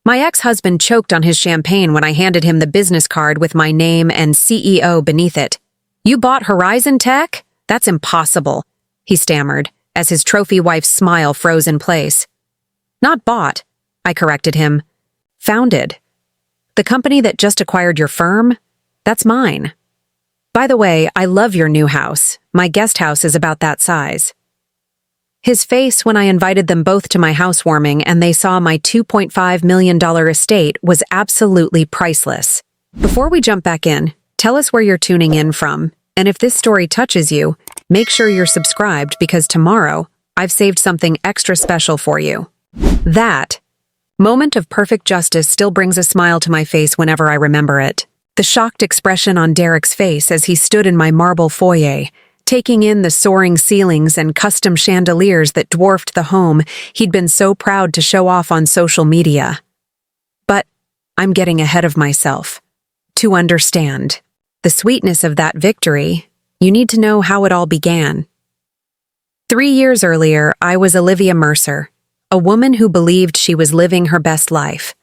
My ex-husband choked on his champagne when I handed him the business card with my name and CEO beneath it. "You bought Horizon Tech? That's impossible," he stammered, as his trophy wife's smile froze in place. "Not bought," I corrected him. "Founded. The company that just acquired your firm? That's mine. By the way, I love your new house. My guest house is about that size." His face when I invited them both to my housewarming and they saw my $2.5 million estate was absolutely priceless. Before we jump back in, tell us where you're tuning in from, and if this story touches you, make sure you're subscribed because tomorrow, I've saved something extra special for you. That moment of perfect justice still brings a smile to my face whenever I remember it. The shocked expression on Derek's face as he stood in my marble foyer, taking in the soaring ceilings and custom chandeliers that dwarfed the home he'd been so proud to show off on social media. But I'm getting ahead of myself. To understand the sweetness of that victory, you need to know how it all began. 3 years earlier, I was Olivia Mercer, a woman who believed she was living her best life.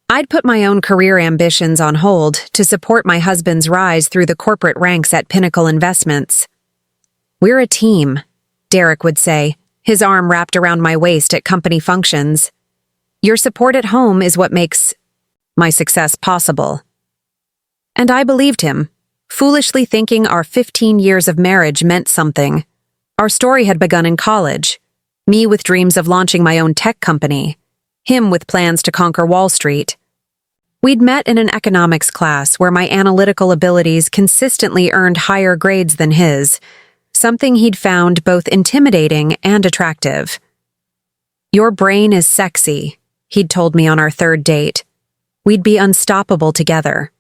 I'd put my own career ambitions on hold to support my husband's rise through the corporate ranks at Pinnacle Investments. "We're a team," Derek would say, his arm wrapped around my waist at company functions. "Your support at home is what makes my success possible." And I believed him, foolishly thinking our 15 years of marriage meant something. Our story had begun in college, me with dreams of launching my own tech company, him with plans to conquer Wall Street. We'd met in an economics class where my analytical abilities consistently earned higher grades than his, something he'd found both intimidating and attractive. "Your brain is sexy," he'd told me on our third date. We'd be unstoppable together.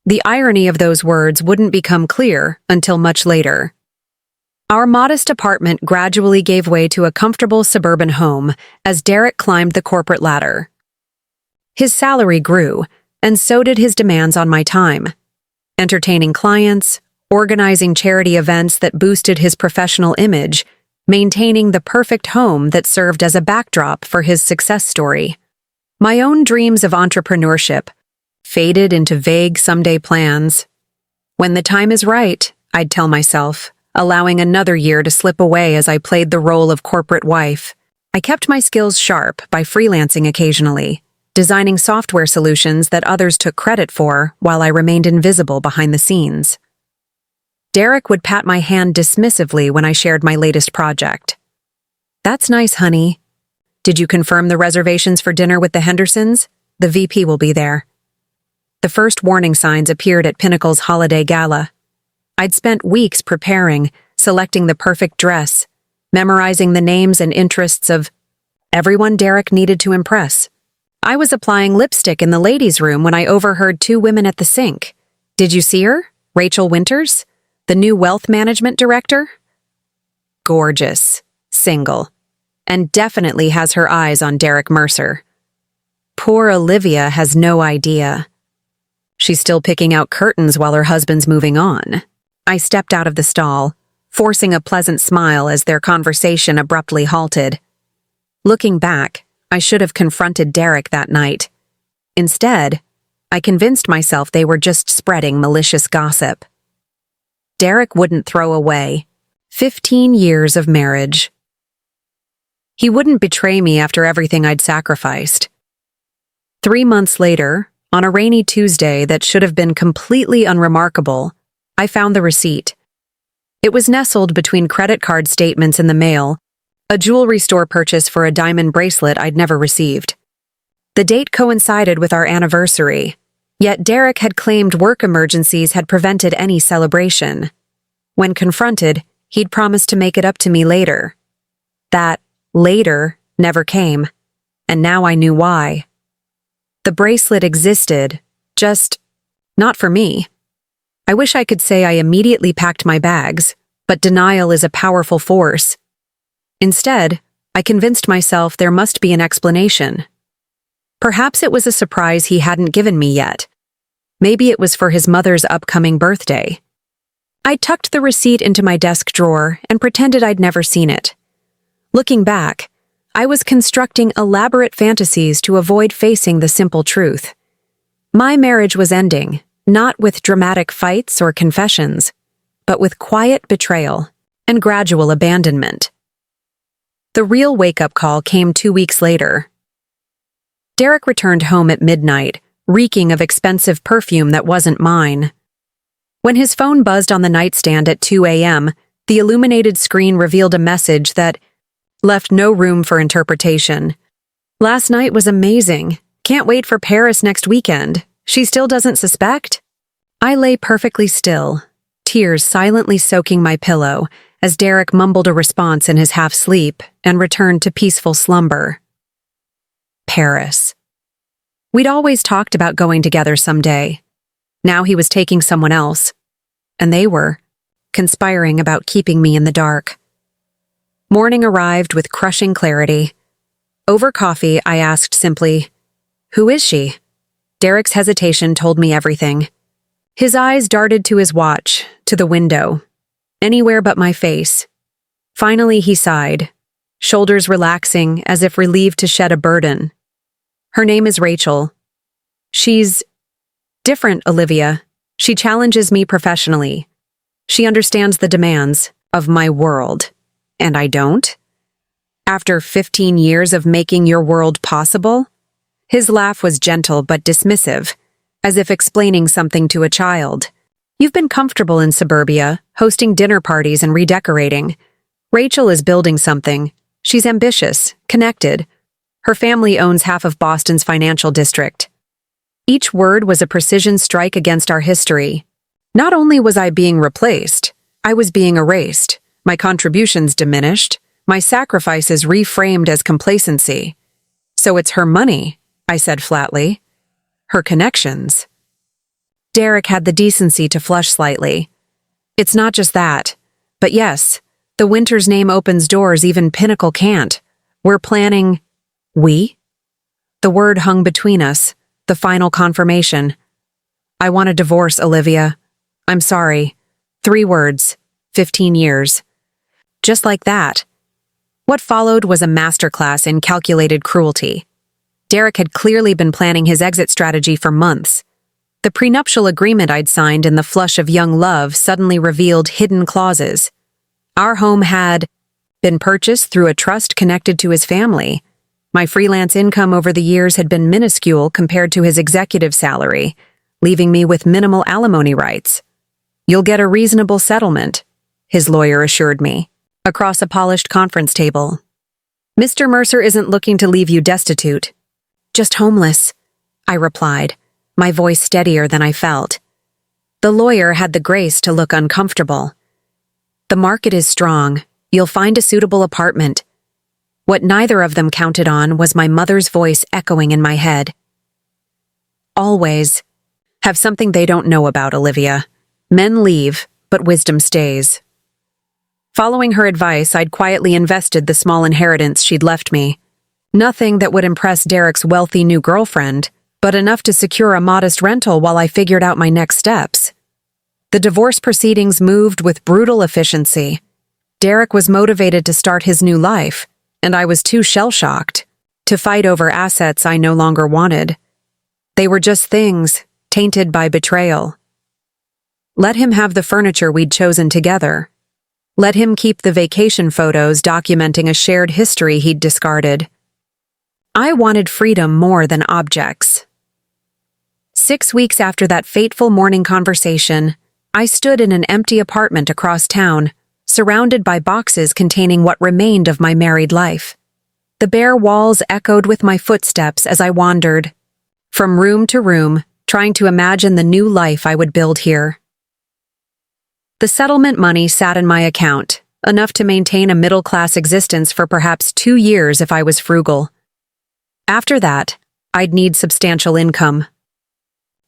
The irony of those words wouldn't become clear until much later. Our modest apartment gradually gave way to a comfortable suburban home as Derek climbed the corporate ladder. His salary grew, and so did his demands on my time. Entertaining clients, organizing charity events that boosted his professional image, maintaining the perfect home that served as a backdrop for his success story. My own dreams of entrepreneurship faded into vague someday plans. When the time is right, I'd tell myself, allowing another year to slip away as I played the role of corporate wife. I kept my skills sharp by freelancing occasionally, designing software solutions that others took credit for while I remained invisible behind the scenes. Derek would pat my hand dismissively when I shared my latest project. "That's nice, honey. Did you confirm the reservations for dinner with the Hendersons? The VP will be there." The first warning signs appeared at Pinnacle's holiday gala. I'd spent weeks preparing, selecting the perfect dress, memorizing the names and interests of everyone Derek needed to impress. I was applying lipstick in the ladies' room when I overheard 2 women at the sink. "Did you see her? Rachel Winters? The new wealth management director?" Gorgeous, single, and definitely has her eyes on Derek Mercer. Poor Olivia has no idea. She's still picking out curtains while her husband's moving on. I stepped out of the stall, forcing a pleasant smile as their conversation abruptly halted. Looking back, I should have confronted Derek that night. Instead, I convinced myself they were just spreading malicious gossip. Derek wouldn't throw away 15 years of marriage. He wouldn't betray me after everything I'd sacrificed. 3 months later, on a rainy Tuesday that should have been completely unremarkable, I found the receipt. It was nestled between credit card statements in the mail, a jewelry store purchase for a diamond bracelet I'd never received. The date coincided with our anniversary, yet Derek had claimed work emergencies had prevented any celebration. When confronted, he'd promised to make it up to me later. That later never came, and now I knew why. The bracelet existed, just not for me. I wish I could say I immediately packed my bags, but denial is a powerful force. Instead, I convinced myself there must be an explanation. Perhaps it was a surprise he hadn't given me yet. Maybe it was for his mother's upcoming birthday. I tucked the receipt into my desk drawer and pretended I'd never seen it. Looking back, I was constructing elaborate fantasies to avoid facing the simple truth. My marriage was ending, not with dramatic fights or confessions, but with quiet betrayal and gradual abandonment. The real wake-up call came 2 weeks later. Derek returned home at midnight, reeking of expensive perfume that wasn't mine. When his phone buzzed on the nightstand at 2 a.m., the illuminated screen revealed a message that left no room for interpretation. "Last night was amazing. Can't wait for Paris next weekend. She still doesn't suspect?" I lay perfectly still, tears silently soaking my pillow as Derek mumbled a response in his half-sleep and returned to peaceful slumber. Paris. We'd always talked about going together someday. Now he was taking someone else, and they were conspiring about keeping me in the dark. Morning arrived with crushing clarity. Over coffee, I asked simply, "Who is she?" Derek's hesitation told me everything. His eyes darted to his watch, to the window, anywhere but my face. Finally, he sighed, shoulders relaxing as if relieved to shed a burden. "Her name is Rachel. She's different, Olivia. She challenges me professionally. She understands the demands of my world, and I don't. After 15 years of making your world possible?" His laugh was gentle but dismissive, as if explaining something to a child. "You've been comfortable in suburbia, hosting dinner parties and redecorating. Rachel is building something. She's ambitious, connected. Her family owns half of Boston's financial district." Each word was a precision strike against our history. Not only was I being replaced, I was being erased, my contributions diminished, my sacrifices reframed as complacency. "So it's her money," I said flatly. "Her connections." Derek had the decency to flush slightly. "It's not just that. But yes, the Winter's name opens doors even Pinnacle can't. We're planning—" "We?" The word hung between us, the final confirmation. "I want a divorce, Olivia. I'm sorry." 3 words, 15 years. Just like that. What followed was a masterclass in calculated cruelty. Derek had clearly been planning his exit strategy for months. The prenuptial agreement I'd signed in the flush of young love suddenly revealed hidden clauses. Our home had been purchased through a trust connected to his family. My freelance income over the years had been minuscule compared to his executive salary, leaving me with minimal alimony rights. "You'll get a reasonable settlement," his lawyer assured me, across a polished conference table. "Mr. Mercer isn't looking to leave you destitute." "Just homeless," I replied, my voice steadier than I felt. The lawyer had the grace to look uncomfortable. "The market is strong. You'll find a suitable apartment." What neither of them counted on was my mother's voice echoing in my head. "Always have something they don't know about, Olivia. Men leave, but wisdom stays." Following her advice, I'd quietly invested the small inheritance she'd left me. Nothing that would impress Derek's wealthy new girlfriend, but enough to secure a modest rental while I figured out my next steps. The divorce proceedings moved with brutal efficiency. Derek was motivated to start his new life, and I was too shell-shocked to fight over assets I no longer wanted. They were just things, tainted by betrayal. Let him have the furniture we'd chosen together. Let him keep the vacation photos documenting a shared history he'd discarded. I wanted freedom more than objects. 6 weeks after that fateful morning conversation, I stood in an empty apartment across town, surrounded by boxes containing what remained of my married life. The bare walls echoed with my footsteps as I wandered, from room to room, trying to imagine the new life I would build here. The settlement money sat in my account, enough to maintain a middle-class existence for perhaps 2 years if I was frugal. After that, I'd need substantial income.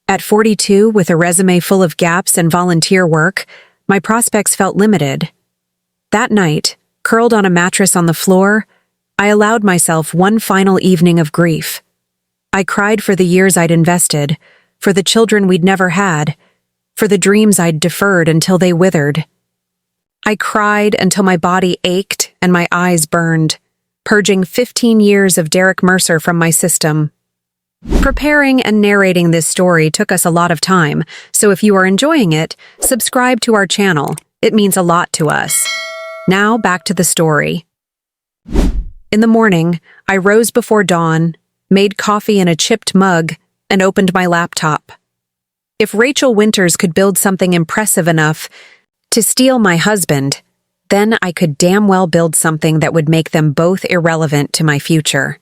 At 42, with a resume full of gaps and volunteer work, my prospects felt limited. That night, curled on a mattress on the floor, I allowed myself one final evening of grief. I cried for the years I'd invested, for the children we'd never had, for the dreams I'd deferred until they withered. I cried until my body ached and my eyes burned, purging 15 years of Derek Mercer from my system. Preparing and narrating this story took us a lot of time, so if you are enjoying it, subscribe to our channel. It means a lot to us. Now back to the story. In the morning, I rose before dawn, made coffee in a chipped mug, and opened my laptop. If Rachel Winters could build something impressive enough to steal my husband, then I could damn well build something that would make them both irrelevant to my future.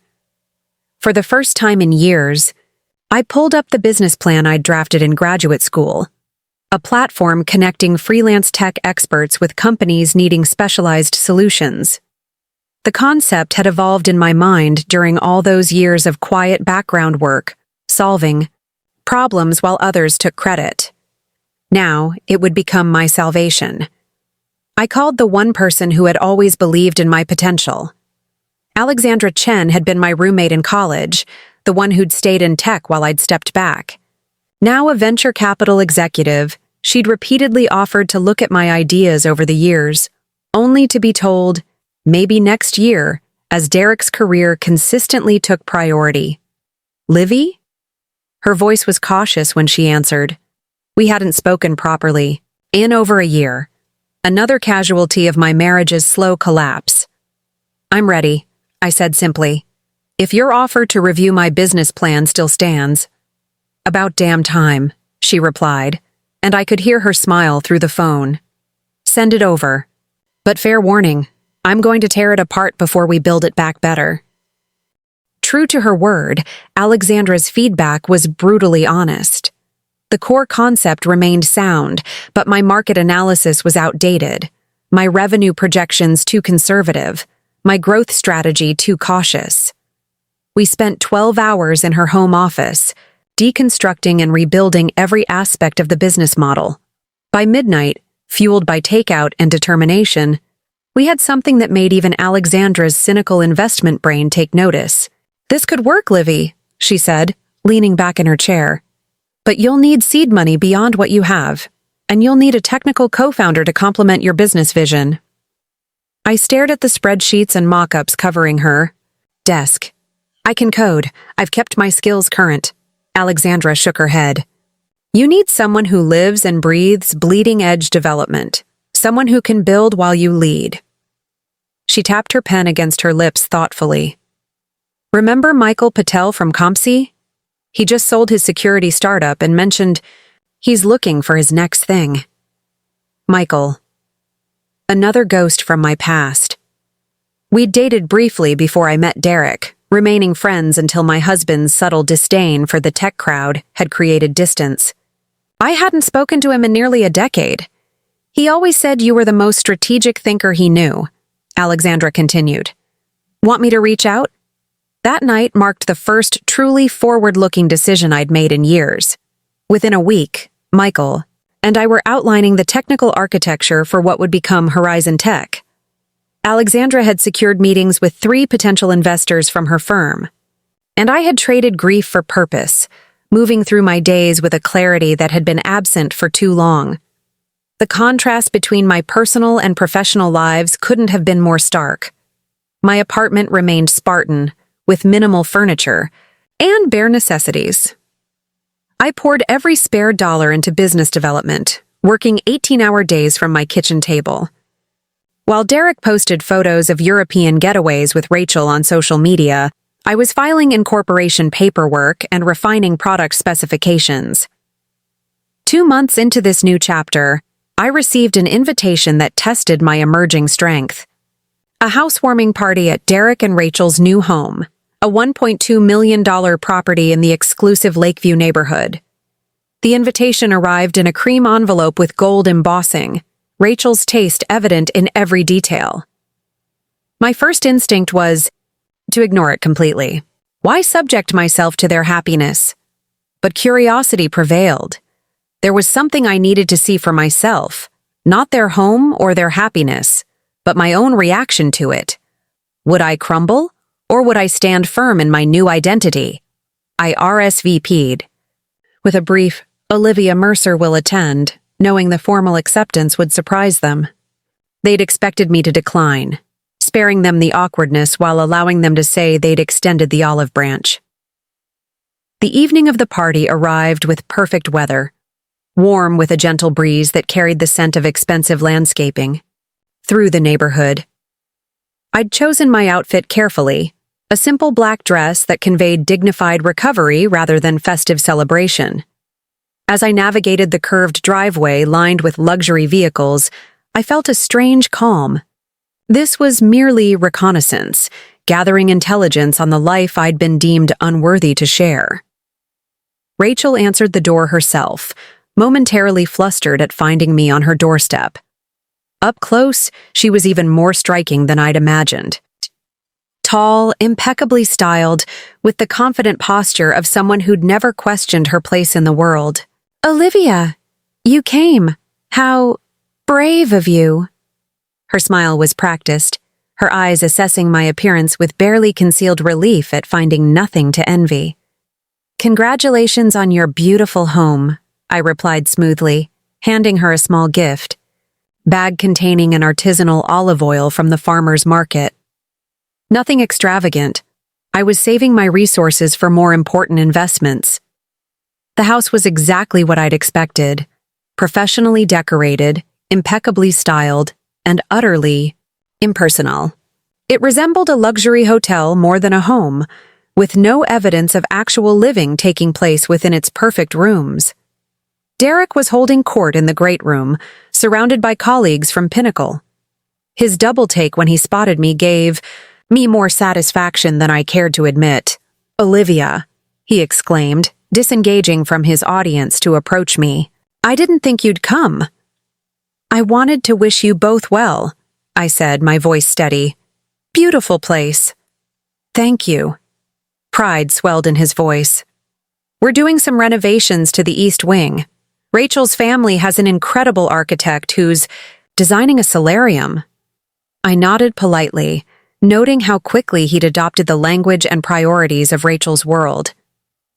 For the first time in years, I pulled up the business plan I'd drafted in graduate school, a platform connecting freelance tech experts with companies needing specialized solutions. The concept had evolved in my mind during all those years of quiet background work, solving problems while others took credit. Now, it would become my salvation. I called the one person who had always believed in my potential. Alexandra Chen had been my roommate in college, the one who'd stayed in tech while I'd stepped back. Now a venture capital executive, she'd repeatedly offered to look at my ideas over the years, only to be told, maybe next year, as Derek's career consistently took priority. Livy? Her voice was cautious when she answered. We hadn't spoken properly. In over a year. Another casualty of my marriage's slow collapse. I'm ready, I said simply. If your offer to review my business plan still stands. About damn time, she replied, and I could hear her smile through the phone. Send it over. But fair warning, I'm going to tear it apart before we build it back better. True to her word, Alexandra's feedback was brutally honest. The core concept remained sound, but my market analysis was outdated, my revenue projections too conservative, my growth strategy too cautious. We spent 12 hours in her home office, deconstructing and rebuilding every aspect of the business model. By midnight, fueled by takeout and determination, we had something that made even Alexandra's cynical investment brain take notice. This could work, Livy, she said, leaning back in her chair. But you'll need seed money beyond what you have, and you'll need a technical co-founder to complement your business vision. I stared at the spreadsheets and mock-ups covering her desk. I can code. I've kept my skills current. Alexandra shook her head. You need someone who lives and breathes bleeding-edge development, someone who can build while you lead. She tapped her pen against her lips thoughtfully. Remember Michael Patel from CompSci? He just sold his security startup and mentioned he's looking for his next thing. Michael. Another ghost from my past. We'd dated briefly before I met Derek, remaining friends until my husband's subtle disdain for the tech crowd had created distance. I hadn't spoken to him in nearly a decade. He always said you were the most strategic thinker he knew, Alexandra continued. Want me to reach out? That night marked the first truly forward-looking decision I'd made in years. Within a week, Michael and I were outlining the technical architecture for what would become Horizon Tech. Alexandra had secured meetings with 3 potential investors from her firm, and I had traded grief for purpose, moving through my days with a clarity that had been absent for too long. The contrast between my personal and professional lives couldn't have been more stark. My apartment remained Spartan, with minimal furniture and bare necessities. I poured every spare dollar into business development, working 18-hour days from my kitchen table. While Derek posted photos of European getaways with Rachel on social media, I was filing incorporation paperwork and refining product specifications. 2 months into this new chapter, I received an invitation that tested my emerging strength. A housewarming party at Derek and Rachel's new home, a $1.2 million property in the exclusive Lakeview neighborhood. The invitation arrived in a cream envelope with gold embossing, Rachel's taste evident in every detail. My first instinct was to ignore it completely. Why subject myself to their happiness? But curiosity prevailed. There was something I needed to see for myself, not their home or their happiness, but my own reaction to it. Would I crumble, or would I stand firm in my new identity? I RSVP'd. With a brief, Olivia Mercer will attend, knowing the formal acceptance would surprise them. They'd expected me to decline, sparing them the awkwardness while allowing them to say they'd extended the olive branch. The evening of the party arrived with perfect weather, warm with a gentle breeze that carried the scent of expensive landscaping through the neighborhood. I'd chosen my outfit carefully, a simple black dress that conveyed dignified recovery rather than festive celebration. As I navigated the curved driveway lined with luxury vehicles, I felt a strange calm. This was merely reconnaissance, gathering intelligence on the life I'd been deemed unworthy to share. Rachel answered the door herself, momentarily flustered at finding me on her doorstep. Up close, she was even more striking than I'd imagined. Tall, impeccably styled, with the confident posture of someone who'd never questioned her place in the world. "Olivia, you came. How brave of you." Her smile was practiced, her eyes assessing my appearance with barely concealed relief at finding nothing to envy. "Congratulations on your beautiful home," I replied smoothly, handing her a small gift, bag containing an artisanal olive oil from the farmer's market. Nothing extravagant. I was saving my resources for more important investments. The house was exactly what I'd expected, professionally decorated, impeccably styled, and utterly impersonal. It resembled a luxury hotel more than a home, with no evidence of actual living taking place within its perfect rooms. Derek was holding court in the great room, surrounded by colleagues from Pinnacle. His double take when he spotted me gave me more satisfaction than I cared to admit. "Olivia," he exclaimed, disengaging from his audience to approach me. "I didn't think you'd come." "I wanted to wish you both well," I said, my voice steady. "Beautiful place." "Thank you." Pride swelled in his voice. "We're doing some renovations to the East Wing. Rachel's family has an incredible architect who's designing a solarium." I nodded politely, noting how quickly he'd adopted the language and priorities of Rachel's world.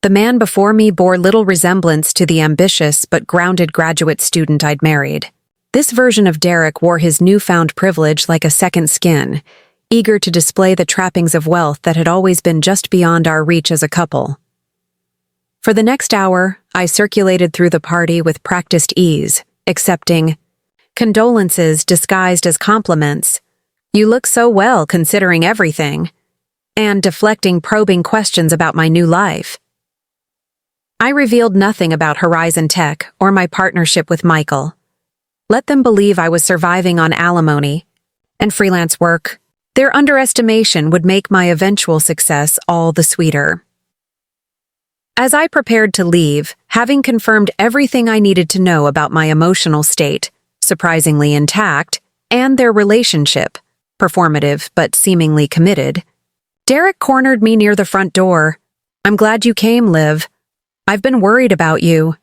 The man before me bore little resemblance to the ambitious but grounded graduate student I'd married. This version of Derek wore his newfound privilege like a second skin, eager to display the trappings of wealth that had always been just beyond our reach as a couple. For the next hour, I circulated through the party with practiced ease, accepting condolences disguised as compliments. "You look so well considering everything," and deflecting probing questions about my new life. I revealed nothing about Horizon Tech or my partnership with Michael. Let them believe I was surviving on alimony and freelance work. Their underestimation would make my eventual success all the sweeter. As I prepared to leave, having confirmed everything I needed to know about my emotional state, surprisingly intact, and their relationship, performative but seemingly committed, Derek cornered me near the front door. "I'm glad you came, Liv. I've been worried about you."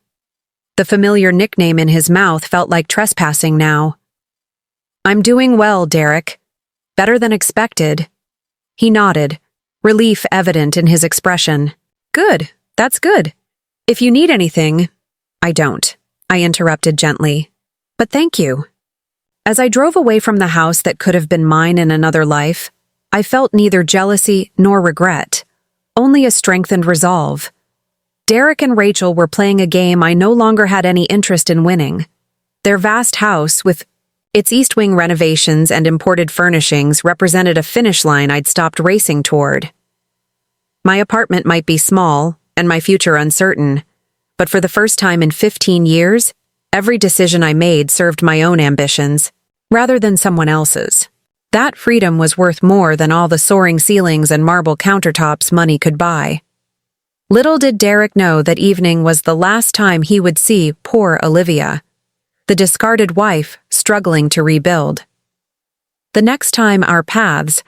The familiar nickname in his mouth felt like trespassing now. "I'm doing well, Derek. Better than expected." He nodded, relief evident in his expression. "Good, that's good. If you need anything—" "I don't," I interrupted gently. "But thank you." As I drove away from the house that could have been mine in another life, I felt neither jealousy nor regret, only a strengthened resolve. Derek and Rachel were playing a game I no longer had any interest in winning. Their vast house, with its East Wing renovations and imported furnishings, represented a finish line I'd stopped racing toward. My apartment might be small, and my future uncertain, but for the first time in 15 years, every decision I made served my own ambitions, rather than someone else's. That freedom was worth more than all the soaring ceilings and marble countertops money could buy. Little did Derek know that evening was the last time he would see poor Olivia, the discarded wife struggling to rebuild. The next time our paths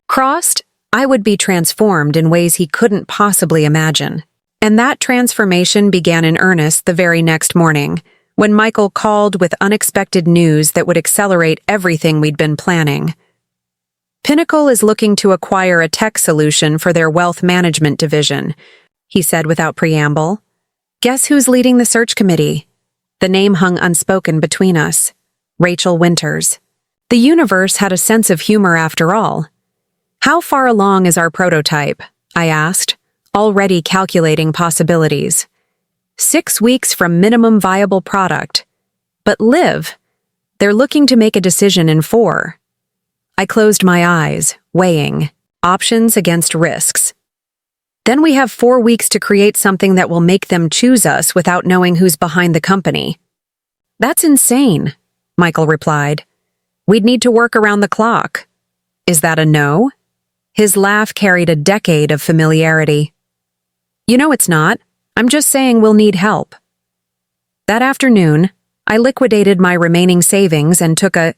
crossed, I would be transformed in ways he couldn't possibly imagine. And that transformation began in earnest the very next morning, when Michael called with unexpected news that would accelerate everything we'd been planning. "Pinnacle is looking to acquire a tech solution for their wealth management division," he said without preamble. "Guess who's leading the search committee?" The name hung unspoken between us. Rachel Winters. The universe had a sense of humor after all. "How far along is our prototype?" I asked, already calculating possibilities. 6 weeks from minimum viable product. But Liv, they're looking to make a decision in 4. I closed my eyes, weighing options against risks. Then we have 4 weeks to create something that will make them choose us without knowing who's behind the company. "That's insane," Michael replied. "We'd need to work around the clock." "Is that a no?" His laugh carried a decade of familiarity. "You know it's not. I'm just saying we'll need help." That afternoon, I liquidated my remaining savings and took a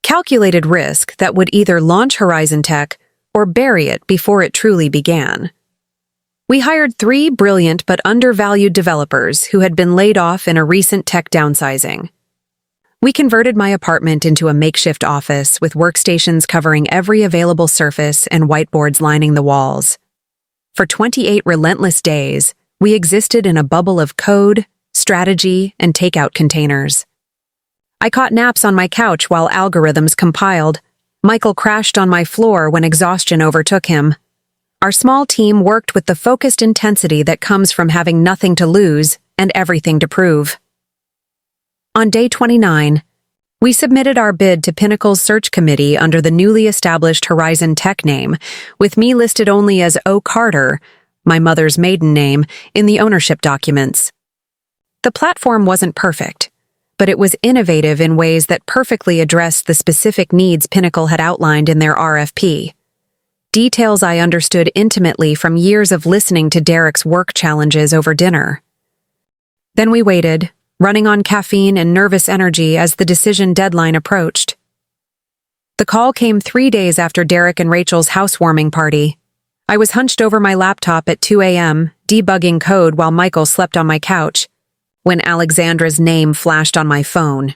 calculated risk that would either launch Horizon Tech or bury it before it truly began. We hired 3 brilliant but undervalued developers who had been laid off in a recent tech downsizing. We converted my apartment into a makeshift office with workstations covering every available surface and whiteboards lining the walls. For 28 relentless days, we existed in a bubble of code, strategy, and takeout containers. I caught naps on my couch while algorithms compiled. Michael crashed on my floor when exhaustion overtook him. Our small team worked with the focused intensity that comes from having nothing to lose and everything to prove. On day 29, we submitted our bid to Pinnacle's search committee under the newly established Horizon Tech name, with me listed only as O. Carter, my mother's maiden name, in the ownership documents. The platform wasn't perfect, but it was innovative in ways that perfectly addressed the specific needs Pinnacle had outlined in their RFP. Details I understood intimately from years of listening to Derek's work challenges over dinner. Then we waited, running on caffeine and nervous energy as the decision deadline approached. The call came 3 days after Derek and Rachel's housewarming party. I was hunched over my laptop at 2 a.m., debugging code while Michael slept on my couch, when Alexandra's name flashed on my phone.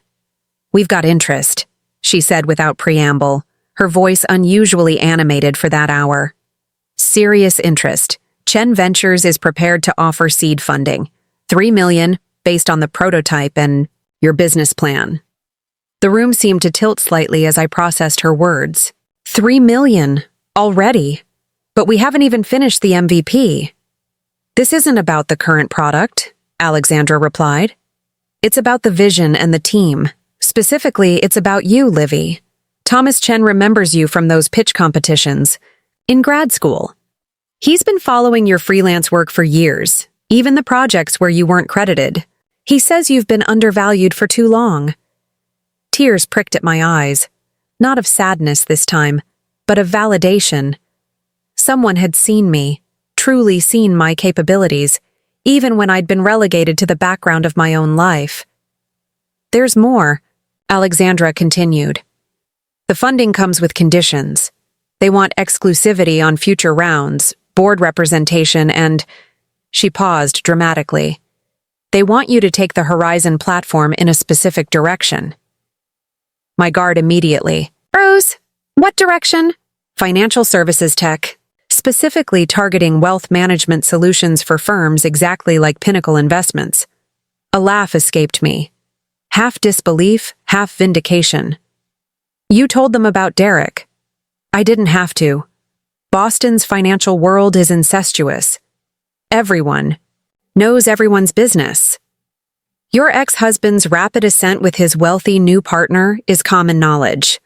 "We've got interest," she said without preamble, her voice unusually animated for that hour. "Serious interest. Chen Ventures is prepared to offer seed funding. $3 million, based on the prototype and your business plan." The room seemed to tilt slightly as I processed her words. $3 million? Already? But we haven't even finished the MVP. "This isn't about the current product," Alexandra replied. "It's about the vision and the team. Specifically, it's about you, Livy. Thomas Chen remembers you from those pitch competitions in grad school. He's been following your freelance work for years, even the projects where you weren't credited. He says you've been undervalued for too long." Tears pricked at my eyes, not of sadness this time, but of validation. Someone had seen me, truly seen my capabilities, even when I'd been relegated to the background of my own life. "There's more," Alexandra continued. "The funding comes with conditions. They want exclusivity on future rounds, board representation, and—" She paused dramatically. "They want you to take the Horizon platform in a specific direction." My guard immediately. "Rose, what direction?" "Financial services tech, specifically targeting wealth management solutions for firms exactly like Pinnacle Investments." A laugh escaped me. Half disbelief, half vindication. "You told them about Derek." "I didn't have to. Boston's financial world is incestuous. Everyone knows everyone's business. Your ex-husband's rapid ascent with his wealthy new partner is common knowledge.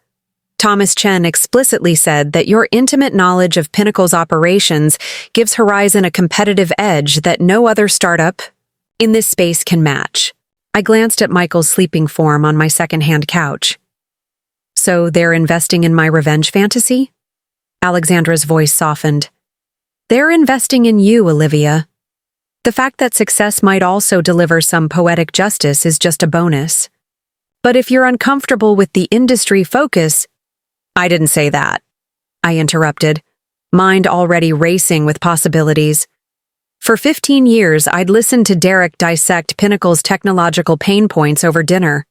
Thomas Chen explicitly said that your intimate knowledge of Pinnacle's operations gives Horizon a competitive edge that no other startup in this space can match." I glanced at Michael's sleeping form on my second-hand couch. "So they're investing in my revenge fantasy?" Alexandra's voice softened. "They're investing in you, Olivia. The fact that success might also deliver some poetic justice is just a bonus. But if you're uncomfortable with the industry focus—" "I didn't say that," I interrupted, mind already racing with possibilities. For 15 years, I'd listened to Derek dissect Pinnacle's technological pain points over dinner.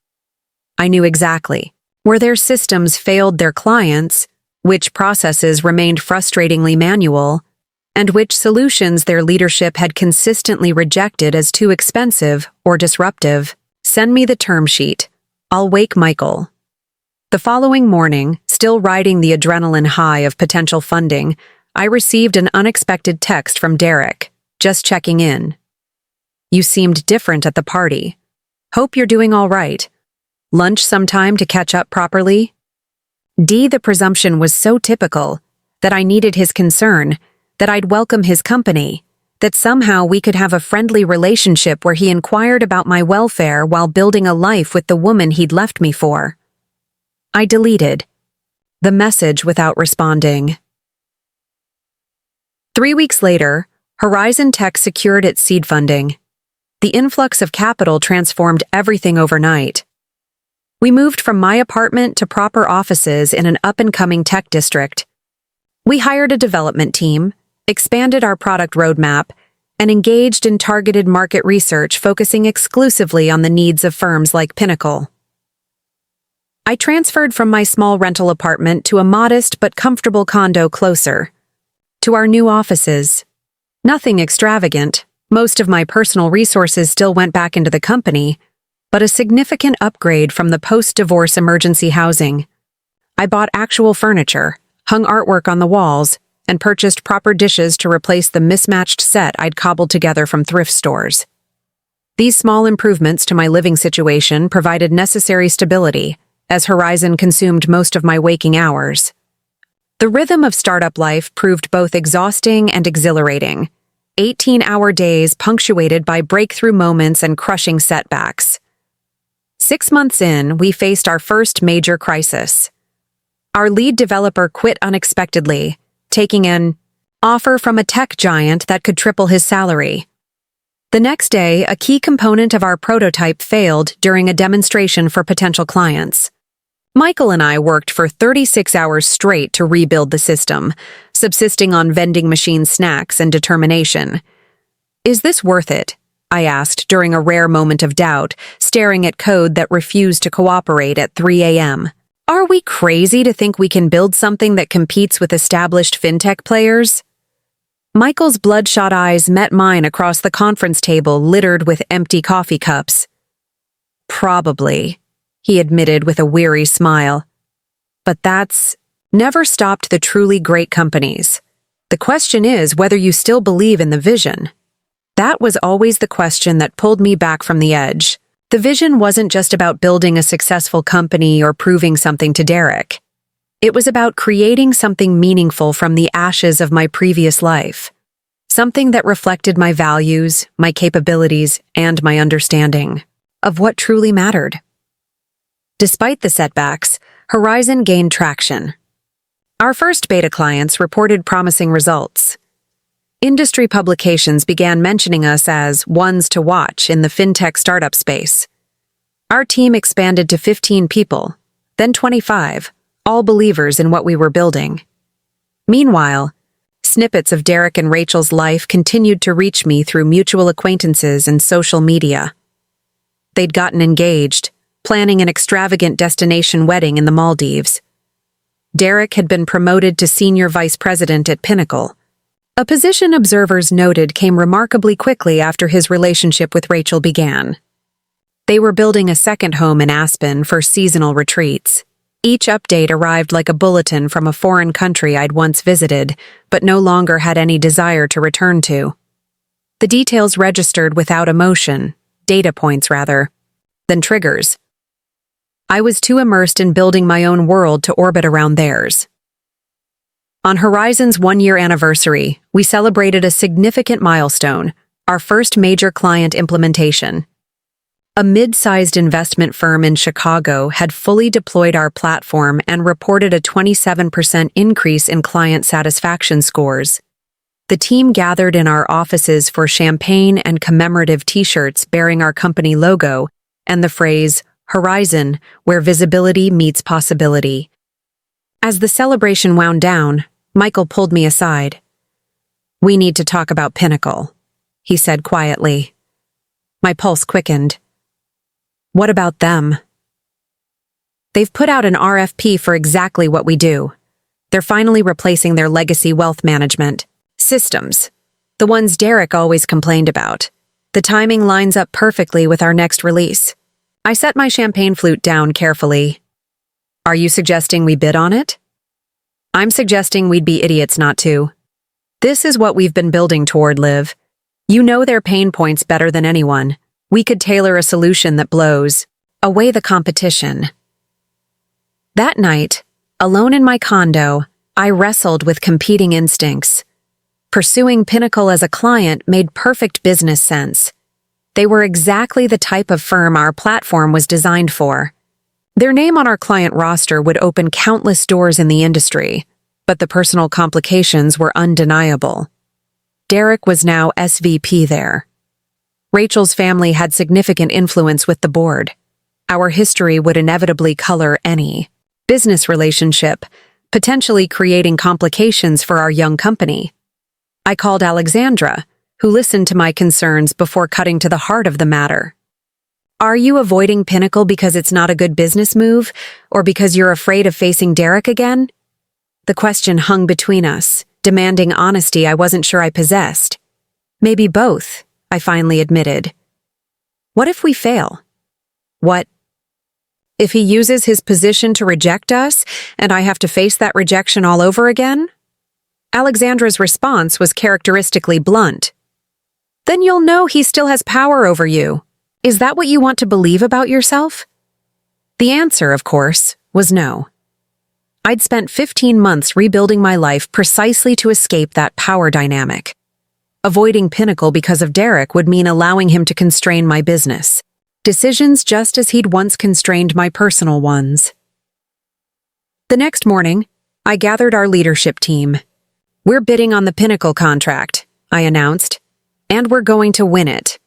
I knew exactly where their systems failed their clients, which processes remained frustratingly manual, and which solutions their leadership had consistently rejected as too expensive or disruptive. "Send me the term sheet. I'll wake Michael." The following morning, still riding the adrenaline high of potential funding, I received an unexpected text from Derek, just checking in. "You seemed different at the party. Hope you're doing all right. Lunch sometime to catch up properly?" The presumption was so typical that I needed his concern, that I'd welcome his company, that somehow we could have a friendly relationship where he inquired about my welfare while building a life with the woman he'd left me for. I deleted the message without responding. 3 weeks later, Horizon Tech secured its seed funding. The influx of capital transformed everything overnight. We moved from my apartment to proper offices in an up-and-coming tech district. We hired a development team, expanded our product roadmap, and engaged in targeted market research focusing exclusively on the needs of firms like Pinnacle. I transferred from my small rental apartment to a modest but comfortable condo closer to our new offices. Nothing extravagant. Most of my personal resources still went back into the company, but a significant upgrade from the post-divorce emergency housing. I bought actual furniture, hung artwork on the walls, and purchased proper dishes to replace the mismatched set I'd cobbled together from thrift stores. These small improvements to my living situation provided necessary stability, as Horizon consumed most of my waking hours. The rhythm of startup life proved both exhausting and exhilarating. 18-hour days punctuated by breakthrough moments and crushing setbacks. 6 months in, we faced our first major crisis. Our lead developer quit unexpectedly, taking an offer from a tech giant that could triple his salary. The next day, a key component of our prototype failed during a demonstration for potential clients. Michael and I worked for 36 hours straight to rebuild the system, subsisting on vending machine snacks and determination. "Is this worth it?" I asked during a rare moment of doubt, staring at code that refused to cooperate at 3 a.m. "Are we crazy to think we can build something that competes with established fintech players?" Michael's bloodshot eyes met mine across the conference table littered with empty coffee cups. "Probably," he admitted with a weary smile. "But that's never stopped the truly great companies. The question is whether you still believe in the vision." That was always the question that pulled me back from the edge. The vision wasn't just about building a successful company or proving something to Derek. It was about creating something meaningful from the ashes of my previous life. Something that reflected my values, my capabilities, and my understanding of what truly mattered. Despite the setbacks, Horizon gained traction. Our first beta clients reported promising results. Industry publications began mentioning us as ones to watch in the fintech startup space. Our team expanded to 15 people, then 25, all believers in what we were building. Meanwhile, snippets of Derek and Rachel's life continued to reach me through mutual acquaintances and social media. They'd gotten engaged, planning an extravagant destination wedding in the Maldives. Derek had been promoted to senior vice president at Pinnacle, a position observers noted came remarkably quickly after his relationship with Rachel began. They were building a second home in Aspen for seasonal retreats. Each update arrived like a bulletin from a foreign country I'd once visited, but no longer had any desire to return to. The details registered without emotion, data points rather, than triggers. I was too immersed in building my own world to orbit around theirs. On Horizon's 1-year anniversary, we celebrated a significant milestone, our first major client implementation. A mid-sized investment firm in Chicago had fully deployed our platform and reported a 27% increase in client satisfaction scores. The team gathered in our offices for champagne and commemorative t-shirts bearing our company logo and the phrase, "Horizon, where visibility meets possibility." As the celebration wound down, Michael pulled me aside. "We need to talk about Pinnacle," he said quietly. My pulse quickened. "What about them?" "They've put out an RFP for exactly what we do. They're finally replacing their legacy wealth management systems, the ones Derek always complained about. The timing lines up perfectly with our next release." I set my champagne flute down carefully. Are you suggesting we bid on it? I'm suggesting we'd be idiots not to. This is what we've been building toward, Liv. You know their pain points better than anyone. We could tailor a solution that blows away the competition. That night, alone in my condo, I wrestled with competing instincts. Pursuing Pinnacle as a client made perfect business sense. They were exactly the type of firm our platform was designed for. Their name on our client roster would open countless doors in the industry, but the personal complications were undeniable. Derek was now SVP there. Rachel's family had significant influence with the board. Our history would inevitably color any business relationship, potentially creating complications for our young company. I called Alexandra, who listened to my concerns before cutting to the heart of the matter. Are you avoiding Pinnacle because it's not a good business move, or because you're afraid of facing Derek again? The question hung between us, demanding honesty I wasn't sure I possessed. Maybe both, I finally admitted. What if we fail? What if he uses his position to reject us, and I have to face that rejection all over again? Alexandra's response was characteristically blunt. Then you'll know he still has power over you. Is that what you want to believe about yourself? The answer, of course, was no. I'd spent 15 months rebuilding my life precisely to escape that power dynamic. Avoiding Pinnacle because of Derek would mean allowing him to constrain my business decisions just as he'd once constrained my personal ones. The next morning, I gathered our leadership team. We're bidding on the Pinnacle contract, I announced, and we're going to win it.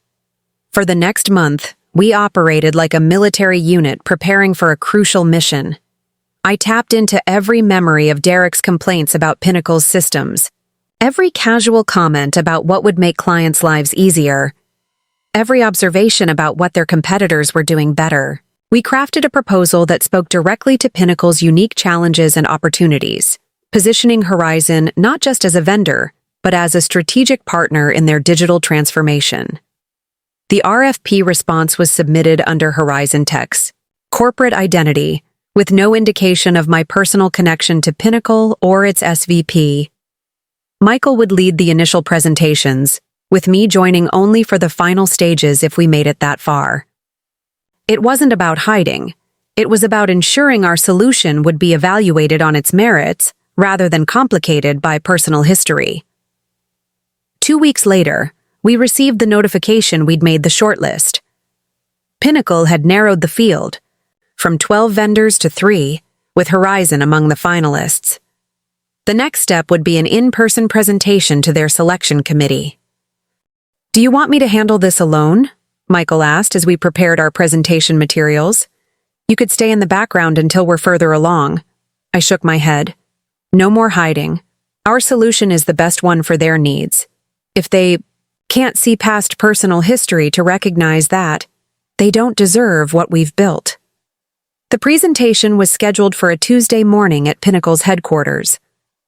For the next month, we operated like a military unit preparing for a crucial mission. I tapped into every memory of Derek's complaints about Pinnacle's systems, every casual comment about what would make clients' lives easier, every observation about what their competitors were doing better. We crafted a proposal that spoke directly to Pinnacle's unique challenges and opportunities, positioning Horizon not just as a vendor, but as a strategic partner in their digital transformation. The RFP response was submitted under Horizon Tech's corporate identity, with no indication of my personal connection to Pinnacle or its SVP. Michael would lead the initial presentations, with me joining only for the final stages if we made it that far. It wasn't about hiding. It was about ensuring our solution would be evaluated on its merits rather than complicated by personal history. 2 weeks later, we received the notification we'd made the shortlist. Pinnacle had narrowed the field, from 12 vendors to 3, with Horizon among the finalists. The next step would be an in-person presentation to their selection committee. Do you want me to handle this alone? Michael asked as we prepared our presentation materials. You could stay in the background until we're further along. I shook my head. No more hiding. Our solution is the best one for their needs. If they can't see past personal history to recognize that, they don't deserve what we've built. The presentation was scheduled for a Tuesday morning at Pinnacle's headquarters.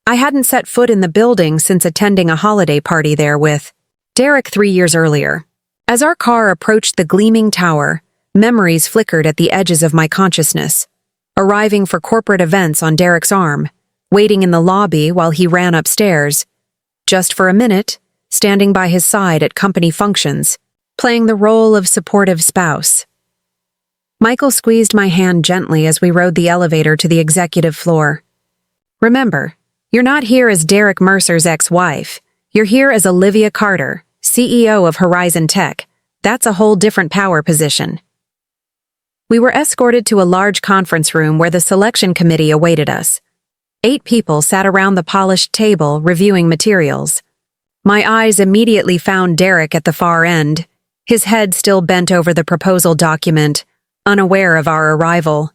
I hadn't set foot in the building since attending a holiday party there with Derek 3 years earlier. As our car approached the gleaming tower, memories flickered at the edges of my consciousness. Arriving for corporate events on Derek's arm, waiting in the lobby while he ran upstairs. Just for a minute, standing by his side at company functions, playing the role of supportive spouse. Michael squeezed my hand gently as we rode the elevator to the executive floor. Remember, you're not here as Derek Mercer's ex-wife. You're here as Olivia Carter, CEO of Horizon Tech. That's a whole different power position. We were escorted to a large conference room where the selection committee awaited us. 8 people sat around the polished table reviewing materials. My eyes immediately found Derek at the far end, his head still bent over the proposal document, unaware of our arrival.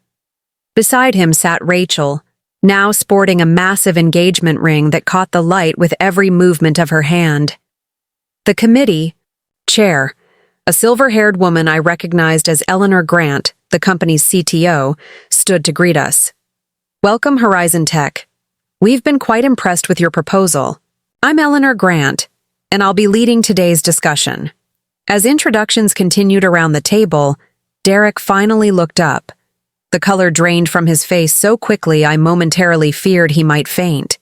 Beside him sat Rachel, now sporting a massive engagement ring that caught the light with every movement of her hand. The committee chair, a silver-haired woman I recognized as Eleanor Grant, the company's CTO, stood to greet us. Welcome, Horizon Tech. We've been quite impressed with your proposal. I'm Eleanor Grant, and I'll be leading today's discussion. As introductions continued around the table, Derek finally looked up. The color drained from his face so quickly I momentarily feared he might faint.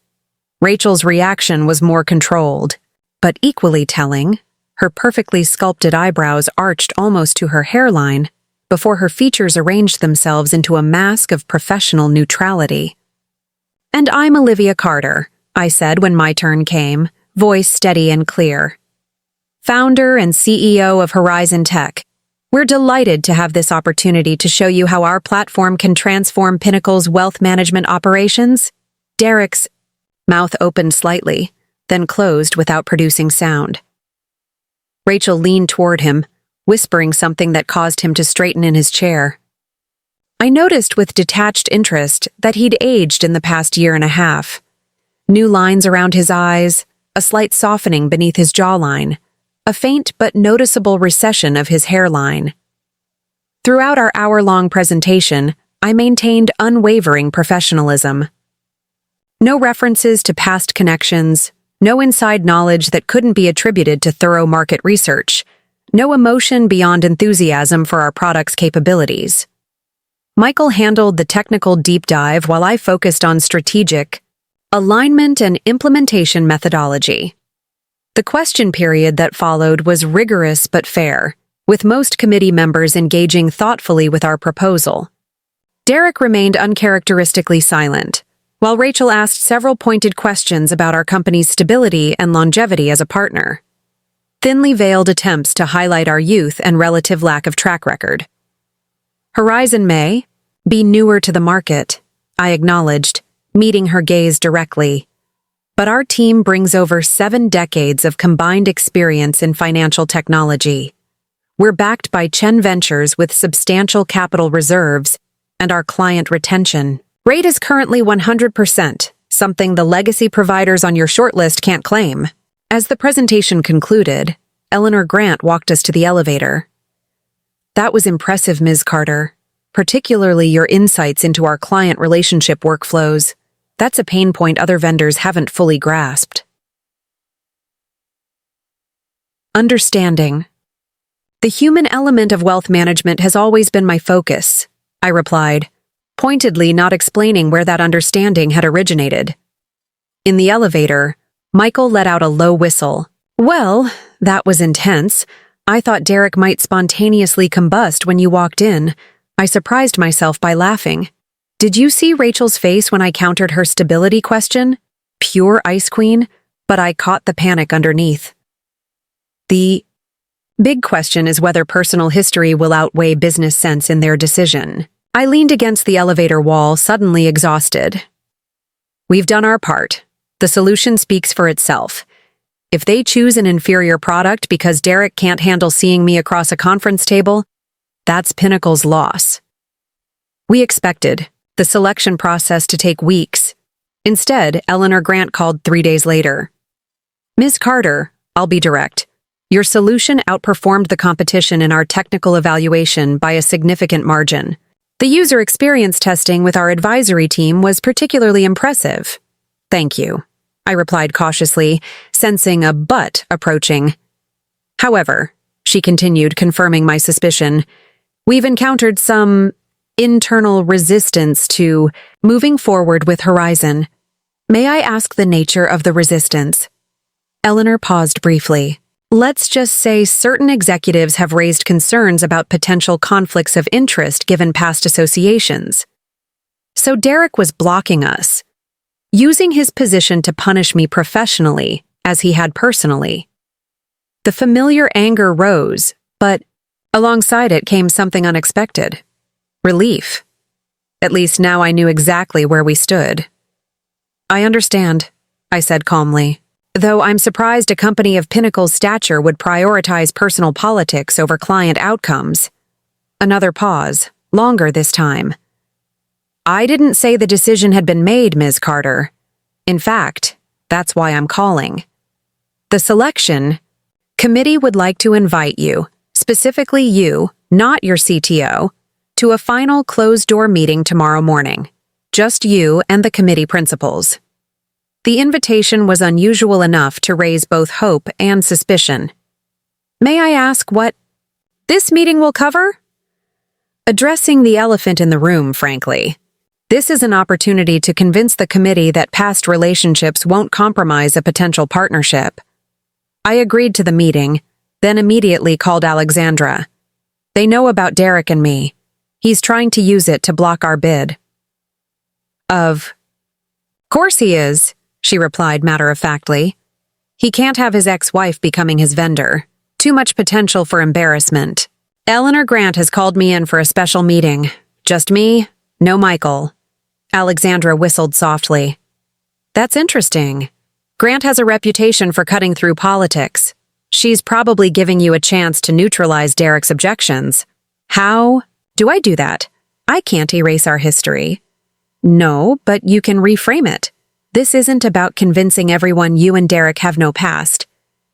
Rachel's reaction was more controlled, but equally telling. Her perfectly sculpted eyebrows arched almost to her hairline before her features arranged themselves into a mask of professional neutrality. "And I'm Olivia Carter," I said when my turn came, voice steady and clear. "Founder and CEO of Horizon Tech. We're delighted to have this opportunity to show you how our platform can transform Pinnacle's wealth management operations." Derek's mouth opened slightly, then closed without producing sound. Rachel leaned toward him, whispering something that caused him to straighten in his chair. I noticed with detached interest that he'd aged in the past year and a half. New lines around his eyes, a slight softening beneath his jawline, a faint but noticeable recession of his hairline. Throughout our hour-long presentation, I maintained unwavering professionalism. No references to past connections, no inside knowledge that couldn't be attributed to thorough market research, no emotion beyond enthusiasm for our product's capabilities. Michael handled the technical deep dive while I focused on strategic, alignment and implementation methodology. The question period that followed was rigorous but fair, with most committee members engaging thoughtfully with our proposal. Derek remained uncharacteristically silent, while Rachel asked several pointed questions about our company's stability and longevity as a partner. Thinly veiled attempts to highlight our youth and relative lack of track record. Horizon may be newer to the market, I acknowledged, meeting her gaze directly. But our team brings over 7 decades of combined experience in financial technology. We're backed by Chen Ventures with substantial capital reserves, and our client retention rate is currently 100%, something the legacy providers on your shortlist can't claim. As the presentation concluded, Eleanor Grant walked us to the elevator. "That was impressive, Ms. Carter, particularly your insights into our client relationship workflows. That's a pain point other vendors haven't fully grasped." Understanding. The human element of wealth management has always been my focus, I replied, pointedly not explaining where that understanding had originated. In the elevator, Michael let out a low whistle. "Well, that was intense. I thought Derek might spontaneously combust when you walked in." I surprised myself by laughing. "Did you see Rachel's face when I countered her stability question? Pure Ice Queen, but I caught the panic underneath." The big question is whether personal history will outweigh business sense in their decision. I leaned against the elevator wall, suddenly exhausted. We've done our part. The solution speaks for itself. If they choose an inferior product because Derek can't handle seeing me across a conference table, that's Pinnacle's loss. We expected the selection process to take weeks. Instead, Eleanor Grant called 3 days later. "Ms. Carter, I'll be direct. Your solution outperformed the competition in our technical evaluation by a significant margin. The user experience testing with our advisory team was particularly impressive." "Thank you," I replied cautiously, sensing a but approaching. "However," she continued, confirming my suspicion, "we've encountered some internal resistance to moving forward with Horizon. May I ask the nature of the resistance?" Eleanor paused briefly. "Let's just say certain executives have raised concerns about potential conflicts of interest given past associations. So Derek was blocking us, using his position to punish me professionally as he had personally. The familiar anger rose, but alongside it came something unexpected. Relief. At least now I knew exactly where we stood. "I understand," I said calmly, "though I'm surprised a company of Pinnacle's stature would prioritize personal politics over client outcomes." Another pause, longer this time. "I didn't say the decision had been made, Ms. Carter. In fact, that's why I'm calling. The selection committee would like to invite you, specifically you, not your CTO, to a final closed-door meeting tomorrow morning. Just you and the committee principals." The invitation was unusual enough to raise both hope and suspicion. "May I ask what this meeting will cover?" Addressing the elephant in the room, frankly. This is an opportunity to convince the committee that past relationships won't compromise a potential partnership. I agreed to the meeting, then immediately called Alexandra. They know about Derek and me. He's trying to use it to block our bid. Of course he is, she replied matter-of-factly. He can't have his ex-wife becoming his vendor. Too much potential for embarrassment. Eleanor Grant has called me in for a special meeting. Just me, no Michael. Alexandra whistled softly. That's interesting. Grant has a reputation for cutting through politics. She's probably giving you a chance to neutralize Derek's objections. How do I do that? I can't erase our history. No, but you can reframe it. This isn't about convincing everyone you and Derek have no past.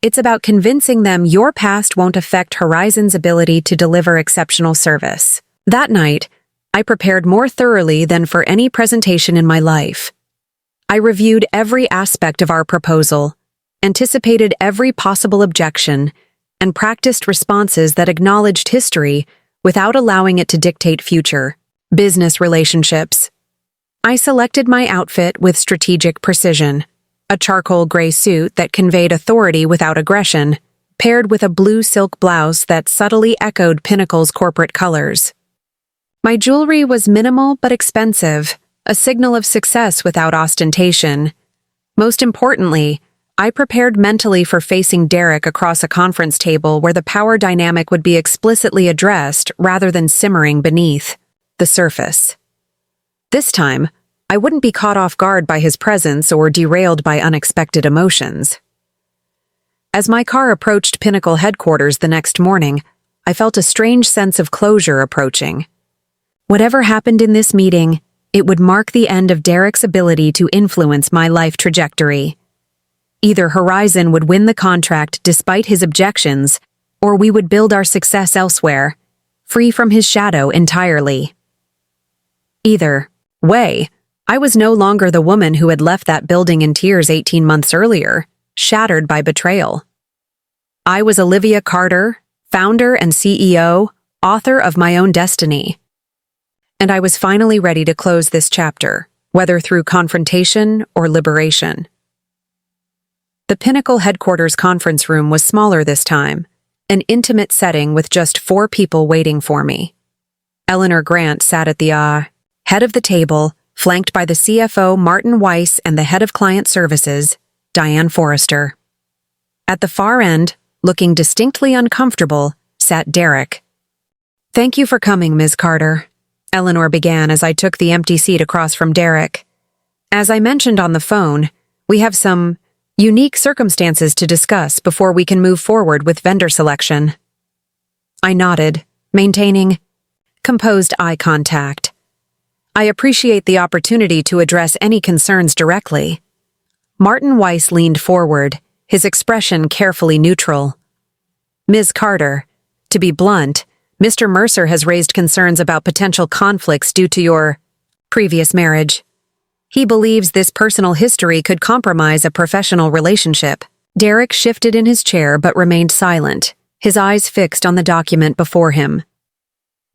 It's about convincing them your past won't affect Horizon's ability to deliver exceptional service. That night, I prepared more thoroughly than for any presentation in my life. I reviewed every aspect of our proposal, anticipated every possible objection, and practiced responses that acknowledged history without allowing it to dictate future business relationships. I selected my outfit with strategic precision, a charcoal gray suit that conveyed authority without aggression, paired with a blue silk blouse that subtly echoed Pinnacle's corporate colors. My jewelry was minimal but expensive, a signal of success without ostentation. Most importantly, I prepared mentally for facing Derek across a conference table where the power dynamic would be explicitly addressed rather than simmering beneath the surface. This time, I wouldn't be caught off guard by his presence or derailed by unexpected emotions. As my car approached Pinnacle headquarters the next morning, I felt a strange sense of closure approaching. Whatever happened in this meeting, it would mark the end of Derek's ability to influence my life trajectory. Either Horizon would win the contract despite his objections, or we would build our success elsewhere, free from his shadow entirely. Either way, I was no longer the woman who had left that building in tears 18 months earlier, shattered by betrayal. I was Olivia Carter, founder and CEO, author of my own destiny. And I was finally ready to close this chapter, whether through confrontation or liberation. The Pinnacle headquarters conference room was smaller this time, an intimate setting with just 4 people waiting for me. Eleanor Grant sat at the head of the table, flanked by the CFO Martin Weiss and the head of client services, Diane Forrester. At the far end, looking distinctly uncomfortable, sat Derek. Thank you for coming, Ms. Carter, Eleanor began as I took the empty seat across from Derek. As I mentioned on the phone, we have some unique circumstances to discuss before we can move forward with vendor selection. I nodded, maintaining composed eye contact. I appreciate the opportunity to address any concerns directly. Martin Weiss leaned forward, his expression carefully neutral. Ms. Carter, to be blunt, Mr. Mercer has raised concerns about potential conflicts due to your previous marriage. He believes this personal history could compromise a professional relationship. Derek shifted in his chair but remained silent, his eyes fixed on the document before him.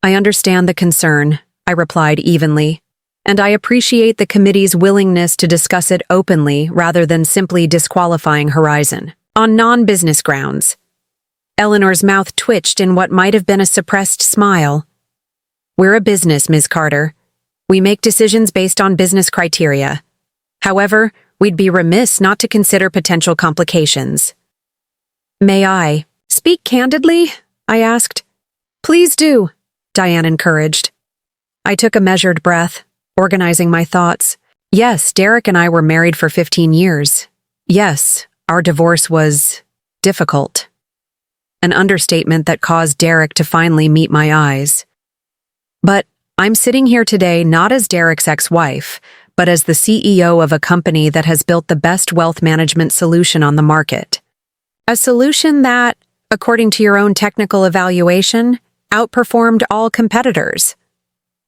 I understand the concern, I replied evenly, and I appreciate the committee's willingness to discuss it openly rather than simply disqualifying Horizon on non-business grounds. Eleanor's mouth twitched in what might have been a suppressed smile. We're a business, Ms. Carter. We make decisions based on business criteria. However, we'd be remiss not to consider potential complications. May I speak candidly? I asked. Please do, Diane encouraged. I took a measured breath, organizing my thoughts. Yes, Derek and I were married for 15 years. Yes, our divorce was difficult. An understatement that caused Derek to finally meet my eyes. But I'm sitting here today not as Derek's ex-wife, but as the CEO of a company that has built the best wealth management solution on the market. A solution that, according to your own technical evaluation, outperformed all competitors.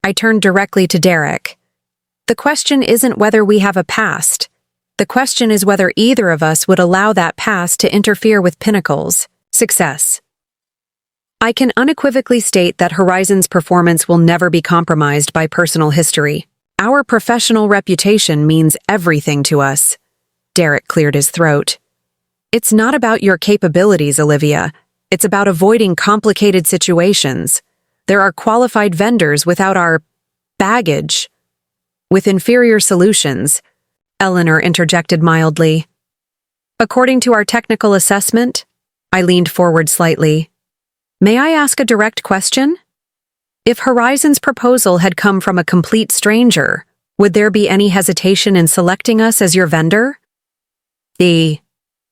I turned directly to Derek. The question isn't whether we have a past. The question is whether either of us would allow that past to interfere with Pinnacle's success. I can unequivocally state that Horizon's performance will never be compromised by personal history. Our professional reputation means everything to us. Derek cleared his throat. It's not about your capabilities, Olivia. It's about avoiding complicated situations. There are qualified vendors without our baggage. With inferior solutions, Eleanor interjected mildly. According to our technical assessment, I leaned forward slightly. May I ask a direct question? If Horizon's proposal had come from a complete stranger, would there be any hesitation in selecting us as your vendor? The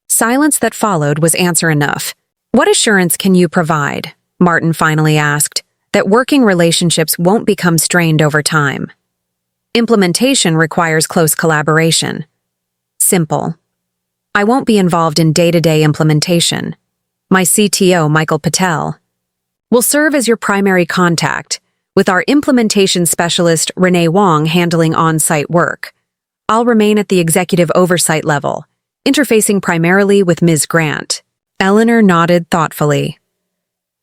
silence that followed was answer enough. What assurance can you provide, Martin finally asked, that working relationships won't become strained over time? Implementation requires close collaboration. Simple. I won't be involved in day-to-day implementation. My CTO, Michael Patel, will serve as your primary contact, with our implementation specialist, Renee Wong, handling on-site work. I'll remain at the executive oversight level, interfacing primarily with Ms. Grant. Eleanor nodded thoughtfully.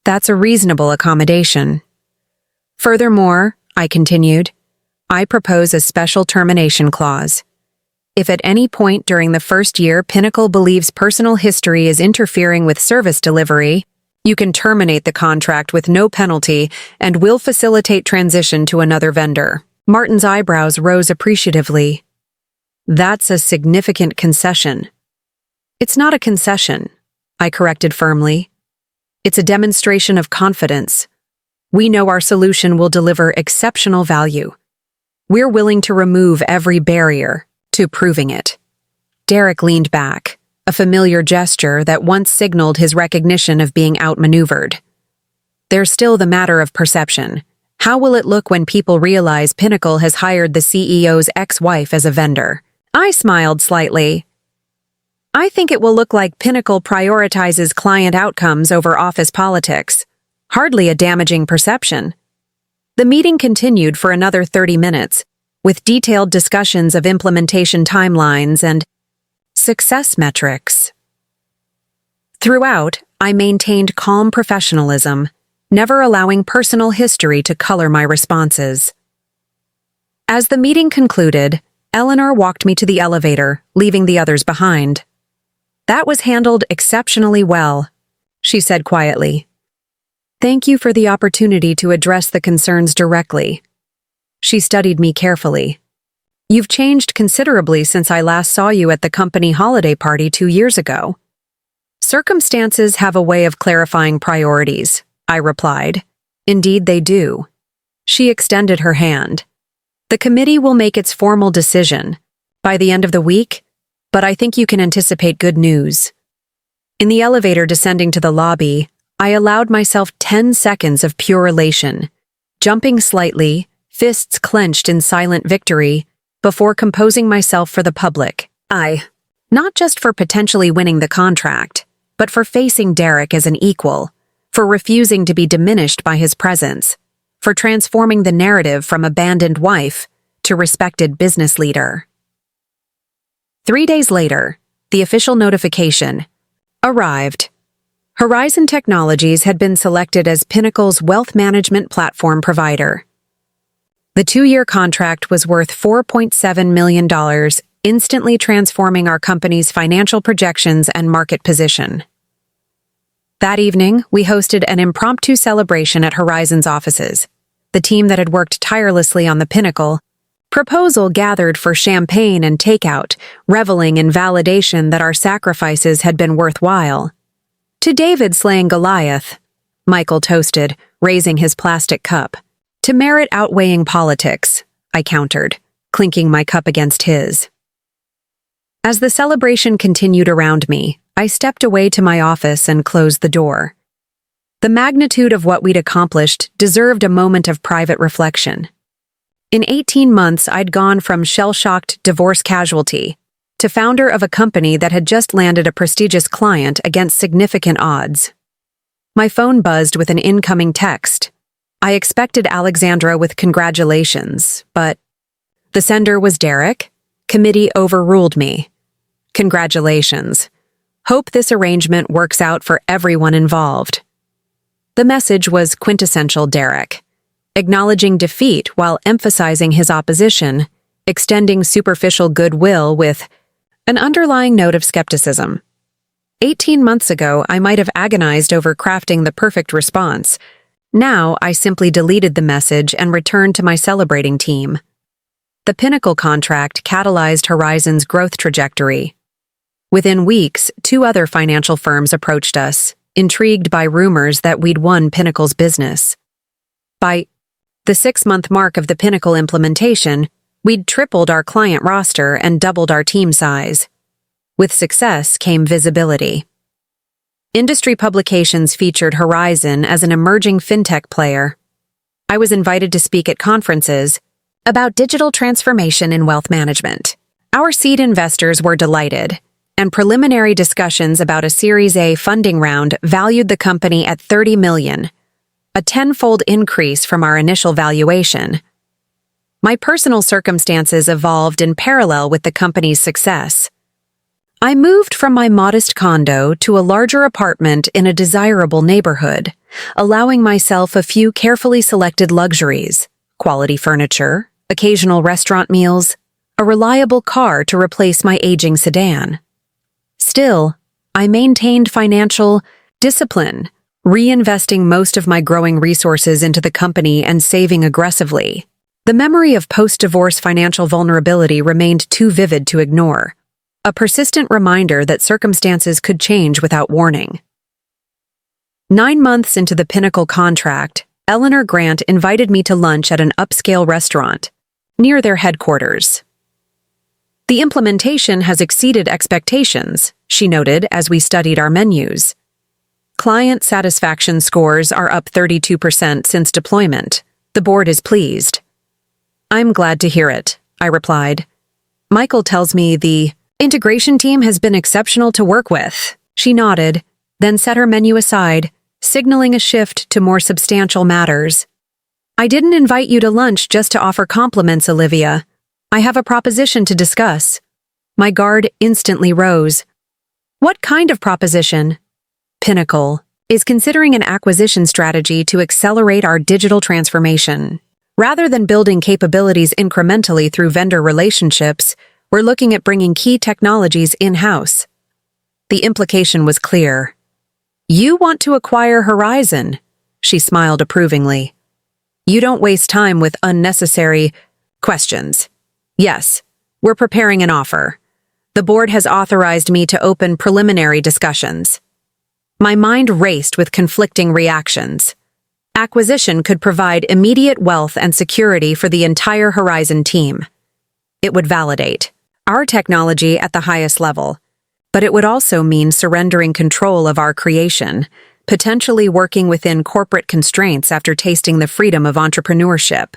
That's a reasonable accommodation. Furthermore, I continued, I propose a special termination clause. If at any point during the first year Pinnacle believes personal history is interfering with service delivery, you can terminate the contract with no penalty and will facilitate transition to another vendor. Martin's eyebrows rose appreciatively. That's a significant concession. It's not a concession, I corrected firmly. It's a demonstration of confidence. We know our solution will deliver exceptional value. We're willing to remove every barrier to proving it. Derek leaned back, a familiar gesture that once signaled his recognition of being outmaneuvered. There's still the matter of perception. How will it look when people realize Pinnacle has hired the CEO's ex-wife as a vendor? I smiled slightly. I think it will look like Pinnacle prioritizes client outcomes over office politics. Hardly a damaging perception. The meeting continued for another 30 minutes, with detailed discussions of implementation timelines and success metrics. Throughout, I maintained calm professionalism, never allowing personal history to color my responses. As the meeting concluded, Eleanor walked me to the elevator, leaving the others behind. That was handled exceptionally well, she said quietly. Thank you for the opportunity to address the concerns directly. She studied me carefully. You've changed considerably since I last saw you at the company holiday party 2 years ago. Circumstances have a way of clarifying priorities, I replied. Indeed they do. She extended her hand. The committee will make its formal decision by the end of the week, but I think you can anticipate good news. In the elevator descending to the lobby, I allowed myself 10 seconds of pure elation, jumping slightly, fists clenched in silent victory, before composing myself for the public. Not just for potentially winning the contract, but for facing Derek as an equal, for refusing to be diminished by his presence, for transforming the narrative from abandoned wife to respected business leader. 3 days later, the official notification arrived. Horizon Technologies had been selected as Pinnacle's wealth management platform provider. The 2-year contract was worth $4.7 million, instantly transforming our company's financial projections and market position. That evening, we hosted an impromptu celebration at Horizon's offices. The team that had worked tirelessly on the Pinnacle proposal gathered for champagne and takeout, reveling in validation that our sacrifices had been worthwhile. To David slaying Goliath, Michael toasted, raising his plastic cup. To merit outweighing politics, I countered, clinking my cup against his. As the celebration continued around me, I stepped away to my office and closed the door. The magnitude of what we'd accomplished deserved a moment of private reflection. In 18 months, I'd gone from shell-shocked divorce casualty to founder of a company that had just landed a prestigious client against significant odds. My phone buzzed with an incoming text. I expected Alexandra with congratulations, but the sender was Derek. Committee overruled me. Congratulations. Hope this arrangement works out for everyone involved. The message was quintessential Derek, acknowledging defeat while emphasizing his opposition, extending superficial goodwill with an underlying note of skepticism. 18 months ago, I might have agonized over crafting the perfect response. Now, I simply deleted the message and returned to my celebrating team. The Pinnacle contract catalyzed Horizon's growth trajectory. Within weeks, 2 other financial firms approached us, intrigued by rumors that we'd won Pinnacle's business. By the 6-month mark of the Pinnacle implementation, we'd tripled our client roster and doubled our team size. With success came visibility. Industry publications featured Horizon as an emerging fintech player. I was invited to speak at conferences about digital transformation in wealth management. Our seed investors were delighted, and preliminary discussions about a Series A funding round valued the company at $30 million, a 10-fold increase from our initial valuation. My personal circumstances evolved in parallel with the company's success. I moved from my modest condo to a larger apartment in a desirable neighborhood, allowing myself a few carefully selected luxuries: quality furniture, occasional restaurant meals, a reliable car to replace my aging sedan. Still, I maintained financial discipline, reinvesting most of my growing resources into the company and saving aggressively. The memory of post-divorce financial vulnerability remained too vivid to ignore, a persistent reminder that circumstances could change without warning. 9 months into the Pinnacle contract, Eleanor Grant invited me to lunch at an upscale restaurant near their headquarters. "The implementation has exceeded expectations," she noted as we studied our menus. "Client satisfaction scores are up 32% since deployment. The board is pleased." "I'm glad to hear it," I replied. "Michael tells me the integration team has been exceptional to work with." She nodded, then set her menu aside, signaling a shift to more substantial matters. "I didn't invite you to lunch just to offer compliments, Olivia. I have a proposition to discuss." My guard instantly rose. "What kind of proposition?" "Pinnacle is considering an acquisition strategy to accelerate our digital transformation. Rather than building capabilities incrementally through vendor relationships, we're looking at bringing key technologies in-house." The implication was clear. "You want to acquire Horizon," she smiled approvingly. "You don't waste time with unnecessary questions." "Yes, we're preparing an offer. The board has authorized me to open preliminary discussions." My mind raced with conflicting reactions. Acquisition could provide immediate wealth and security for the entire Horizon team. It would validate our technology at the highest level, but it would also mean surrendering control of our creation, potentially working within corporate constraints after tasting the freedom of entrepreneurship.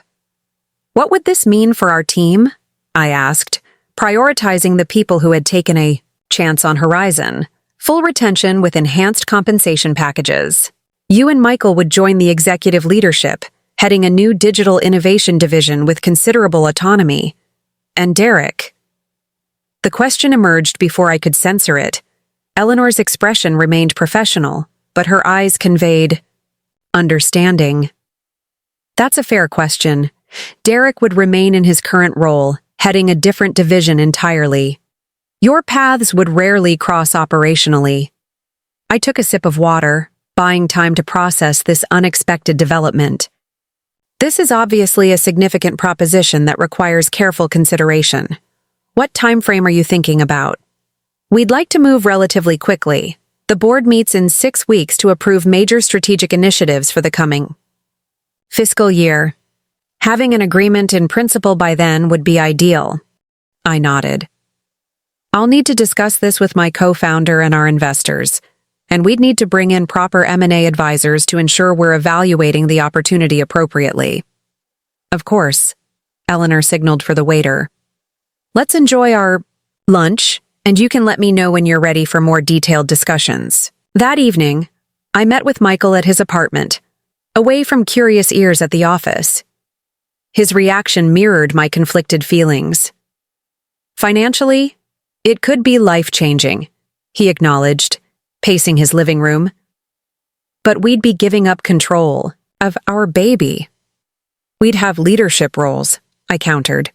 "What would this mean for our team?" I asked, prioritizing the people who had taken a chance on Horizon. "Full retention with enhanced compensation packages. You and Michael would join the executive leadership, heading a new digital innovation division with considerable autonomy. And Derek." The question emerged before I could censor it. Eleanor's expression remained professional, but her eyes conveyed understanding. "That's a fair question. Derek would remain in his current role, heading a different division entirely. Your paths would rarely cross operationally." I took a sip of water, buying time to process this unexpected development. "This is obviously a significant proposition that requires careful consideration. What time frame are you thinking about?" "We'd like to move relatively quickly. The board meets in 6 weeks to approve major strategic initiatives for the coming fiscal year. Having an agreement in principle by then would be ideal." I nodded. "I'll need to discuss this with my co-founder and our investors, and we'd need to bring in proper M&A advisors to ensure we're evaluating the opportunity appropriately." "Of course," Eleanor signaled for the waiter. "Let's enjoy our lunch, and you can let me know when you're ready for more detailed discussions." That evening, I met with Michael at his apartment, away from curious ears at the office. His reaction mirrored my conflicted feelings. "Financially, it could be life-changing," he acknowledged, pacing his living room. but we'd be giving up control of our baby. We'd have leadership roles, I countered,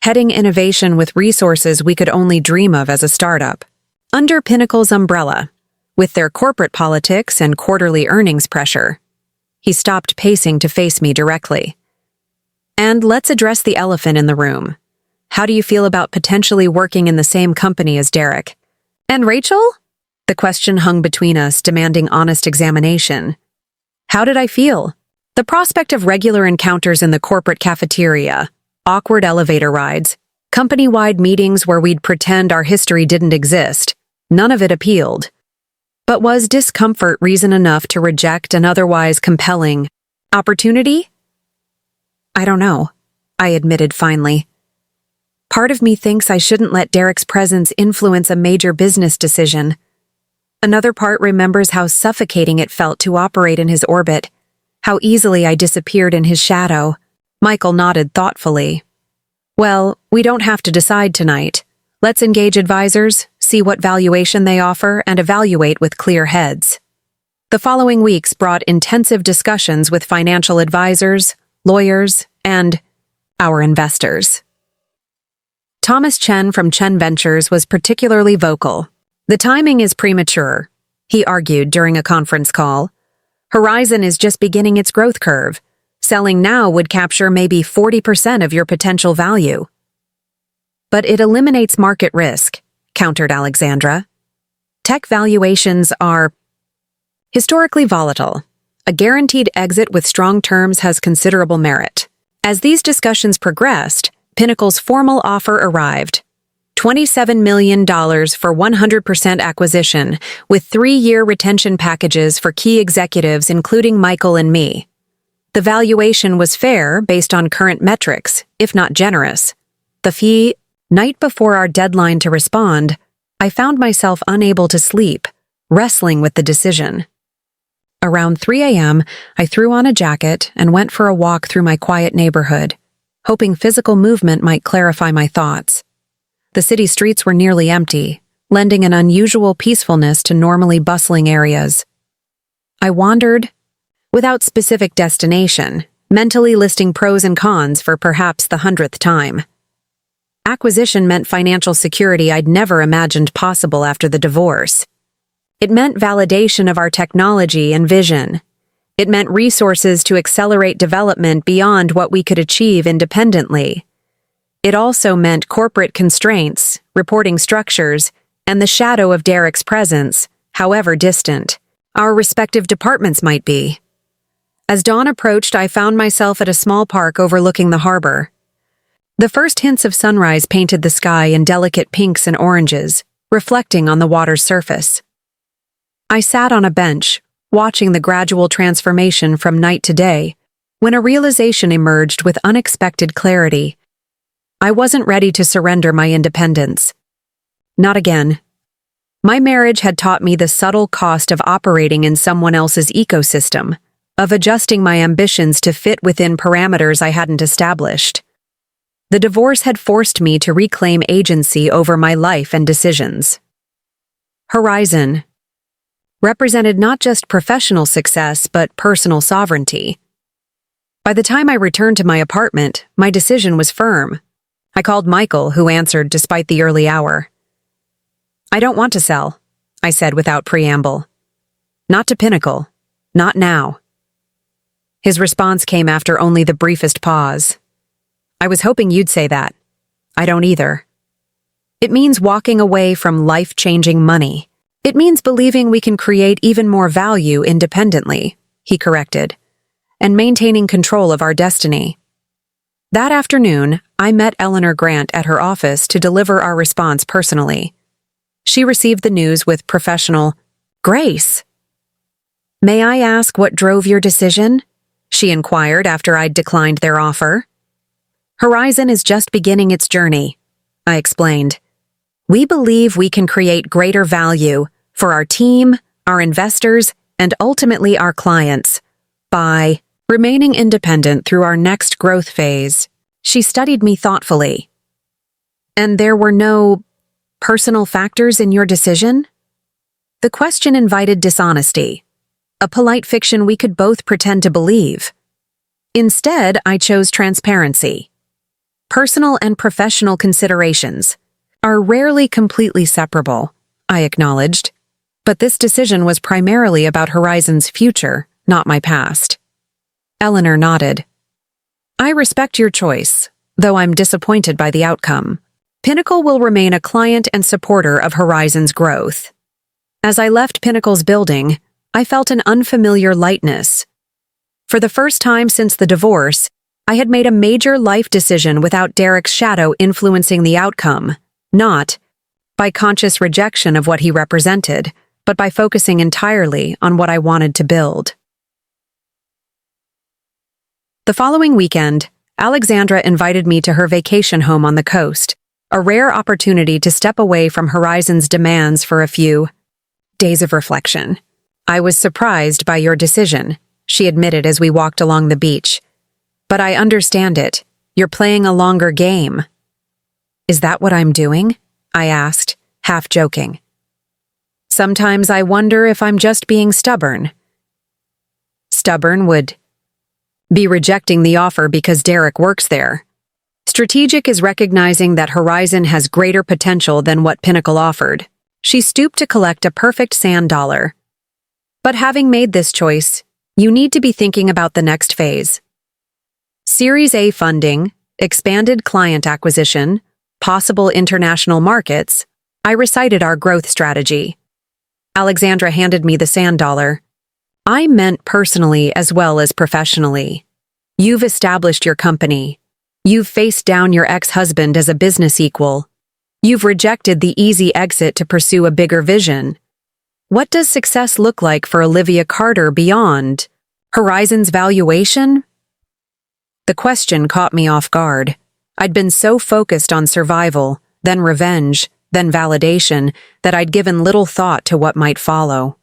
heading innovation with resources we could only dream of as a startup. Under Pinnacle's umbrella, with their corporate politics and quarterly earnings pressure. He stopped pacing to face me directly. And let's address the elephant in the room. How do you feel about potentially working in the same company as Derek? And Rachel? The question hung between us, demanding honest examination. How did I feel? The prospect of regular encounters in the corporate cafeteria, awkward elevator rides, company-wide meetings where we'd pretend our history didn't exist, none of it appealed. But was discomfort reason enough to reject an otherwise compelling opportunity? I don't know, I admitted finally. Part of me thinks I shouldn't let Derek's presence influence a major business decision. Another part remembers how suffocating it felt to operate in his orbit, how easily I disappeared in his shadow. Michael nodded thoughtfully. Well, we don't have to decide tonight. Let's engage advisors, see what valuation they offer, and evaluate with clear heads. The following weeks brought intensive discussions with financial advisors, lawyers, and our investors. Thomas Chen from Chen Ventures was particularly vocal. The timing is premature, he argued during a conference call. Horizon is just beginning its growth curve. Selling now would capture maybe 40% of your potential value. But it eliminates market risk, countered Alexandra. Tech valuations are historically volatile. A guaranteed exit with strong terms has considerable merit. As these discussions progressed, Pinnacle's formal offer arrived. $27 million for 100% acquisition, with 3-year retention packages for key executives including Michael and me. The valuation was fair based on current metrics, if not generous. The fee, night before our deadline to respond, I found myself unable to sleep, wrestling with the decision. Around 3 a.m., I threw on a jacket and went for a walk through my quiet neighborhood, hoping physical movement might clarify my thoughts. The city streets were nearly empty, lending an unusual peacefulness to normally bustling areas. I wandered, without specific destination, mentally listing pros and cons for perhaps the 100th time. Acquisition meant financial security I'd never imagined possible after the divorce. It meant validation of our technology and vision. It meant resources to accelerate development beyond what we could achieve independently. It also meant corporate constraints, reporting structures, and the shadow of Derek's presence, however distant our respective departments might be. As dawn approached, I found myself at a small park overlooking the harbor. The first hints of sunrise painted the sky in delicate pinks and oranges, reflecting on the water's surface. I sat on a bench, watching the gradual transformation from night to day, when a realization emerged with unexpected clarity. I wasn't ready to surrender my independence. Not again. My marriage had taught me the subtle cost of operating in someone else's ecosystem, of adjusting my ambitions to fit within parameters I hadn't established. The divorce had forced me to reclaim agency over my life and decisions. Horizon represented not just professional success but personal sovereignty. By the time I returned to my apartment, my decision was firm. I called Michael, who answered despite the early hour. I don't want to sell, I said without preamble. Not to Pinnacle. Not now. His response came after only the briefest pause. I was hoping you'd say that. I don't either. It means walking away from life-changing money. It means believing we can create even more value independently, he corrected, and maintaining control of our destiny. That afternoon, I met Eleanor Grant at her office to deliver our response personally. She received the news with professional grace. May I ask what drove your decision? She inquired after I'd declined their offer. Horizon is just beginning its journey, I explained. We believe we can create greater value for our team, our investors, and ultimately our clients by remaining independent through our next growth phase. She studied me thoughtfully. And there were no personal factors in your decision? The question invited dishonesty. a polite fiction we could both pretend to believe. Instead, I chose transparency. Personal and professional considerations are rarely completely separable, I acknowledged, but this decision was primarily about Horizon's future, not my past. Eleanor nodded. I respect your choice, though I'm disappointed by the outcome. Pinnacle will remain a client and supporter of Horizon's growth. As I left Pinnacle's building, I felt an unfamiliar lightness. For the first time since the divorce, I had made a major life decision without Derek's shadow influencing the outcome, not by conscious rejection of what he represented, but by focusing entirely on what I wanted to build. The following weekend, Alexandra invited me to her vacation home on the coast, a rare opportunity to step away from Horizon's demands for a few days of reflection. I was surprised by your decision, she admitted as we walked along the beach. But I understand it. You're playing a longer game. Is that what I'm doing? I asked, half joking. Sometimes I wonder if I'm just being stubborn. Stubborn would be rejecting the offer because Derek works there. Strategic is recognizing that Horizon has greater potential than what Pinnacle offered. She stooped to collect a perfect sand dollar. But having made this choice, you need to be thinking about the next phase. Series A funding, expanded client acquisition, possible international markets. I recited our growth strategy. Alexandra handed me the sand dollar. I meant personally as well as professionally. You've established your company. You've faced down your ex-husband as a business equal. You've rejected the easy exit to pursue a bigger vision. What does success look like for Olivia Carter beyond Horizon's valuation? The question caught me off guard. I'd been so focused on survival, then revenge, then validation, that I'd given little thought to what might follow.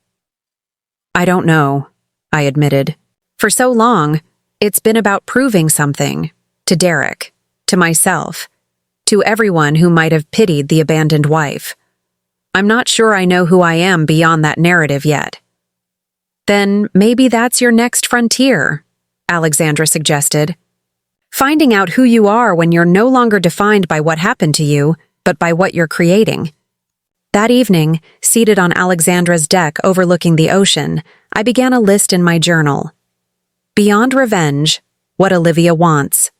I don't know, I admitted. For so long, it's been about proving something. To Derek, to myself, to everyone who might have pitied the abandoned wife. I'm not sure I know who I am beyond that narrative yet. Then maybe that's your next frontier, Alexandra suggested. Finding out who you are when you're no longer defined by what happened to you, but by what you're creating. That evening, seated on Alexandra's deck overlooking the ocean, I began a list in my journal. Beyond revenge, what Olivia wants.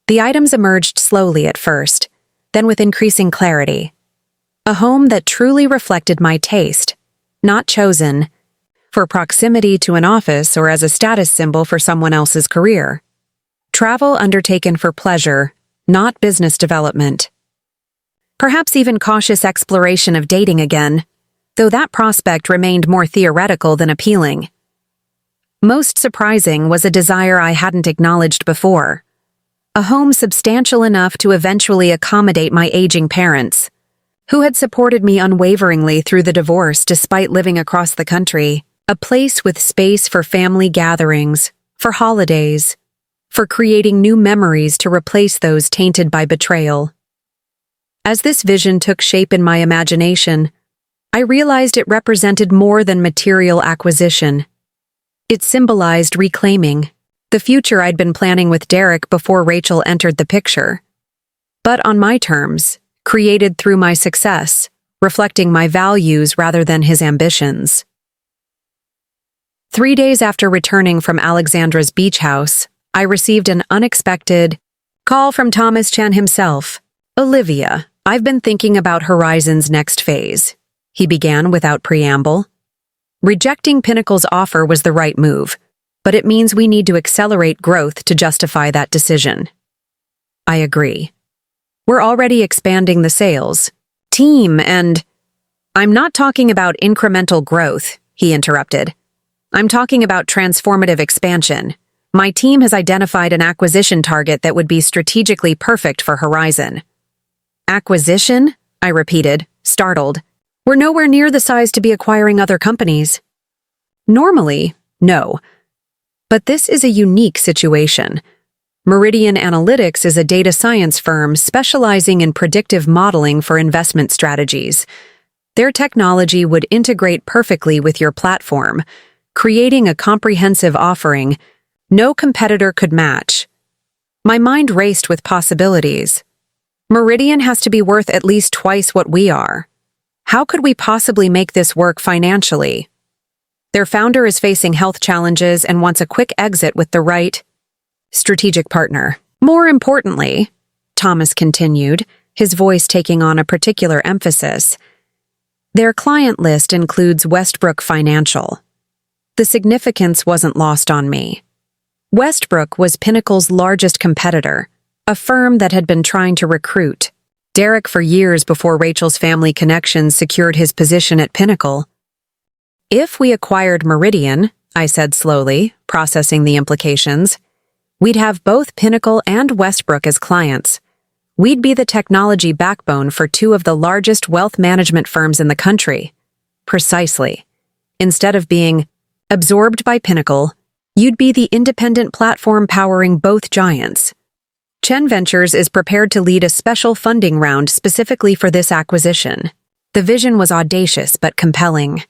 The items emerged slowly at first, then with increasing clarity. A home that truly reflected my taste, not chosen for proximity to an office or as a status symbol for someone else's career. Travel undertaken for pleasure, not business development. Perhaps even cautious exploration of dating again, though that prospect remained more theoretical than appealing. Most surprising was a desire I hadn't acknowledged before. A home substantial enough to eventually accommodate my aging parents, who had supported me unwaveringly through the divorce despite living across the country. A place with space for family gatherings, for holidays, for creating new memories to replace those tainted by betrayal. As this vision took shape in my imagination, I realized it represented more than material acquisition. It symbolized reclaiming the future I'd been planning with Derek before Rachel entered the picture. But on my terms, created through my success, reflecting my values rather than his ambitions. 3 days after returning from Alexandra's beach house, I received an unexpected call from Thomas Chan himself. Olivia, I've been thinking about Horizon's next phase, he began without preamble. Rejecting Pinnacle's offer was the right move, but it means we need to accelerate growth to justify that decision. I agree. We're already expanding the sales team and... I'm not talking about incremental growth, he interrupted. I'm talking about transformative expansion. My team has identified an acquisition target that would be strategically perfect for Horizon. Acquisition? I repeated, startled. We're nowhere near the size to be acquiring other companies. Normally, no. But this is a unique situation. Meridian Analytics is a data science firm specializing in predictive modeling for investment strategies. Their technology would integrate perfectly with your platform. creating a comprehensive offering no competitor could match. My mind raced with possibilities. Meridian has to be worth at least twice what we are. How could we possibly make this work financially? Their founder is facing health challenges and wants a quick exit with the right strategic partner. More importantly, Thomas continued, his voice taking on a particular emphasis, their client list includes Westbrook Financial. The significance wasn't lost on me. Westbrook was Pinnacle's largest competitor, a firm that had been trying to recruit Derek for years before Rachel's family connections secured his position at Pinnacle. If we acquired Meridian, I said slowly, processing the implications, we'd have both Pinnacle and Westbrook as clients. We'd be the technology backbone for two of the largest wealth management firms in the country. Precisely. Instead of being absorbed by Pinnacle, you'd be the independent platform powering both giants. Chen Ventures is prepared to lead a special funding round specifically for this acquisition. The vision was audacious but compelling.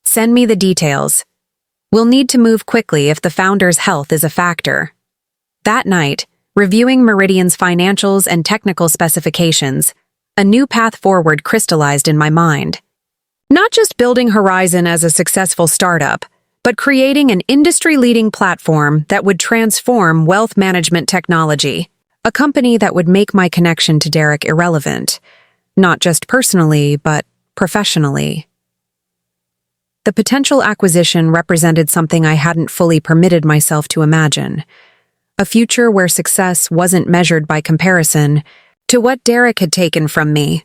Send me the details. We'll need to move quickly if the founder's health is a factor. That night, reviewing Meridian's financials and technical specifications, a new path forward crystallized in my mind. Not just building Horizon as a successful startup, but creating an industry-leading platform that would transform wealth management technology, a company that would make my connection to Derek irrelevant, not just personally, but professionally. The potential acquisition represented something I hadn't fully permitted myself to imagine. A future where success wasn't measured by comparison to what Derek had taken from me,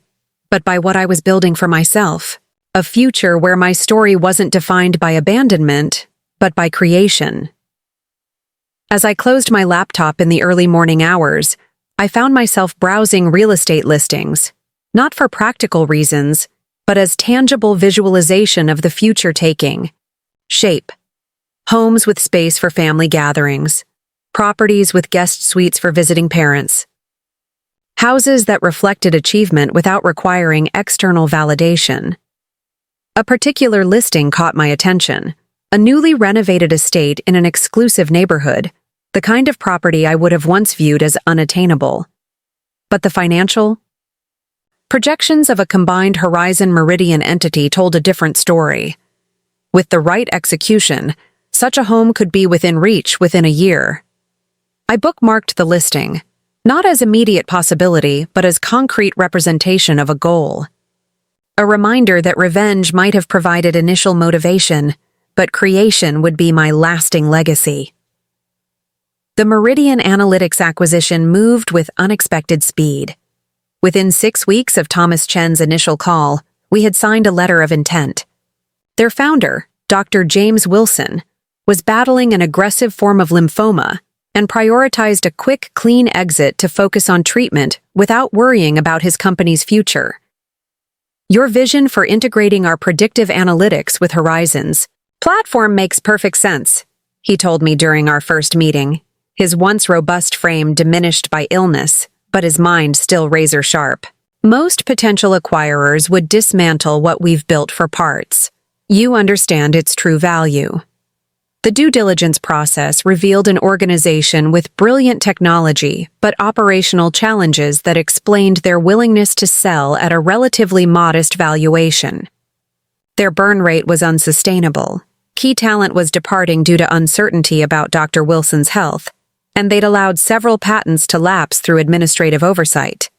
but by what I was building for myself. A future where my story wasn't defined by abandonment, but by creation. As I closed my laptop in the early morning hours, I found myself browsing real estate listings, not for practical reasons, but as tangible visualization of the future taking shape. Homes with space for family gatherings, properties with guest suites for visiting parents, houses that reflected achievement without requiring external validation. A particular listing caught my attention, a newly renovated estate in an exclusive neighborhood, the kind of property I would have once viewed as unattainable. But the financial projections of a combined Horizon Meridian entity told a different story. With the right execution, such a home could be within reach within a year. I bookmarked the listing, not as immediate possibility, but as concrete representation of a goal. A reminder that revenge might have provided initial motivation, but creation would be my lasting legacy. The Meridian Analytics acquisition moved with unexpected speed. Within 6 weeks of Thomas Chen's initial call, we had signed a letter of intent. Their founder, Dr. James Wilson, was battling an aggressive form of lymphoma and prioritized a quick, clean exit to focus on treatment without worrying about his company's future. Your vision for integrating our predictive analytics with Horizon's platform makes perfect sense, he told me during our first meeting, his once robust frame diminished by illness, but his mind still razor-sharp. Most potential acquirers would dismantle what we've built for parts. You understand its true value. The due diligence process revealed an organization with brilliant technology but operational challenges that explained their willingness to sell at a relatively modest valuation. Their burn rate was unsustainable. Key talent was departing due to uncertainty about Dr. Wilson's health, and they'd allowed several patents to lapse through administrative oversight.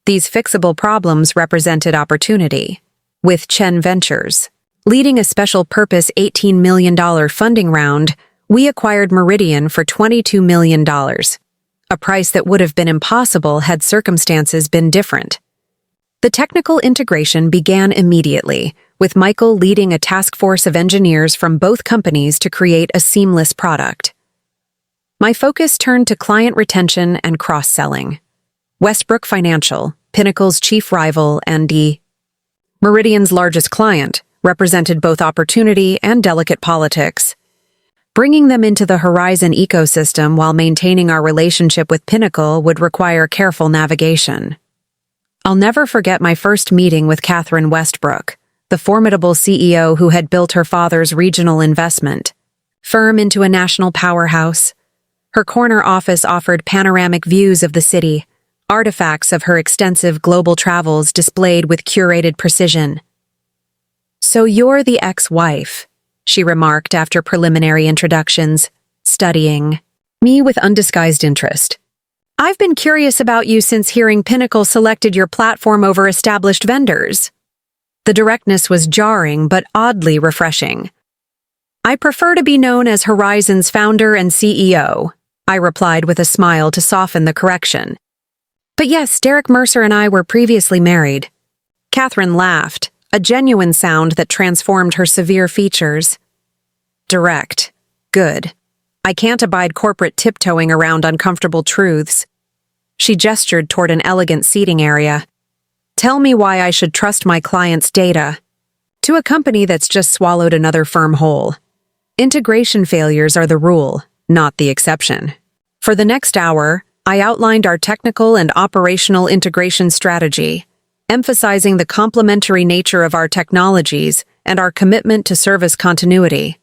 These fixable problems represented opportunity. With Chen Ventures leading a special-purpose $18 million funding round, we acquired Meridian for $22 million, a price that would have been impossible had circumstances been different. The technical integration began immediately, with Michael leading a task force of engineers from both companies to create a seamless product. My focus turned to client retention and cross-selling. Westbrook Financial, Pinnacle's chief rival and Meridian's largest client, represented both opportunity and delicate politics. Bringing them into the Horizon ecosystem while maintaining our relationship with Pinnacle would require careful navigation. I'll never forget my first meeting with Catherine Westbrook, the formidable CEO who had built her father's regional investment firm into a national powerhouse. Her corner office offered panoramic views of the city, artifacts of her extensive global travels displayed with curated precision. "So you're the ex-wife," she remarked after preliminary introductions, studying me with undisguised interest. "I've been curious about you since hearing Pinnacle selected your platform over established vendors." The directness was jarring but oddly refreshing. "I prefer to be known as Horizon's founder and CEO," I replied with a smile to soften the correction. "But yes, Derek Mercer and I were previously married." Catherine laughed, a genuine sound that transformed her severe features. "Direct. Good. I can't abide corporate tiptoeing around uncomfortable truths." She gestured toward an elegant seating area. "Tell me why I should trust my client's data to a company that's just swallowed another firm whole. Integration failures are the rule, not the exception." For the next hour, I outlined our technical and operational integration strategy, emphasizing the complementary nature of our technologies and our commitment to service continuity.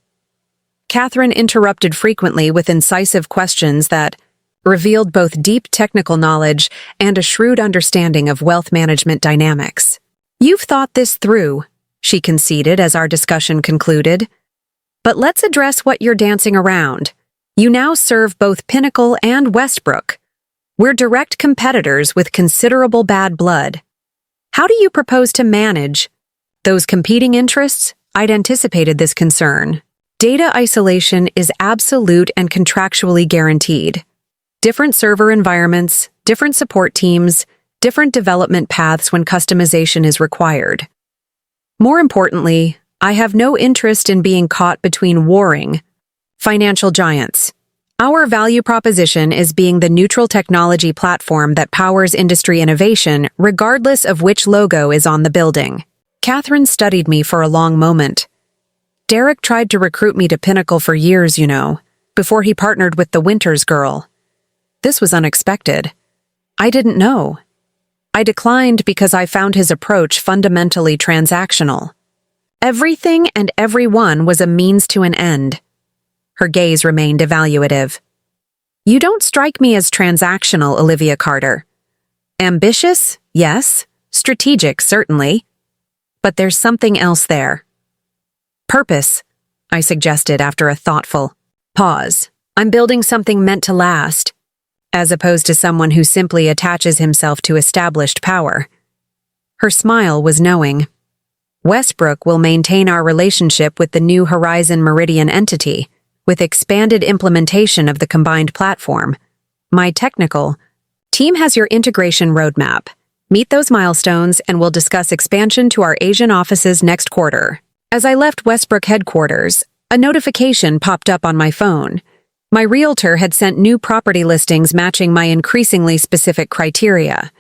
Catherine interrupted frequently with incisive questions that revealed both deep technical knowledge and a shrewd understanding of wealth management dynamics. "You've thought this through," she conceded as our discussion concluded. "But let's address what you're dancing around. You now serve both Pinnacle and Westbrook. We're direct competitors with considerable bad blood. How do you propose to manage those competing interests?" I'd anticipated this concern. "Data isolation is absolute and contractually guaranteed. Different server environments, different support teams, different development paths when customization is required. More importantly, I have no interest in being caught between warring financial giants. Our value proposition is being the neutral technology platform that powers industry innovation regardless of which logo is on the building." Catherine studied me for a long moment. "Derek tried to recruit me to Pinnacle for years, before he partnered with the Winters girl. This was unexpected. I didn't know. I declined because I found his approach fundamentally transactional. Everything and everyone was a means to an end." Her gaze remained evaluative. "You don't strike me as transactional, Olivia Carter. Ambitious? Yes. Strategic, certainly. But there's something else there." "Purpose," I suggested after a thoughtful pause. "I'm building something meant to last, as opposed to someone who simply attaches himself to established power." Her smile was knowing. "Westbrook will maintain our relationship with the new Horizon Meridian entity, with expanded implementation of the combined platform. My technical team has your integration roadmap. Meet those milestones and we'll discuss expansion to our Asian offices next quarter." As I left Westbrook headquarters, a notification popped up on my phone. My realtor had sent new property listings matching my increasingly specific criteria.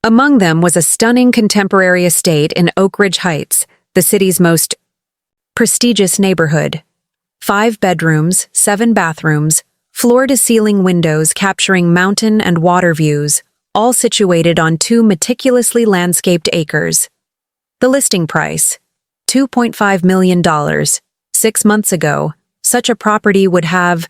Among them was a stunning contemporary estate in Oak Ridge Heights, the city's most prestigious neighborhood. 5 bedrooms, 7 bathrooms, floor-to-ceiling windows capturing mountain and water views, all situated on 2 meticulously landscaped acres. The listing price, $2.5 million. 6 months ago, such a property would have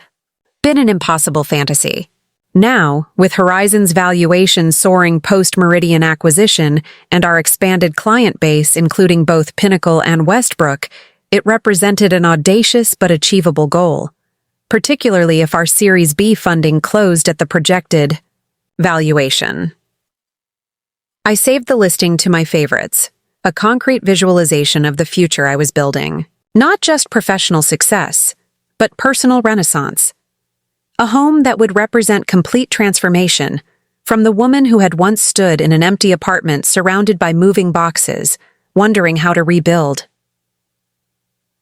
been an impossible fantasy. Now, with Horizon's valuation soaring post-Meridian acquisition and our expanded client base including both Pinnacle and Westbrook, it represented an audacious but achievable goal, particularly if our Series B funding closed at the projected valuation. I saved the listing to my favorites, a concrete visualization of the future I was building. Not just professional success, but personal renaissance. A home that would represent complete transformation, from the woman who had once stood in an empty apartment surrounded by moving boxes, wondering how to rebuild.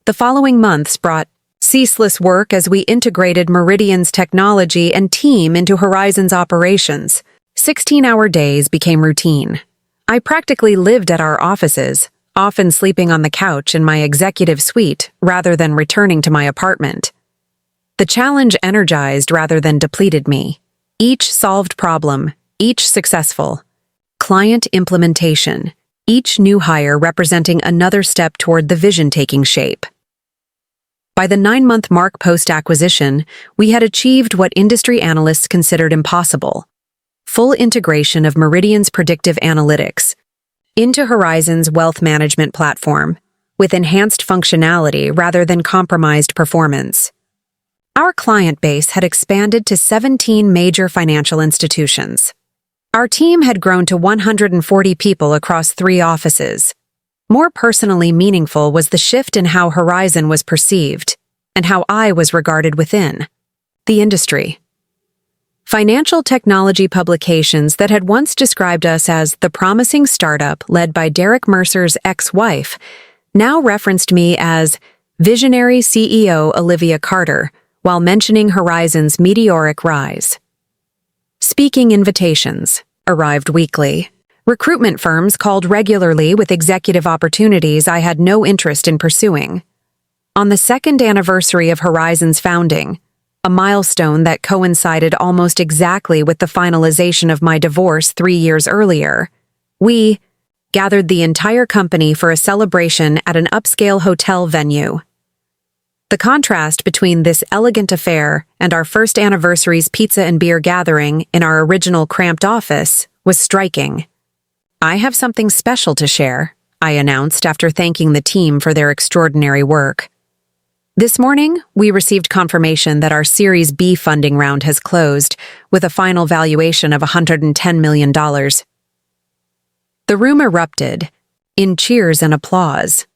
The following months brought ceaseless work as we integrated Meridian's technology and team into Horizon's operations. 16-hour days became routine. I practically lived at our offices, often sleeping on the couch in my executive suite rather than returning to my apartment. The challenge energized rather than depleted me. Each solved problem, each successful client implementation, each new hire representing another step toward the vision taking shape. By the 9-month mark post-acquisition, we had achieved what industry analysts considered impossible: full integration of Meridian's predictive analytics into Horizon's wealth management platform, with enhanced functionality rather than compromised performance. Our client base had expanded to 17 major financial institutions. Our team had grown to 140 people across 3 offices. More personally meaningful was the shift in how Horizon was perceived and how I was regarded within the industry. Financial technology publications that had once described us as the promising startup led by Derek Mercer's ex-wife now referenced me as visionary CEO Olivia Carter while mentioning Horizon's meteoric rise. Speaking invitations arrived weekly. Recruitment firms called regularly with executive opportunities I had no interest in pursuing. On the 2nd anniversary of Horizon's founding, a milestone that coincided almost exactly with the finalization of my divorce 3 years earlier, we gathered the entire company for a celebration at an upscale hotel venue. The contrast between this elegant affair and our first anniversary's pizza and beer gathering in our original cramped office was striking. "I have something special to share," I announced after thanking the team for their extraordinary work. This morning, we received confirmation that our Series B funding round has closed, with a final valuation of $110 million. The room erupted, in cheers and applause.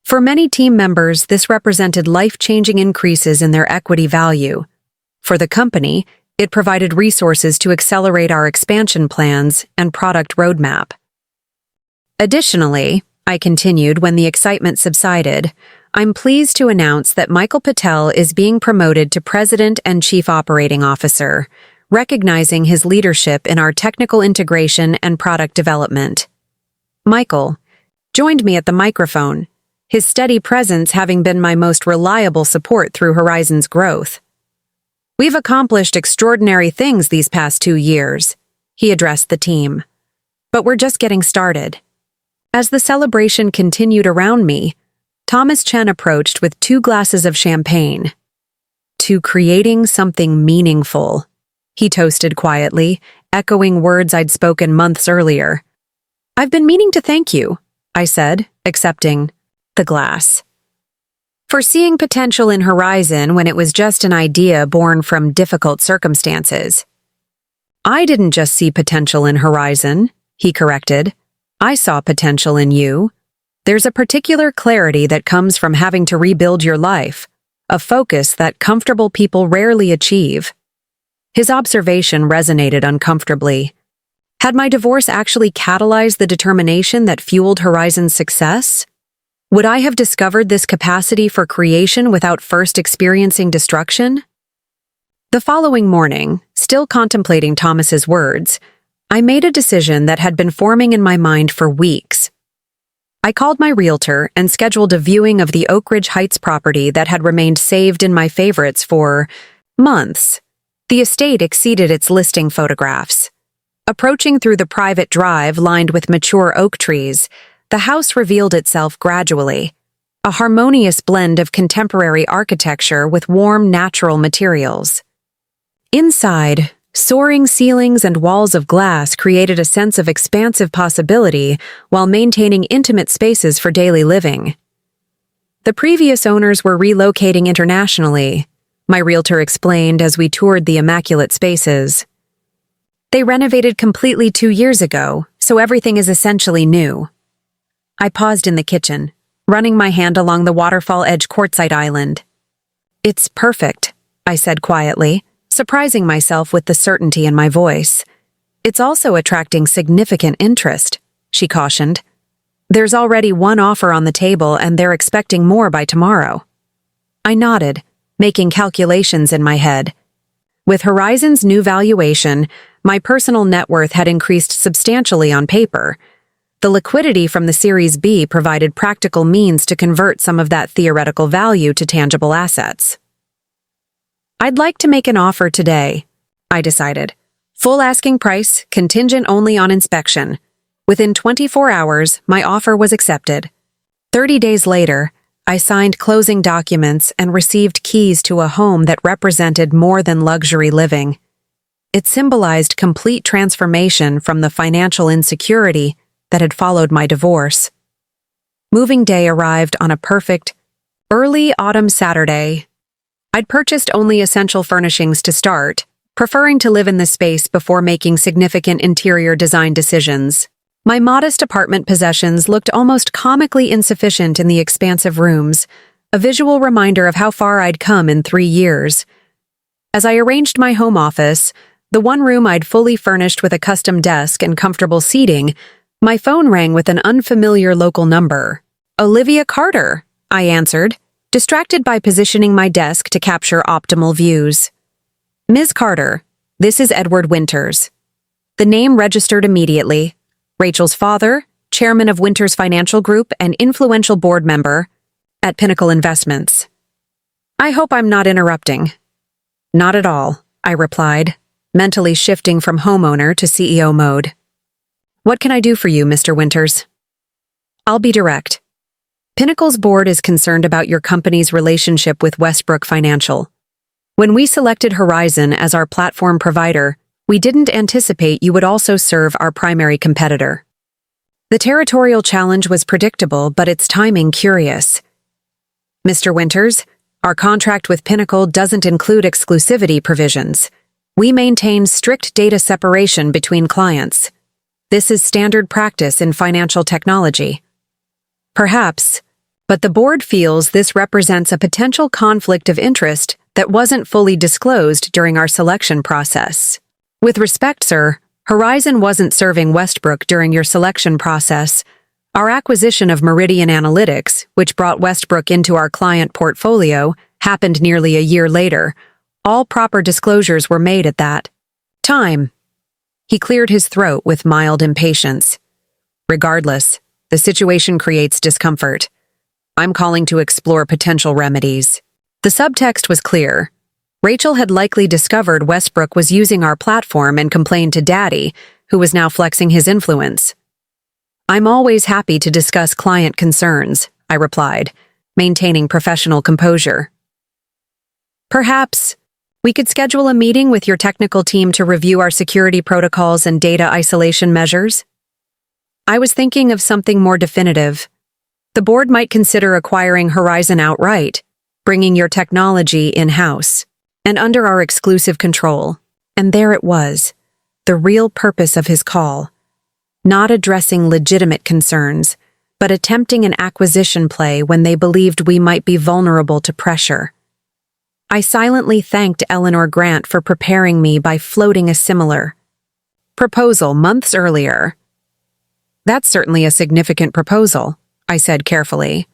For many team members, this represented life-changing increases in their equity value. For the company, it provided resources to accelerate our expansion plans and product roadmap. Additionally, I continued when the excitement subsided, I'm pleased to announce that Michael Patel is being promoted to President and Chief Operating Officer, recognizing his leadership in our technical integration and product development. Michael joined me at the microphone, his steady presence having been my most reliable support through Horizon's growth. "We've accomplished extraordinary things these past 2 years," he addressed the team. "But we're just getting started." As the celebration continued around me, Thomas Chen approached with 2 glasses of champagne. "To creating something meaningful," he toasted quietly, echoing words I'd spoken months earlier. "I've been meaning to thank you," I said, accepting the glass. "For seeing potential in Horizon when it was just an idea born from difficult circumstances." "I didn't just see potential in Horizon," he corrected. "I saw potential in you. There's a particular clarity that comes from having to rebuild your life, a focus that comfortable people rarely achieve." His observation resonated uncomfortably. Had my divorce actually catalyzed the determination that fueled Horizon's success? Would I have discovered this capacity for creation without first experiencing destruction? The following morning, still contemplating Thomas's words, I made a decision that had been forming in my mind for weeks. I called my realtor and scheduled a viewing of the Oak Ridge Heights property that had remained saved in my favorites for months. The estate exceeded its listing photographs. Approaching through the private drive lined with mature oak trees, the house revealed itself gradually, a harmonious blend of contemporary architecture with warm, natural materials. Inside, soaring ceilings and walls of glass created a sense of expansive possibility while maintaining intimate spaces for daily living. The previous owners were relocating internationally, my realtor explained as we toured the immaculate spaces. They renovated completely 2 years ago, so everything is essentially new. I paused in the kitchen, running my hand along the waterfall edge quartzite island. "It's perfect," I said quietly, surprising myself with the certainty in my voice. "It's also attracting significant interest," she cautioned. "There's already 1 offer on the table and they're expecting more by tomorrow." I nodded, making calculations in my head. With Horizon's new valuation, my personal net worth had increased substantially on paper. The liquidity from the Series B provided practical means to convert some of that theoretical value to tangible assets. "I'd like to make an offer today," I decided. "Full asking price, contingent only on inspection. Within 24 hours, my offer was accepted. 30 days later, I signed closing documents and received keys to a home that represented more than luxury living. It symbolized complete transformation from the financial insecurity that had followed my divorce. Moving day arrived on a perfect, early autumn Saturday. I'd purchased only essential furnishings to start, preferring to live in the space before making significant interior design decisions. My modest apartment possessions looked almost comically insufficient in the expansive rooms, a visual reminder of how far I'd come in 3 years. As I arranged my home office, the one room I'd fully furnished with a custom desk and comfortable seating, my phone rang with an unfamiliar local number. "Olivia Carter," I answered, distracted by positioning my desk to capture optimal views. "Ms. Carter, this is Edward Winters." The name registered immediately. Rachel's father, chairman of Winters Financial Group and influential board member at Pinnacle Investments. "I hope I'm not interrupting." "Not at all," I replied, mentally shifting from homeowner to CEO mode. "What can I do for you, Mr. Winters?" "I'll be direct. Pinnacle's board is concerned about your company's relationship with Westbrook Financial. When we selected Horizon as our platform provider, we didn't anticipate you would also serve our primary competitor. The territorial challenge was predictable, but its timing curious. Mr. Winters, our contract with Pinnacle doesn't include exclusivity provisions. We maintain strict data separation between clients. This is standard practice in financial technology. Perhaps, but the board feels this represents a potential conflict of interest that wasn't fully disclosed during our selection process. With respect, sir, Horizon wasn't serving Westbrook during your selection process. Our acquisition of Meridian Analytics, which brought Westbrook into our client portfolio, happened nearly a year later. All proper disclosures were made at that time. He cleared his throat with mild impatience. Regardless, the situation creates discomfort. I'm calling to explore potential remedies. The subtext was clear. Rachel had likely discovered Westbrook was using our platform and complained to Daddy, who was now flexing his influence. I'm always happy to discuss client concerns, I replied, maintaining professional composure. Perhaps we could schedule a meeting with your technical team to review our security protocols and data isolation measures. I was thinking of something more definitive. The board might consider acquiring Horizon outright, bringing your technology in-house and under our exclusive control. And there it was, the real purpose of his call. Not addressing legitimate concerns, but attempting an acquisition play when they believed we might be vulnerable to pressure. I silently thanked Eleanor Grant for preparing me by floating a similar proposal months earlier. That's certainly a significant proposal, I said carefully.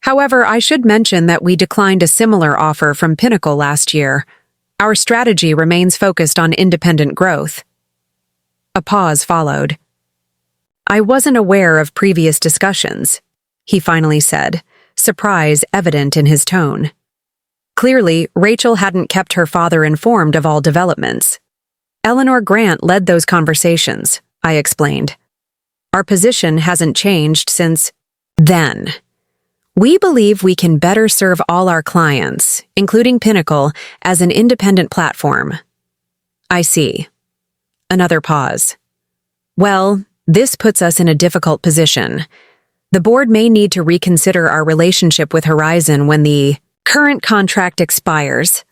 However, I should mention that we declined a similar offer from Pinnacle last year. Our strategy remains focused on independent growth. A pause followed. I wasn't aware of previous discussions, he finally said, surprise evident in his tone. Clearly, Rachel hadn't kept her father informed of all developments. Eleanor Grant led those conversations, I explained. Our position hasn't changed since then. We believe we can better serve all our clients, including Pinnacle, as an independent platform. I see. Another pause. Well, this puts us in a difficult position. The board may need to reconsider our relationship with Horizon when the current contract expires.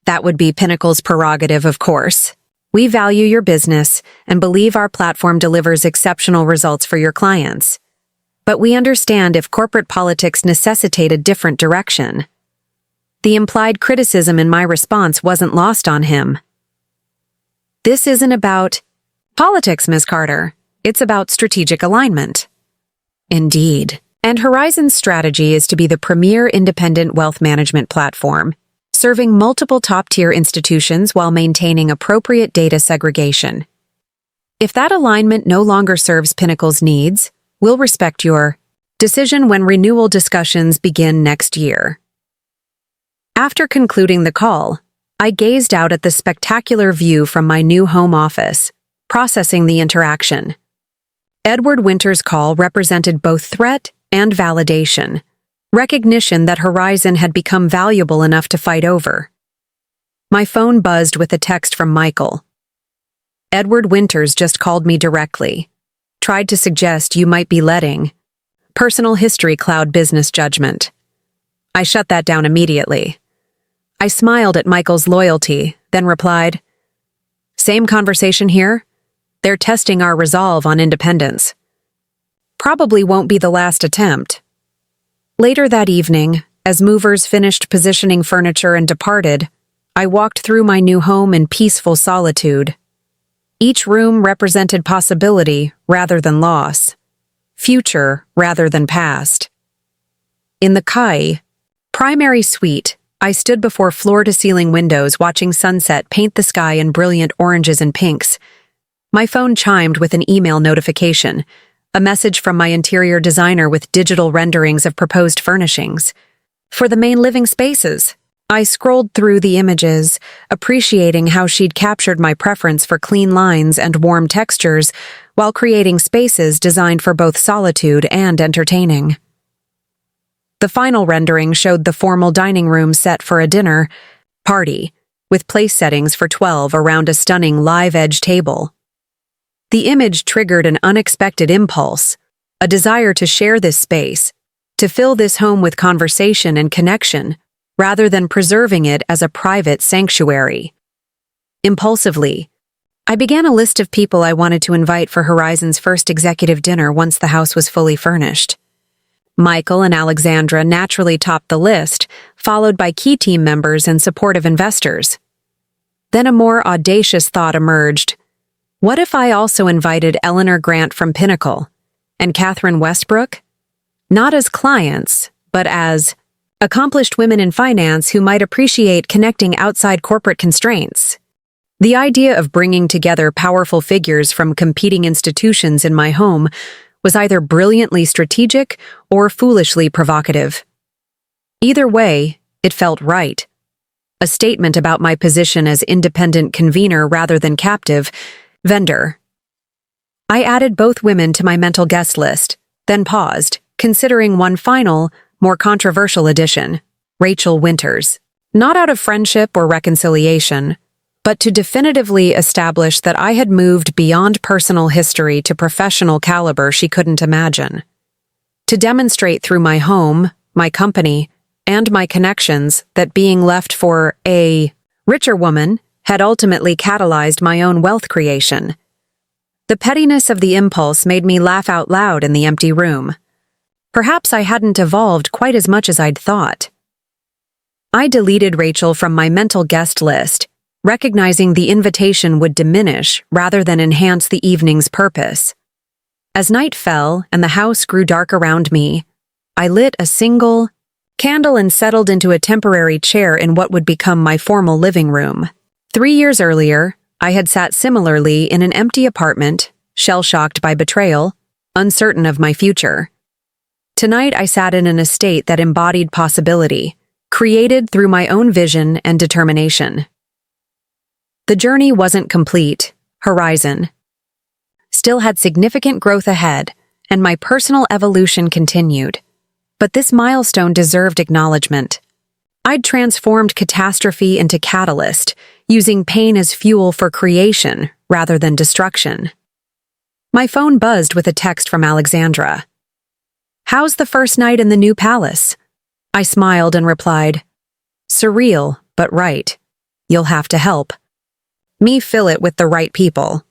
That would be Pinnacle's prerogative, of course. We value your business and believe our platform delivers exceptional results for your clients. But we understand if corporate politics necessitate a different direction. The implied criticism in my response wasn't lost on him. This isn't about politics, Ms. Carter. It's about strategic alignment. Indeed. And Horizon's strategy is to be the premier independent wealth management platform, serving multiple top-tier institutions while maintaining appropriate data segregation. If that alignment no longer serves Pinnacle's needs, we'll respect your decision when renewal discussions begin next year. After concluding the call, I gazed out at the spectacular view from my new home office, processing the interaction. Edward Winter's call represented both threat and validation, recognition that Horizon had become valuable enough to fight over. My phone buzzed with a text from Michael. Edward Winters just called me directly. Tried to suggest you might be letting personal history cloud business judgment. I shut that down immediately. I smiled at Michael's loyalty, then replied, "Same conversation here? They're testing our resolve on independence. Probably won't be the last attempt." Later that evening, as movers finished positioning furniture and departed, I walked through my new home in peaceful solitude. Each room represented possibility rather than loss, future rather than past. In the Kai primary suite, I stood before floor-to-ceiling windows watching sunset paint the sky in brilliant oranges and pinks. My phone chimed with an email notification, a message from my interior designer with digital renderings of proposed furnishings. For the main living spaces, I scrolled through the images, appreciating how she'd captured my preference for clean lines and warm textures while creating spaces designed for both solitude and entertaining. The final rendering showed the formal dining room set for a dinner party, with place settings for 12 around a stunning live-edge table. The image triggered an unexpected impulse, a desire to share this space, to fill this home with conversation and connection, rather than preserving it as a private sanctuary. Impulsively, I began a list of people I wanted to invite for Horizon's first executive dinner once the house was fully furnished. Michael and Alexandra naturally topped the list, followed by key team members and supportive investors. Then a more audacious thought emerged. What if I also invited Eleanor Grant from Pinnacle and Catherine Westbrook? Not as clients, but as accomplished women in finance who might appreciate connecting outside corporate constraints. The idea of bringing together powerful figures from competing institutions in my home was either brilliantly strategic or foolishly provocative. Either way, it felt right. A statement about my position as independent convener rather than captive vendor. I added both women to my mental guest list, then paused, considering one final, more controversial addition, Rachel Winters. Not out of friendship or reconciliation, but to definitively establish that I had moved beyond personal history to professional caliber she couldn't imagine. To demonstrate through my home, my company, and my connections that being left for a richer woman had ultimately catalyzed my own wealth creation. The pettiness of the impulse made me laugh out loud in the empty room. Perhaps I hadn't evolved quite as much as I'd thought. I deleted Rachel from my mental guest list, recognizing the invitation would diminish rather than enhance the evening's purpose. As night fell and the house grew dark around me, I lit a single candle and settled into a temporary chair in what would become my formal living room. 3 years earlier, I had sat similarly in an empty apartment, shell-shocked by betrayal, uncertain of my future. Tonight I sat in an estate that embodied possibility, created through my own vision and determination. The journey wasn't complete, Horizon still had significant growth ahead, and my personal evolution continued. But this milestone deserved acknowledgement. I'd transformed catastrophe into catalyst, using pain as fuel for creation rather than destruction. My phone buzzed with a text from Alexandra. "How's the first night in the new palace?" I smiled and replied, "Surreal, but right. You'll have to help me fill it with the right people."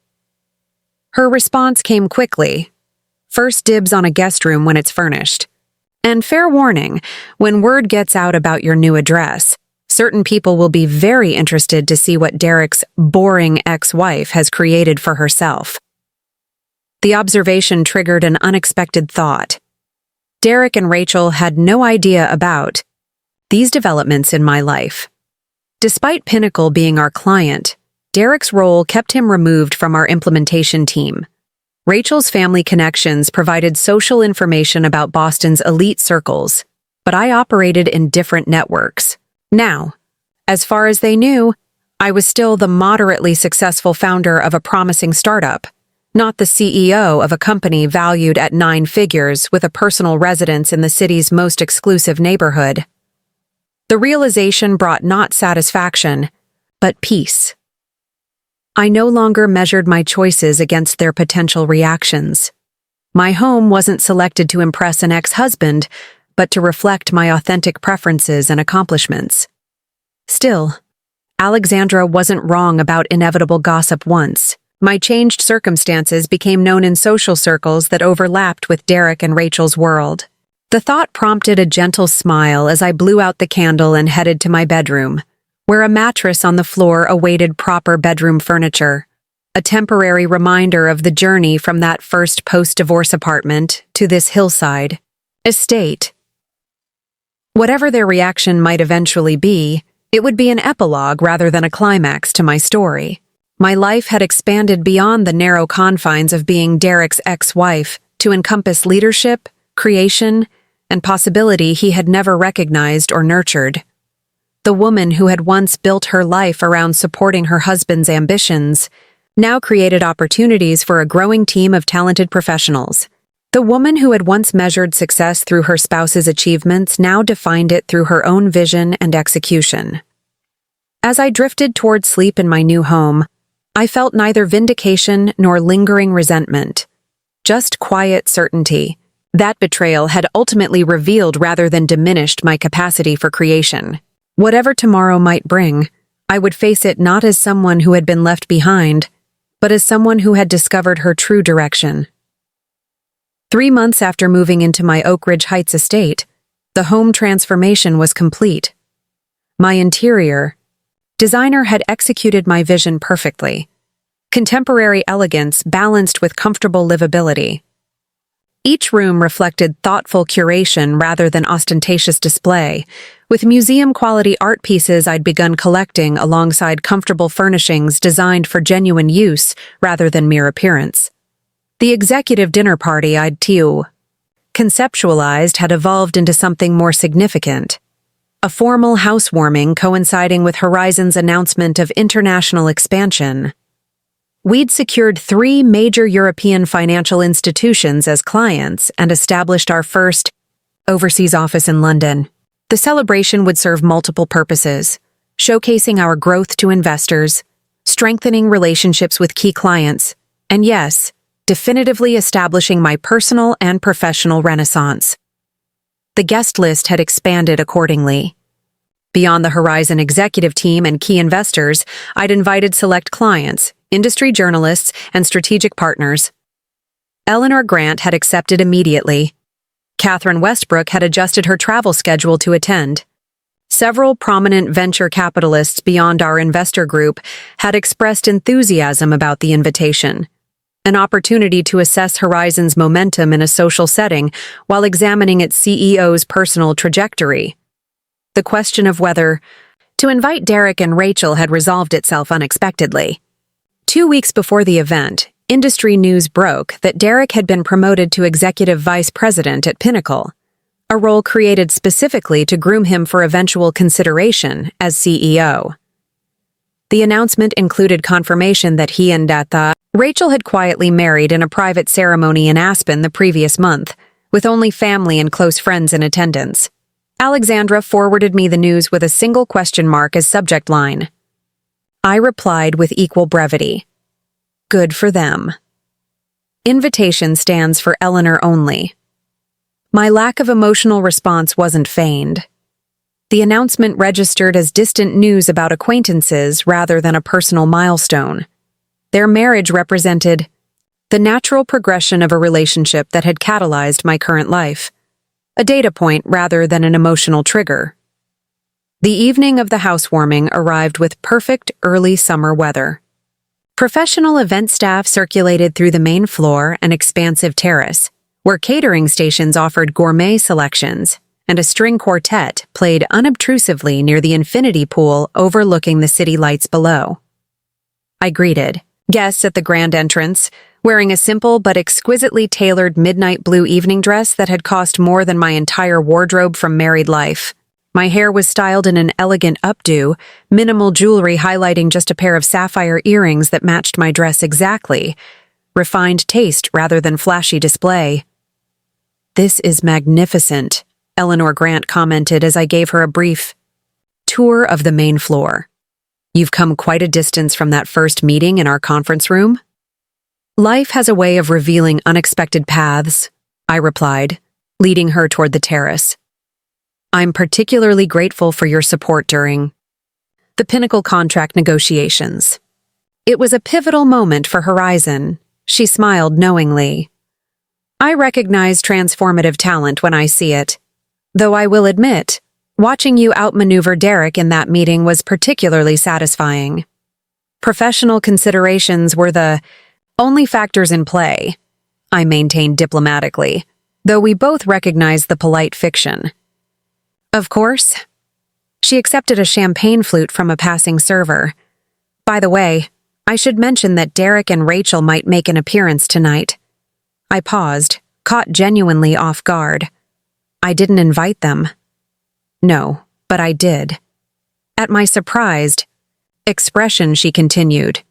Her response came quickly. "First dibs on a guest room when it's furnished. And fair warning, when word gets out about your new address, certain people will be very interested to see what Derek's boring ex-wife has created for herself." The observation triggered an unexpected thought. Derek and Rachel had no idea about these developments in my life. Despite Pinnacle being our client, Derek's role kept him removed from our implementation team. Rachel's family connections provided social information about Boston's elite circles, but I operated in different networks. Now, as far as they knew, I was still the moderately successful founder of a promising startup, not the CEO of a company valued at 9 figures with a personal residence in the city's most exclusive neighborhood. The realization brought not satisfaction, but peace. I no longer measured my choices against their potential reactions. My home wasn't selected to impress an ex-husband, but to reflect my authentic preferences and accomplishments. Still, Alexandra wasn't wrong about inevitable gossip once. My changed circumstances became known in social circles that overlapped with Derek and Rachel's world. The thought prompted a gentle smile as I blew out the candle and headed to my bedroom, where a mattress on the floor awaited proper bedroom furniture, a temporary reminder of the journey from that first post-divorce apartment to this hillside estate. Whatever their reaction might eventually be, it would be an epilogue rather than a climax to my story. My life had expanded beyond the narrow confines of being Derek's ex-wife to encompass leadership, creation, and possibility he had never recognized or nurtured. The woman who had once built her life around supporting her husband's ambitions now created opportunities for a growing team of talented professionals. The woman who had once measured success through her spouse's achievements now defined it through her own vision and execution. As I drifted toward sleep in my new home, I felt neither vindication nor lingering resentment, just quiet certainty. That betrayal had ultimately revealed rather than diminished my capacity for creation. Whatever tomorrow might bring, I would face it not as someone who had been left behind, but as someone who had discovered her true direction. 3 months after moving into my Oak Ridge Heights estate, the home transformation was complete. My interior designer had executed my vision perfectly. Contemporary elegance balanced with comfortable livability. Each room reflected thoughtful curation rather than ostentatious display, with museum-quality art pieces I'd begun collecting alongside comfortable furnishings designed for genuine use rather than mere appearance. The executive dinner party I'd conceptualized had evolved into something more significant. A formal housewarming coinciding with Horizon's announcement of international expansion. We'd secured 3 major European financial institutions as clients and established our first overseas office in London. The celebration would serve multiple purposes, showcasing our growth to investors, strengthening relationships with key clients, and yes, definitively establishing my personal and professional renaissance. The guest list had expanded accordingly. Beyond the Horizon executive team and key investors, I'd invited select clients, industry journalists, and strategic partners. Eleanor Grant had accepted immediately. Catherine Westbrook had adjusted her travel schedule to attend. Several prominent venture capitalists beyond our investor group had expressed enthusiasm about the invitation, an opportunity to assess Horizon's momentum in a social setting while examining its CEO's personal trajectory. The question of whether to invite Derek and Rachel had resolved itself unexpectedly. 2 weeks before the event, industry news broke that Derek had been promoted to executive vice president at Pinnacle, a role created specifically to groom him for eventual consideration as CEO. The announcement included confirmation that he and Rachel had quietly married in a private ceremony in Aspen the previous month, with only family and close friends in attendance. Alexandra forwarded me the news with a single question mark as subject line. I replied with equal brevity. Good for them. Invitation stands for Eleanor only. My lack of emotional response wasn't feigned. The announcement registered as distant news about acquaintances rather than a personal milestone. Their marriage represented the natural progression of a relationship that had catalyzed my current life, a data point rather than an emotional trigger. The evening of the housewarming arrived with perfect early summer weather. Professional event staff circulated through the main floor and expansive terrace, where catering stations offered gourmet selections, and a string quartet played unobtrusively near the infinity pool overlooking the city lights below. I greeted guests at the grand entrance, wearing a simple but exquisitely tailored midnight blue evening dress that had cost more than my entire wardrobe from married life. My hair was styled in an elegant updo, minimal jewelry highlighting just a pair of sapphire earrings that matched my dress exactly, refined taste rather than flashy display. "This is magnificent," Eleanor Grant commented as I gave her a brief tour of the main floor. "You've come quite a distance from that first meeting in our conference room." "Life has a way of revealing unexpected paths," I replied, leading her toward the terrace. "I'm particularly grateful for your support during the Pinnacle contract negotiations." It was a pivotal moment for Horizon. She smiled knowingly. "I recognize transformative talent when I see it. Though I will admit, watching you outmaneuver Derek in that meeting was particularly satisfying. Professional considerations were the only factors in play," I maintained diplomatically, though we both recognized the polite fiction. "Of course." She accepted a champagne flute from a passing server. "By the way, I should mention that Derek and Rachel might make an appearance tonight." I paused, caught genuinely off guard. "I didn't invite them." "No, but I did." At my surprised expression, she continued,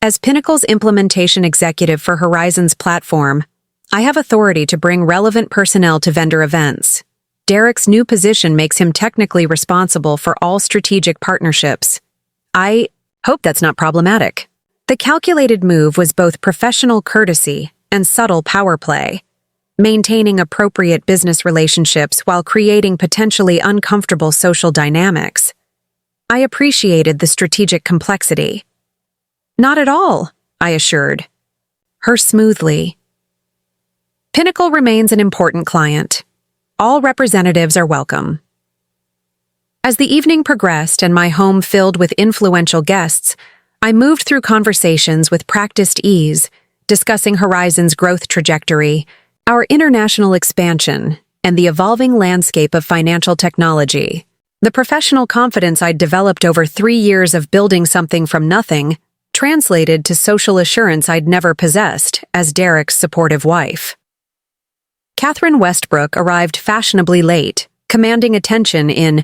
"As Pinnacle's implementation executive for Horizon's platform, I have authority to bring relevant personnel to vendor events. Derek's new position makes him technically responsible for all strategic partnerships. I hope that's not problematic." The calculated move was both professional courtesy and subtle power play, maintaining appropriate business relationships while creating potentially uncomfortable social dynamics. I appreciated the strategic complexity. "Not at all," I assured her smoothly. "Pinnacle remains an important client. All representatives are welcome." As the evening progressed and my home filled with influential guests, I moved through conversations with practiced ease, discussing Horizon's growth trajectory, our international expansion, and the evolving landscape of financial technology. The professional confidence I'd developed over 3 years of building something from nothing translated to social assurance I'd never possessed as Derek's supportive wife. Catherine Westbrook arrived fashionably late, commanding attention in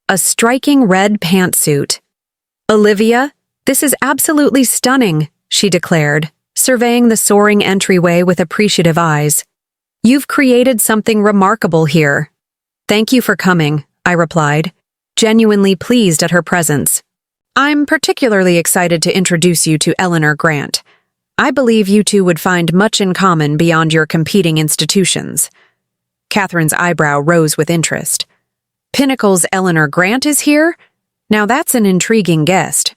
a striking red pantsuit. "Olivia, this is absolutely stunning," she declared, surveying the soaring entryway with appreciative eyes. "You've created something remarkable here." "Thank you for coming," I replied, genuinely pleased at her presence. "I'm particularly excited to introduce you to Eleanor Grant. I believe you two would find much in common beyond your competing institutions." Catherine's eyebrow rose with interest. "Pinnacle's Eleanor Grant is here? Now that's an intriguing guest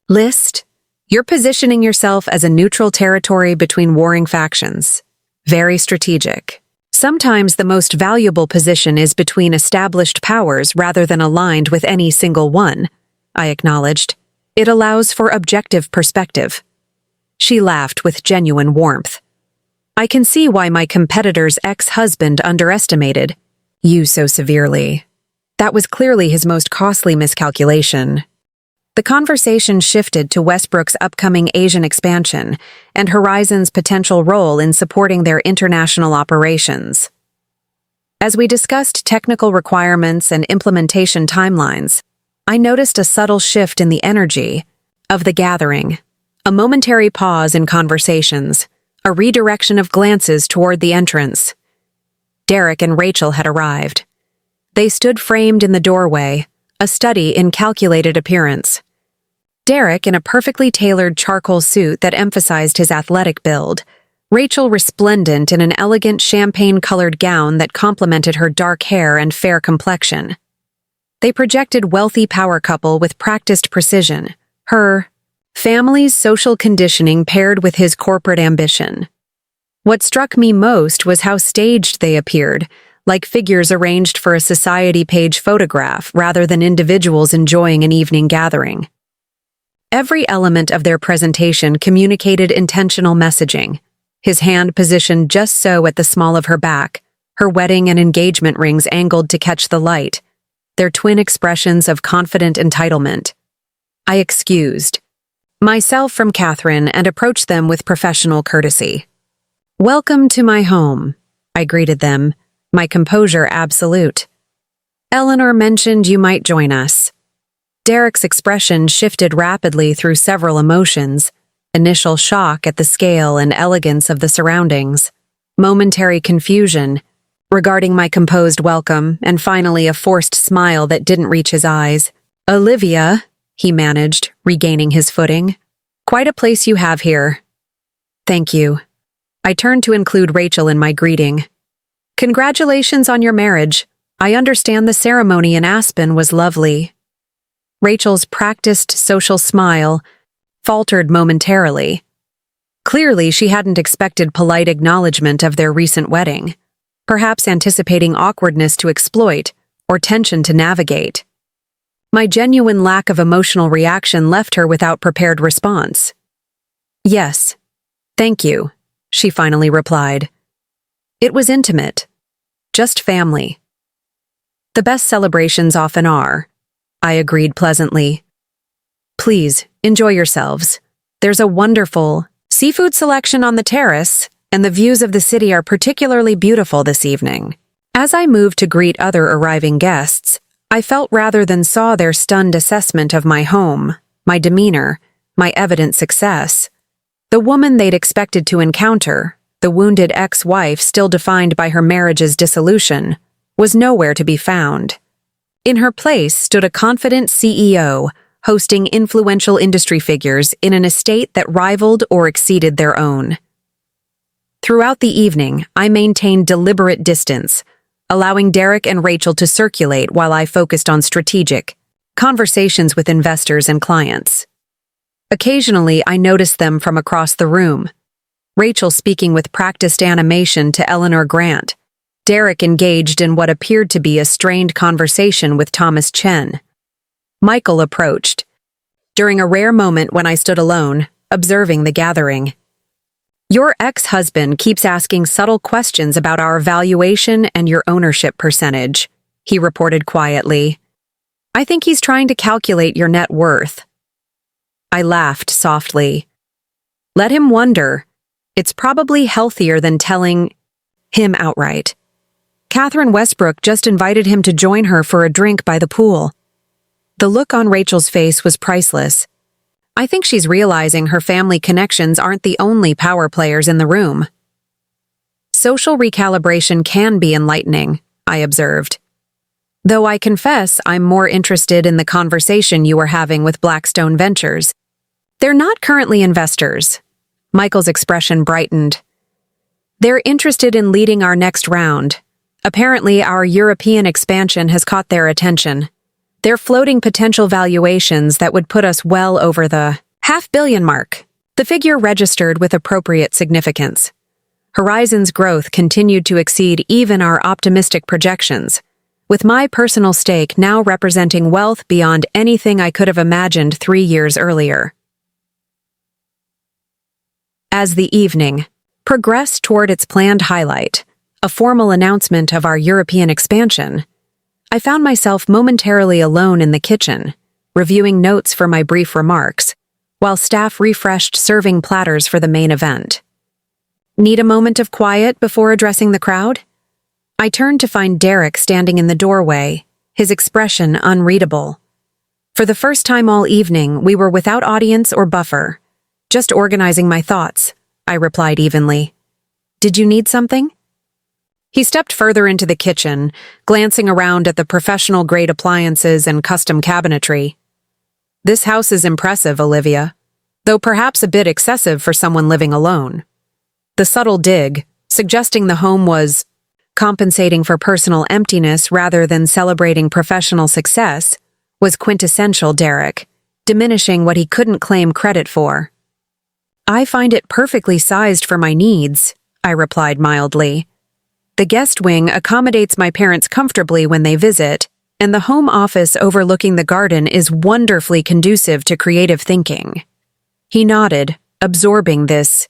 list. You're positioning yourself as a neutral territory between warring factions. Very strategic. Sometimes the most valuable position is between established powers rather than aligned with any single one," I acknowledged. "It allows for objective perspective." She laughed with genuine warmth. "I can see why my competitor's ex-husband underestimated you so severely. That was clearly his most costly miscalculation." The conversation shifted to Westbrook's upcoming Asian expansion and Horizon's potential role in supporting their international operations. As we discussed technical requirements and implementation timelines, I noticed a subtle shift in the energy of the gathering, a momentary pause in conversations, a redirection of glances toward the entrance. Derek and Rachel had arrived. They stood framed in the doorway, a study in calculated appearance. Derek in a perfectly tailored charcoal suit that emphasized his athletic build, Rachel resplendent in an elegant champagne-colored gown that complemented her dark hair and fair complexion. They projected wealthy power couple with practiced precision, her family's social conditioning paired with his corporate ambition. What struck me most was how staged they appeared, like figures arranged for a society page photograph rather than individuals enjoying an evening gathering. Every element of their presentation communicated intentional messaging, his hand positioned just so at the small of her back, her wedding and engagement rings angled to catch the light, their twin expressions of confident entitlement. I excused myself from Catherine and approached them with professional courtesy. "Welcome to my home," I greeted them, my composure absolute. "Eleanor mentioned you might join us." Derek's expression shifted rapidly through several emotions, Initial shock at the scale and elegance of the surroundings, momentary confusion regarding my composed welcome, and finally a forced smile that didn't reach his eyes. "Olivia," he managed, regaining his footing. "Quite a place you have here." "Thank you." I turned to include Rachel in my greeting. "Congratulations on your marriage. I understand the ceremony in Aspen was lovely." Rachel's practiced social smile faltered momentarily. Clearly, she hadn't expected polite acknowledgement of their recent wedding, perhaps anticipating awkwardness to exploit or tension to navigate. My genuine lack of emotional reaction left her without prepared response. "Yes, thank you," she finally replied. "It was intimate. Just family." "The best celebrations often are," I agreed pleasantly. "Please, enjoy yourselves. There's a wonderful seafood selection on the terrace, and the views of the city are particularly beautiful this evening." As I moved to greet other arriving guests, I felt rather than saw their stunned assessment of my home, my demeanor, my evident success. The woman they'd expected to encounter, the wounded ex-wife still defined by her marriage's dissolution, was nowhere to be found. In her place stood a confident CEO, hosting influential industry figures in an estate that rivaled or exceeded their own. Throughout the evening, I maintained deliberate distance, allowing Derek and Rachel to circulate while I focused on strategic conversations with investors and clients. Occasionally, I noticed them from across the room. Rachel speaking with practiced animation to Eleanor Grant, Derek engaged in what appeared to be a strained conversation with Thomas Chen. Michael approached, during a rare moment when I stood alone, observing the gathering. "Your ex-husband keeps asking subtle questions about our valuation and your ownership percentage," he reported quietly. "I think he's trying to calculate your net worth." I laughed softly. "Let him wonder. It's probably healthier than telling him outright. Catherine Westbrook just invited him to join her for a drink by the pool." The look on Rachel's face was priceless. I think she's realizing her family connections aren't the only power players in the room. "Social recalibration can be enlightening," I observed. "Though I confess I'm more interested in the conversation you were having with Blackstone Ventures. They're not currently investors." Michael's expression brightened. "They're interested in leading our next round. Apparently, our European expansion has caught their attention. They're floating potential valuations that would put us well over the $500 million mark." The figure registered with appropriate significance. Horizon's growth continued to exceed even our optimistic projections, with my personal stake now representing wealth beyond anything I could have imagined 3 years earlier. As the evening progressed toward its planned highlight, a formal announcement of our European expansion, I found myself momentarily alone in the kitchen, reviewing notes for my brief remarks, while staff refreshed serving platters for the main event. Need a moment of quiet before addressing the crowd? I turned to find Derek standing in the doorway, his expression unreadable. For the first time all evening, we were without audience or buffer. "Just organizing my thoughts," I replied evenly. "Did you need something?" He stepped further into the kitchen, glancing around at the professional-grade appliances and custom cabinetry. "This house is impressive, Olivia, though perhaps a bit excessive for someone living alone." The subtle dig, suggesting the home was compensating for personal emptiness rather than celebrating professional success, was quintessential Derek, diminishing what he couldn't claim credit for. "I find it perfectly sized for my needs," I replied mildly. "The guest wing accommodates my parents comfortably when they visit, and the home office overlooking the garden is wonderfully conducive to creative thinking." He nodded, absorbing this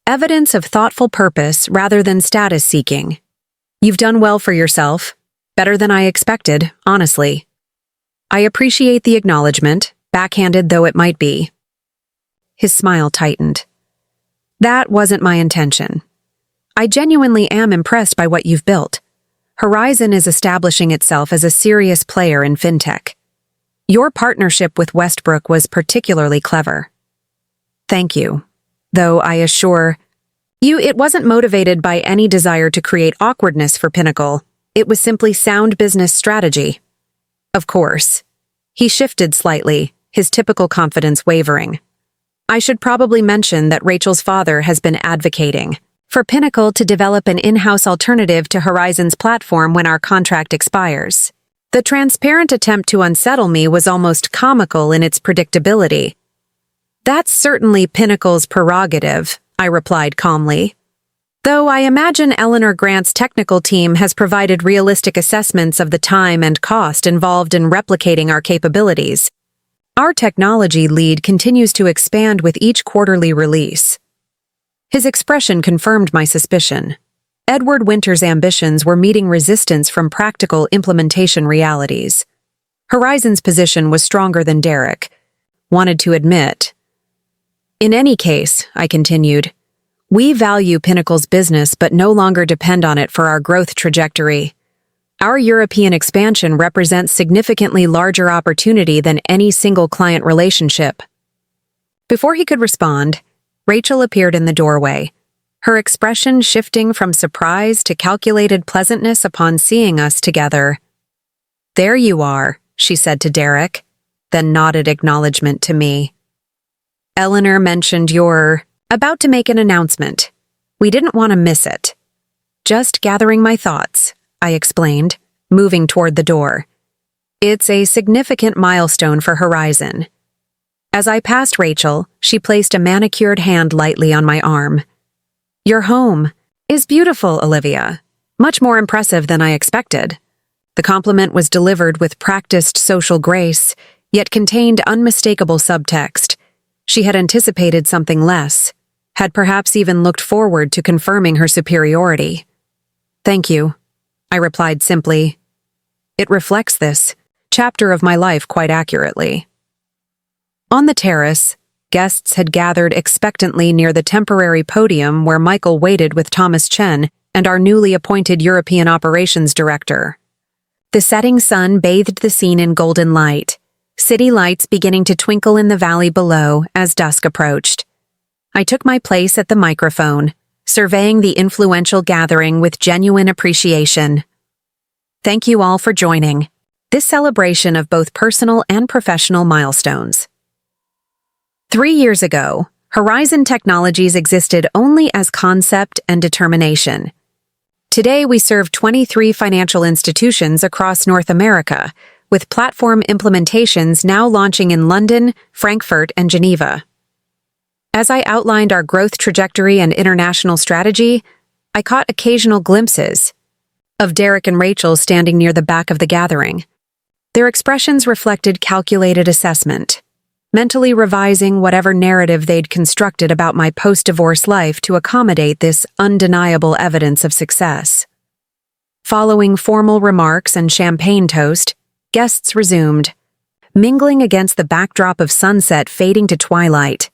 evidence of thoughtful purpose rather than status seeking. "You've done well for yourself. Better than I expected, honestly." I appreciate the acknowledgement, backhanded though it might be. His smile tightened. "That wasn't my intention. I genuinely am impressed by what you've built. Horizon is establishing itself as a serious player in fintech. Your partnership with Westbrook was particularly clever." Thank you. Though I assure you it wasn't motivated by any desire to create awkwardness for Pinnacle. It was simply sound business strategy. Of course. He shifted slightly, his typical confidence wavering. I should probably mention that Rachel's father has been advocating for Pinnacle to develop an in-house alternative to Horizon's platform when our contract expires. The transparent attempt to unsettle me was almost comical in its predictability. That's certainly Pinnacle's prerogative, I replied calmly. Though I imagine Eleanor Grant's technical team has provided realistic assessments of the time and cost involved in replicating our capabilities. Our technology lead continues to expand with each quarterly release. His expression confirmed my suspicion. Edward Winter's ambitions were meeting resistance from practical implementation realities. Horizon's position was stronger than Derek wanted to admit. In any case, I continued, we value Pinnacle's business but no longer depend on it for our growth trajectory. Our European expansion represents significantly larger opportunity than any single client relationship. Before he could respond, Rachel appeared in the doorway, her expression shifting from surprise to calculated pleasantness upon seeing us together. There you are, she said to Derek, then nodded acknowledgement to me. Eleanor mentioned you're about to make an announcement. We didn't want to miss it. Just gathering my thoughts, I explained, moving toward the door. It's a significant milestone for Horizon. As I passed Rachel, she placed a manicured hand lightly on my arm. Your home is beautiful, Olivia. Much more impressive than I expected. The compliment was delivered with practiced social grace, yet contained unmistakable subtext. She had anticipated something less, had perhaps even looked forward to confirming her superiority. Thank you, I replied simply. It reflects this chapter of my life quite accurately. On the terrace, guests had gathered expectantly near the temporary podium where Michael waited with Thomas Chen and our newly appointed European Operations Director. The setting sun bathed the scene in golden light, city lights beginning to twinkle in the valley below as dusk approached. I took my place at the microphone, surveying the influential gathering with genuine appreciation. Thank you all for joining this celebration of both personal and professional milestones. 3 years ago, Horizon Technologies existed only as concept and determination. Today we serve 23 financial institutions across North America, with platform implementations now launching in London, Frankfurt, and Geneva. As I outlined our growth trajectory and international strategy, I caught occasional glimpses of Derek and Rachel standing near the back of the gathering. Their expressions reflected calculated assessment, mentally revising whatever narrative they'd constructed about my post-divorce life to accommodate this undeniable evidence of success. Following formal remarks and champagne toast, guests resumed, mingling against the backdrop of sunset fading to twilight.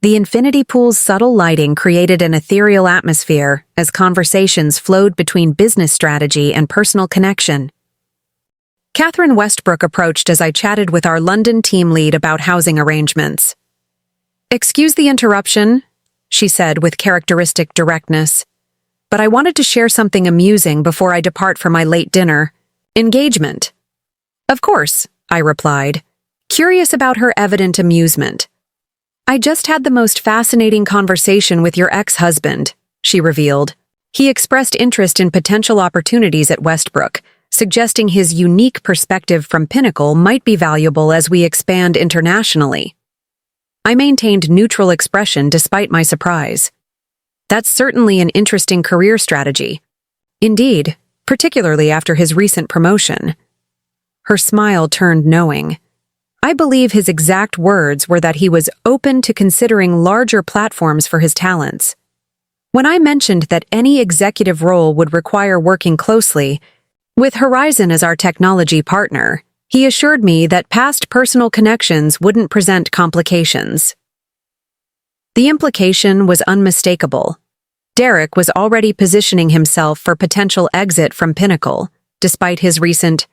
The infinity pool's subtle lighting created an ethereal atmosphere as conversations flowed between business strategy and personal connection. Catherine Westbrook approached as I chatted with our London team lead about housing arrangements. Excuse the interruption, she said with characteristic directness, but I wanted to share something amusing before I depart for my late dinner. Engagement. Of course, I replied, curious about her evident amusement. I just had the most fascinating conversation with your ex-husband, she revealed. He expressed interest in potential opportunities at Westbrook, suggesting his unique perspective from Pinnacle might be valuable as we expand internationally. I maintained neutral expression despite my surprise. That's certainly an interesting career strategy. Indeed, particularly after his recent promotion. Her smile turned knowing. I believe his exact words were that he was open to considering larger platforms for his talents. When I mentioned that any executive role would require working closely with Horizon as our technology partner, he assured me that past personal connections wouldn't present complications. The implication was unmistakable. Derek was already positioning himself for potential exit from Pinnacle, despite his recent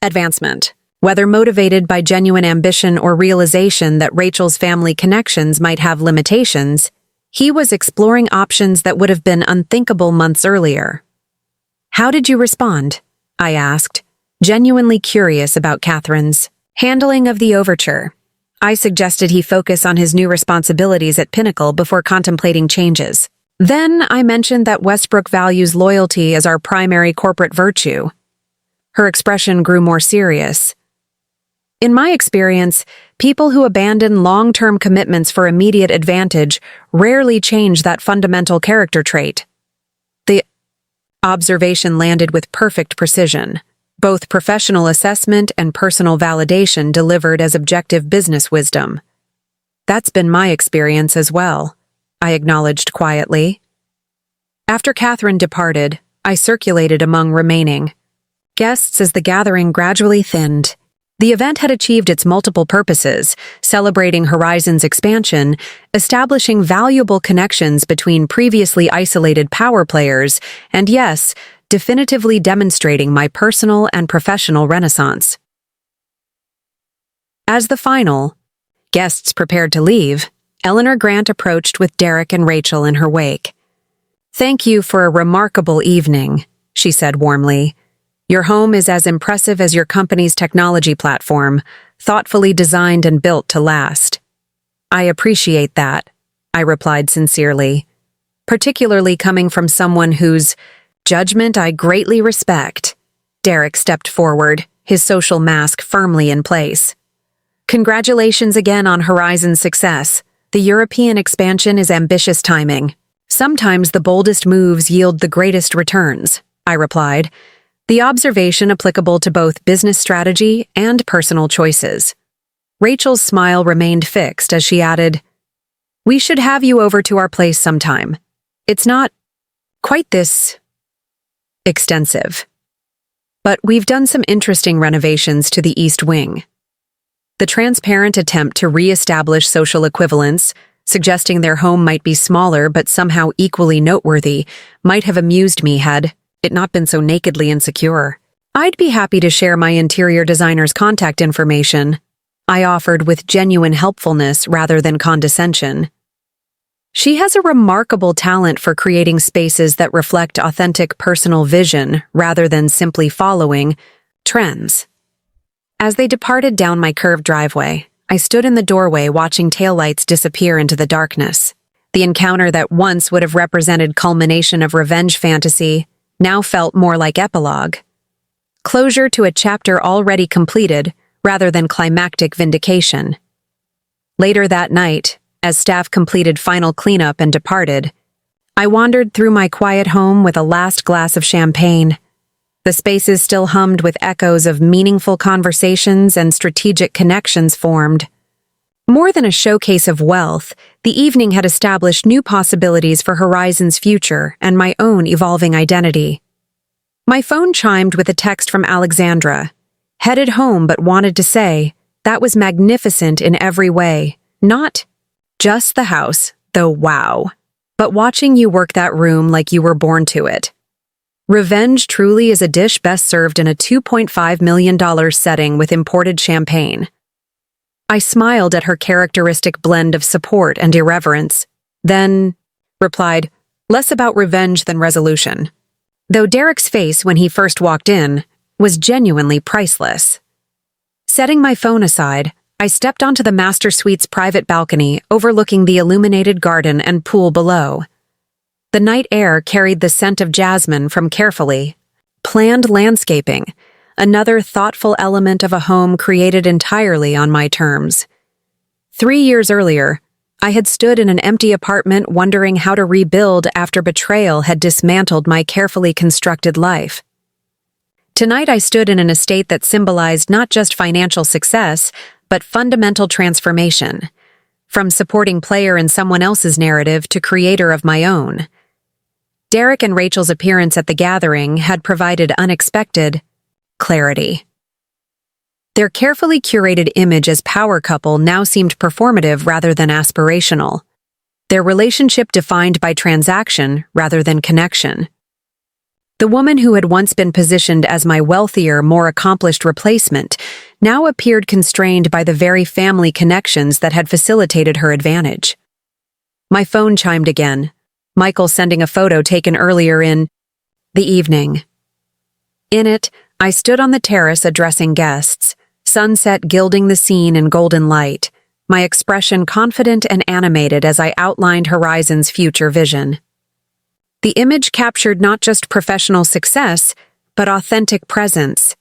advancement. Whether motivated by genuine ambition or realization that Rachel's family connections might have limitations, he was exploring options that would have been unthinkable months earlier. "How did you respond?" I asked, genuinely curious about Catherine's handling of the overture. I suggested he focus on his new responsibilities at Pinnacle before contemplating changes. Then I mentioned that Westbrook values loyalty as our primary corporate virtue. Her expression grew more serious. "In my experience, people who abandon long-term commitments for immediate advantage rarely change that fundamental character trait." The observation landed with perfect precision, both professional assessment and personal validation delivered as objective business wisdom. "That's been my experience as well," I acknowledged quietly. After Catherine departed, I circulated among remaining guests as the gathering gradually thinned. The event had achieved its multiple purposes, celebrating Horizon's expansion, establishing valuable connections between previously isolated power players, and yes, definitively demonstrating my personal and professional renaissance. As the final guests prepared to leave, Eleanor Grant approached with Derek and Rachel in her wake. "Thank you for a remarkable evening," she said warmly. "Your home is as impressive as your company's technology platform, thoughtfully designed and built to last." "I appreciate that," I replied sincerely, particularly coming from someone whose judgment I greatly respect. Derek stepped forward, his social mask firmly in place. "Congratulations again on Horizon's success. The European expansion is ambitious timing. Sometimes the boldest moves yield the greatest returns," I replied, the observation applicable to both business strategy and personal choices. Rachel's smile remained fixed as she added, "We should have you over to our place sometime. It's not quite this extensive, but we've done some interesting renovations to the East Wing." The transparent attempt to re-establish social equivalence, suggesting their home might be smaller but somehow equally noteworthy, might have amused me had it not been so nakedly insecure. "I'd be happy to share my interior designer's contact information," I offered with genuine helpfulness rather than condescension. "She has a remarkable talent for creating spaces that reflect authentic personal vision rather than simply following trends." As they departed down my curved driveway, I stood in the doorway watching taillights disappear into the darkness. The encounter that once would have represented culmination of revenge fantasy now felt more like epilogue. Closure to a chapter already completed rather than climactic vindication. Later that night, as staff completed final cleanup and departed, I wandered through my quiet home with a last glass of champagne. The spaces still hummed with echoes of meaningful conversations and strategic connections formed. More than a showcase of wealth, the evening had established new possibilities for Horizon's future and my own evolving identity. My phone chimed with a text from Alexandra. "Headed home but wanted to say, that was magnificent in every way. Not just the house, though wow, but watching you work that room like you were born to it. Revenge truly is a dish best served in a $2.5 million setting with imported champagne." I smiled at her characteristic blend of support and irreverence, then replied, "Less about revenge than resolution." Though Derek's face when he first walked in was genuinely priceless. Setting my phone aside, I stepped onto the master suite's private balcony overlooking the illuminated garden and pool below. The night air carried the scent of jasmine from carefully planned landscaping, another thoughtful element of a home created entirely on my terms. 3 years earlier, I had stood in an empty apartment wondering how to rebuild after betrayal had dismantled my carefully constructed life. Tonight I stood in an estate that symbolized not just financial success, but fundamental transformation, from supporting player in someone else's narrative to creator of my own. Derek and Rachel's appearance at the gathering had provided unexpected clarity. Their carefully curated image as power couple now seemed performative rather than aspirational, their relationship defined by transaction rather than connection. The woman who had once been positioned as my wealthier, more accomplished replacement now appeared constrained by the very family connections that had facilitated her advantage. My phone chimed again, Michael sending a photo taken earlier in the evening. In it, I stood on the terrace addressing guests, sunset gilding the scene in golden light, my expression confident and animated as I outlined Horizon's future vision. The image captured not just professional success, but authentic presence.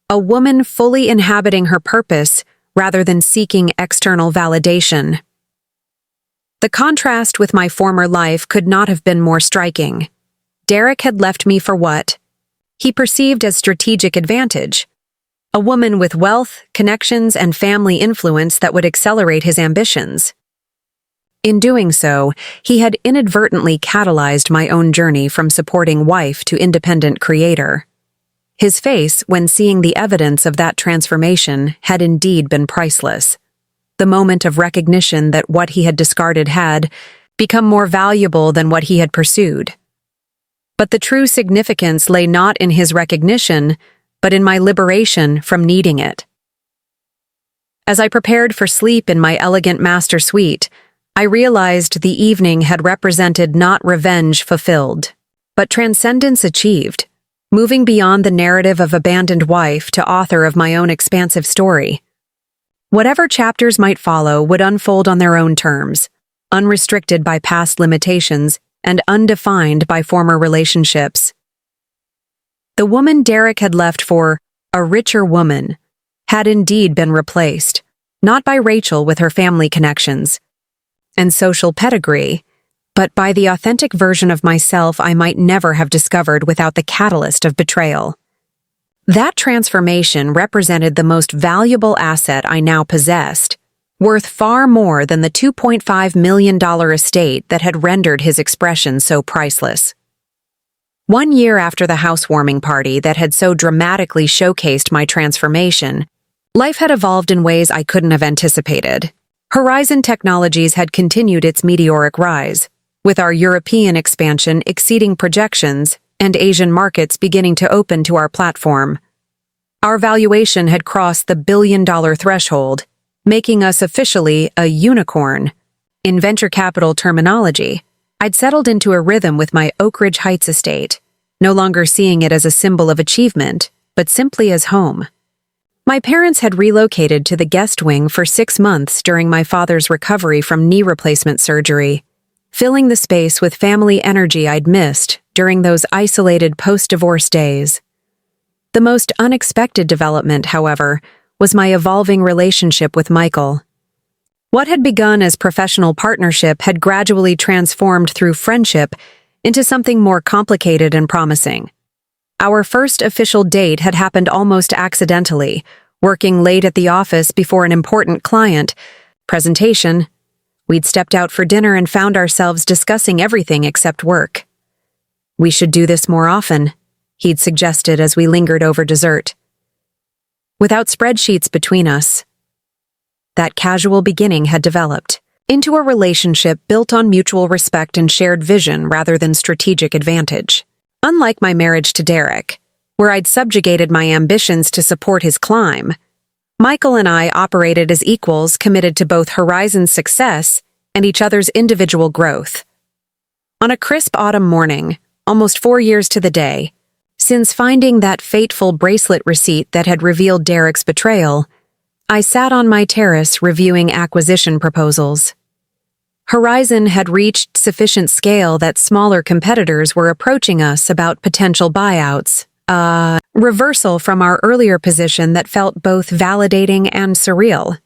A woman fully inhabiting her purpose rather than seeking external validation. The contrast with my former life could not have been more striking. Derek had left me for what he perceived as strategic advantage. A woman with wealth, connections, and family influence that would accelerate his ambitions. In doing so, he had inadvertently catalyzed my own journey from supporting wife to independent creator. His face, when seeing the evidence of that transformation, had indeed been priceless. The moment of recognition that what he had discarded had become more valuable than what he had pursued. But the true significance lay not in his recognition, but in my liberation from needing it. As I prepared for sleep in my elegant master suite, I realized the evening had represented not revenge fulfilled, but transcendence achieved, moving beyond the narrative of abandoned wife to author of my own expansive story. Whatever chapters might follow would unfold on their own terms, unrestricted by past limitations and undefined by former relationships. The woman Derek had left for a richer woman had indeed been replaced, not by Rachel with her family connections and social pedigree, but by the authentic version of myself I might never have discovered without the catalyst of betrayal. That transformation represented the most valuable asset I now possessed, worth far more than the $2.5 million estate that had rendered his expression so priceless. 1 year after the housewarming party that had so dramatically showcased my transformation, life had evolved in ways I couldn't have anticipated. Horizon Technologies had continued its meteoric rise, with our European expansion exceeding projections and Asian markets beginning to open to our platform. Our valuation had crossed the billion-dollar threshold, making us officially a unicorn. In venture capital terminology, I'd settled into a rhythm with my Oak Ridge Heights estate, no longer seeing it as a symbol of achievement, but simply as home. My parents had relocated to the guest wing for 6 months during my father's recovery from knee replacement surgery, filling the space with family energy I'd missed during those isolated post-divorce days. The most unexpected development, however, was my evolving relationship with Michael. What had begun as professional partnership had gradually transformed through friendship into something more complicated and promising. Our first official date had happened almost accidentally, working late at the office before an important client presentation. We'd stepped out for dinner and found ourselves discussing everything except work. "We should do this more often," he'd suggested as we lingered over dessert. Without spreadsheets between us, that casual beginning had developed into a relationship built on mutual respect and shared vision rather than strategic advantage. Unlike my marriage to Derek, where I'd subjugated my ambitions to support his climb, Michael and I operated as equals committed to both Horizon's success and each other's individual growth. On a crisp autumn morning, almost 4 years to the day, since finding that fateful bracelet receipt that had revealed Derek's betrayal, I sat on my terrace reviewing acquisition proposals. Horizon had reached sufficient scale that smaller competitors were approaching us about potential buyouts, a reversal from our earlier position that felt both validating and surreal.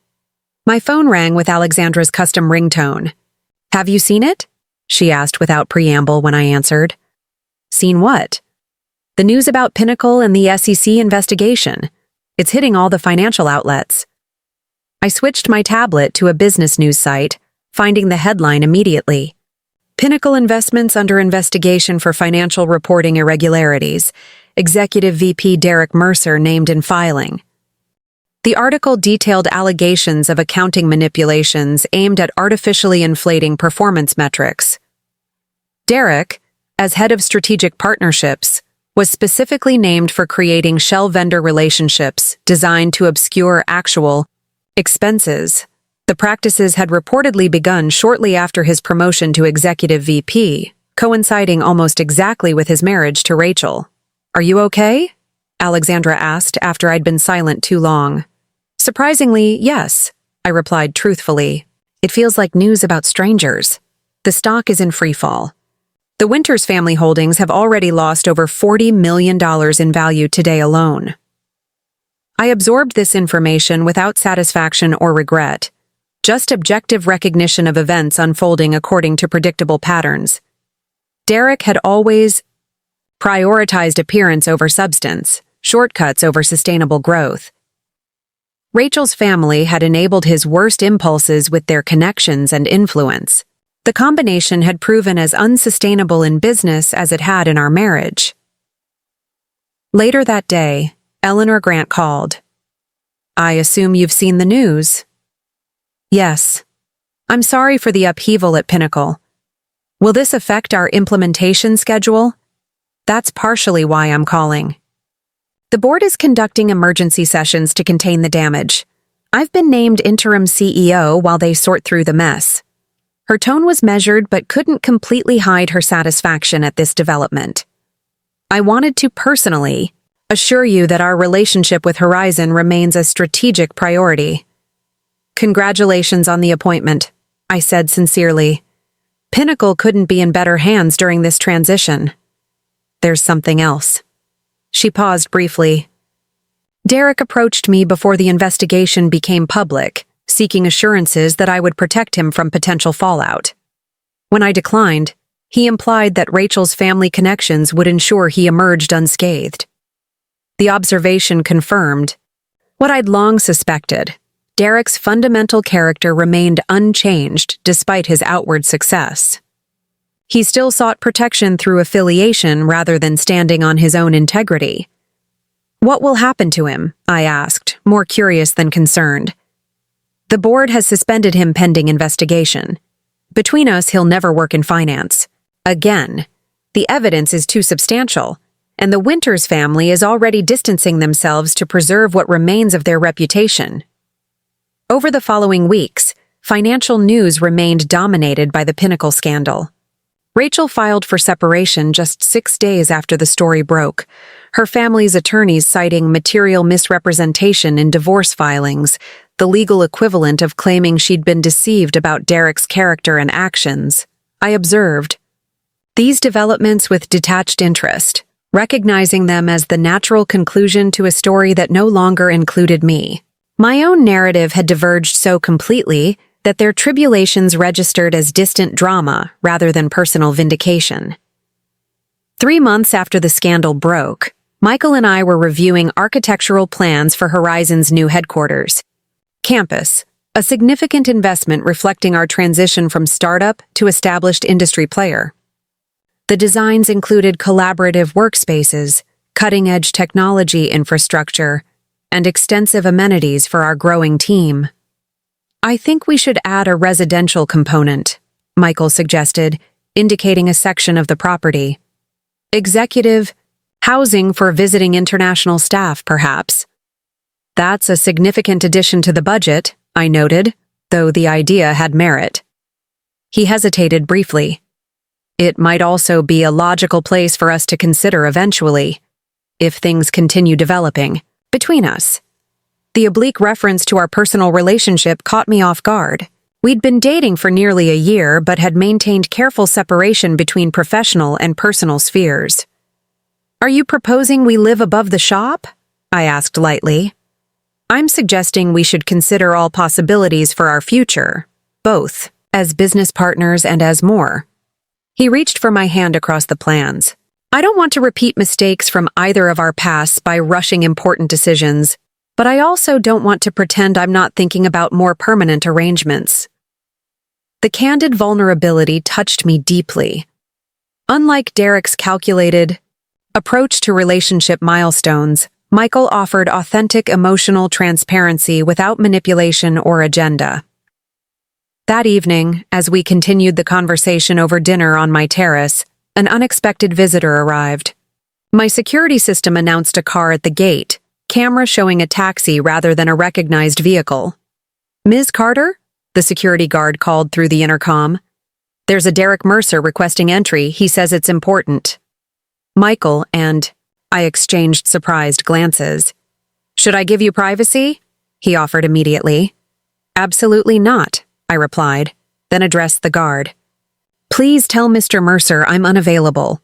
My phone rang with Alexandra's custom ringtone. "Have you seen it?" she asked without preamble when I answered. "Seen what?" "The news about Pinnacle and the SEC investigation. It's hitting all the financial outlets." I switched my tablet to a business news site, finding the headline immediately. Pinnacle Investments under investigation for financial reporting irregularities. Executive VP Olivia Mercer named in filing. The article detailed allegations of accounting manipulations aimed at artificially inflating performance metrics. Derek, as head of strategic partnerships, was specifically named for creating shell vendor relationships designed to obscure actual expenses. The practices had reportedly begun shortly after his promotion to executive VP, coinciding almost exactly with his marriage to Rachel. "Are you okay?" Alexandra asked after I'd been silent too long. "Surprisingly, yes," I replied truthfully. "It feels like news about strangers. The stock is in freefall. The Winters family holdings have already lost over $40 million in value today alone." I absorbed this information without satisfaction or regret, just objective recognition of events unfolding according to predictable patterns. Derek had always prioritized appearance over substance, shortcuts over sustainable growth. Rachel's family had enabled his worst impulses with their connections and influence. The combination had proven as unsustainable in business as it had in our marriage. Later that day, Eleanor Grant called. "I assume you've seen the news?" "Yes. I'm sorry for the upheaval at Pinnacle. Will this affect our implementation schedule?" "That's partially why I'm calling. The board is conducting emergency sessions to contain the damage. I've been named interim CEO while they sort through the mess." Her tone was measured but couldn't completely hide her satisfaction at this development. "I wanted to personally assure you that our relationship with Horizon remains a strategic priority." "Congratulations on the appointment," I said sincerely. "Pinnacle couldn't be in better hands during this transition." "There's something else." She paused briefly. "Derek approached me before the investigation became public, seeking assurances that I would protect him from potential fallout. When I declined, he implied that Rachel's family connections would ensure he emerged unscathed. The observation confirmed what I'd long suspected. Derek's fundamental character remained unchanged despite his outward success. He still sought protection through affiliation rather than standing on his own integrity. "What will happen to him?" I asked, more curious than concerned. "The board has suspended him pending investigation. Between us, he'll never work in finance. Again, the evidence is too substantial, and the Winters family is already distancing themselves to preserve what remains of their reputation." Over the following weeks, financial news remained dominated by the Pinnacle scandal. Rachel filed for separation just 6 days after the story broke, her family's attorneys citing material misrepresentation in divorce filings, the legal equivalent of claiming she'd been deceived about Derek's character and actions. I observed these developments with detached interest, recognizing them as the natural conclusion to a story that no longer included me. My own narrative had diverged so completely that their tribulations registered as distant drama rather than personal vindication. 3 months after the scandal broke, Michael and I were reviewing architectural plans for Horizon's new headquarters campus, a significant investment reflecting our transition from startup to established industry player. The designs included collaborative workspaces, cutting-edge technology infrastructure, and extensive amenities for our growing team. "I think we should add a residential component," Michael suggested, indicating a section of the property. "Executive housing for visiting international staff, perhaps." "That's a significant addition to the budget," I noted, though the idea had merit. He hesitated briefly. "It might also be a logical place for us to consider eventually, if things continue developing between us." The oblique reference to our personal relationship caught me off guard. We'd been dating for nearly a year but had maintained careful separation between professional and personal spheres. "Are you proposing we live above the shop?" I asked lightly. "I'm suggesting we should consider all possibilities for our future, both as business partners and as more." He reached for my hand across the plans. "I don't want to repeat mistakes from either of our pasts by rushing important decisions, but I also don't want to pretend I'm not thinking about more permanent arrangements." The candid vulnerability touched me deeply. Unlike Derek's calculated approach to relationship milestones, Michael offered authentic emotional transparency without manipulation or agenda. That evening, as we continued the conversation over dinner on my terrace, an unexpected visitor arrived. My security system announced a car at the gate, camera showing a taxi rather than a recognized vehicle. "Ms. Carter?" the security guard called through the intercom. "There's a Derek Mercer requesting entry. He says it's important." Michael and I exchanged surprised glances. "Should I give you privacy?" he offered immediately. "Absolutely not," I replied, then addressed the guard. "Please tell Mr. Mercer I'm unavailable."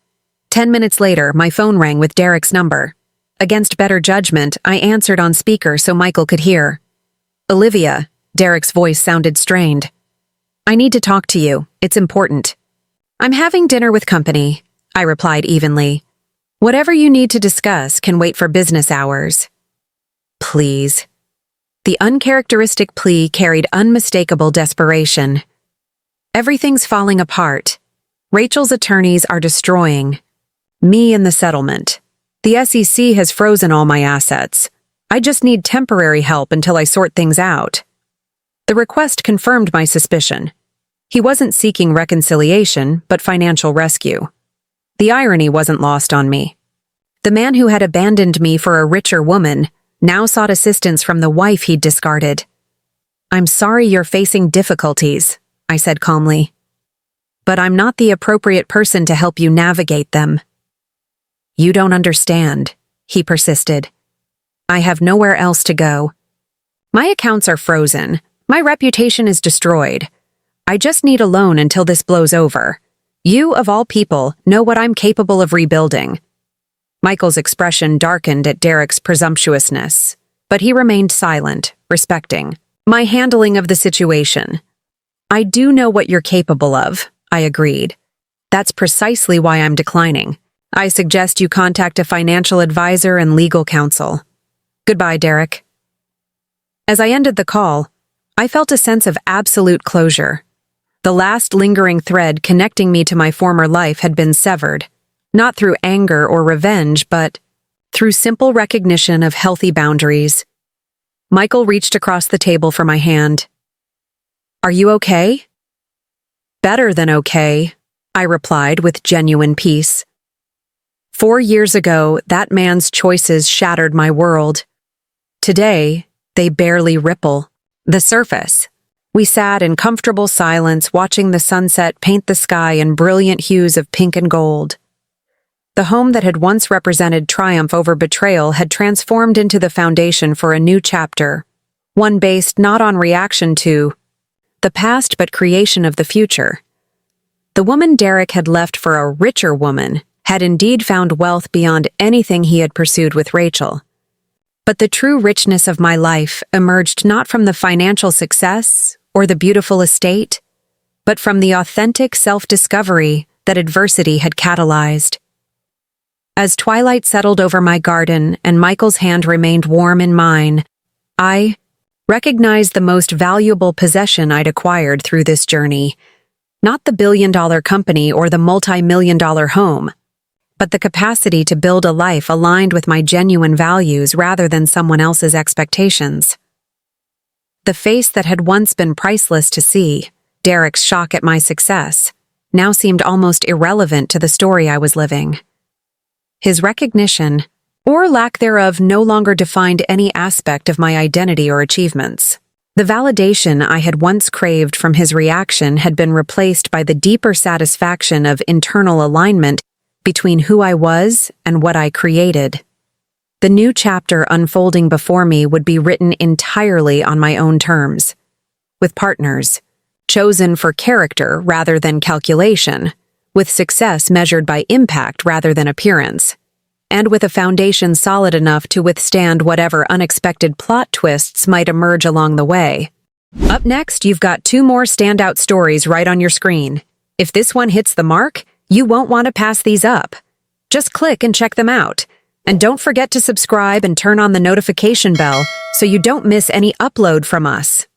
10 minutes later, my phone rang with Derek's number. Against better judgment, I answered on speaker so Michael could hear. "Olivia," Derek's voice sounded strained. "I need to talk to you. It's important." "I'm having dinner with company," I replied evenly. "Whatever you need to discuss can wait for business hours." "Please." The uncharacteristic plea carried unmistakable desperation. "Everything's falling apart. Rachel's attorneys are destroying me in the settlement. The SEC has frozen all my assets. I just need temporary help until I sort things out." The request confirmed my suspicion. He wasn't seeking reconciliation, but financial rescue. The irony wasn't lost on me. The man who had abandoned me for a richer woman now sought assistance from the wife he'd discarded. "I'm sorry you're facing difficulties," I said calmly. "But I'm not the appropriate person to help you navigate them." "You don't understand," he persisted. "I have nowhere else to go. My accounts are frozen. My reputation is destroyed. I just need a loan until this blows over. You, of all people, know what I'm capable of rebuilding." Michael's expression darkened at Derek's presumptuousness, but he remained silent, respecting my handling of the situation. "I do know what you're capable of," I agreed. "That's precisely why I'm declining. I suggest you contact a financial advisor and legal counsel. Goodbye, Derek." As I ended the call, I felt a sense of absolute closure. The last lingering thread connecting me to my former life had been severed, not through anger or revenge, but through simple recognition of healthy boundaries. Michael reached across the table for my hand. "Are you okay?" "Better than okay," I replied with genuine peace. 4 years ago, that man's choices shattered my world. Today, they barely ripple the surface. We sat in comfortable silence, watching the sunset paint the sky in brilliant hues of pink and gold. The home that had once represented triumph over betrayal had transformed into the foundation for a new chapter, one based not on reaction to the past but creation of the future. The woman Derek had left for a richer woman had indeed found wealth beyond anything he had pursued with Rachel. But the true richness of my life emerged not from the financial success or the beautiful estate, but from the authentic self-discovery that adversity had catalyzed. As twilight settled over my garden and Michael's hand remained warm in mine, I recognized the most valuable possession I'd acquired through this journey, not the billion-dollar company or the multi-million-dollar home, but the capacity to build a life aligned with my genuine values rather than someone else's expectations. The face that had once been priceless to see, Derek's shock at my success, now seemed almost irrelevant to the story I was living. His recognition, or lack thereof, no longer defined any aspect of my identity or achievements. The validation I had once craved from his reaction had been replaced by the deeper satisfaction of internal alignment between who I was and what I created. The new chapter unfolding before me would be written entirely on my own terms, with partners chosen for character rather than calculation, with success measured by impact rather than appearance, and with a foundation solid enough to withstand whatever unexpected plot twists might emerge along the way. Up next, you've got 2 more standout stories right on your screen. If this one hits the mark, you won't want to pass these up. Just click and check them out. And don't forget to subscribe and turn on the notification bell so you don't miss any upload from us.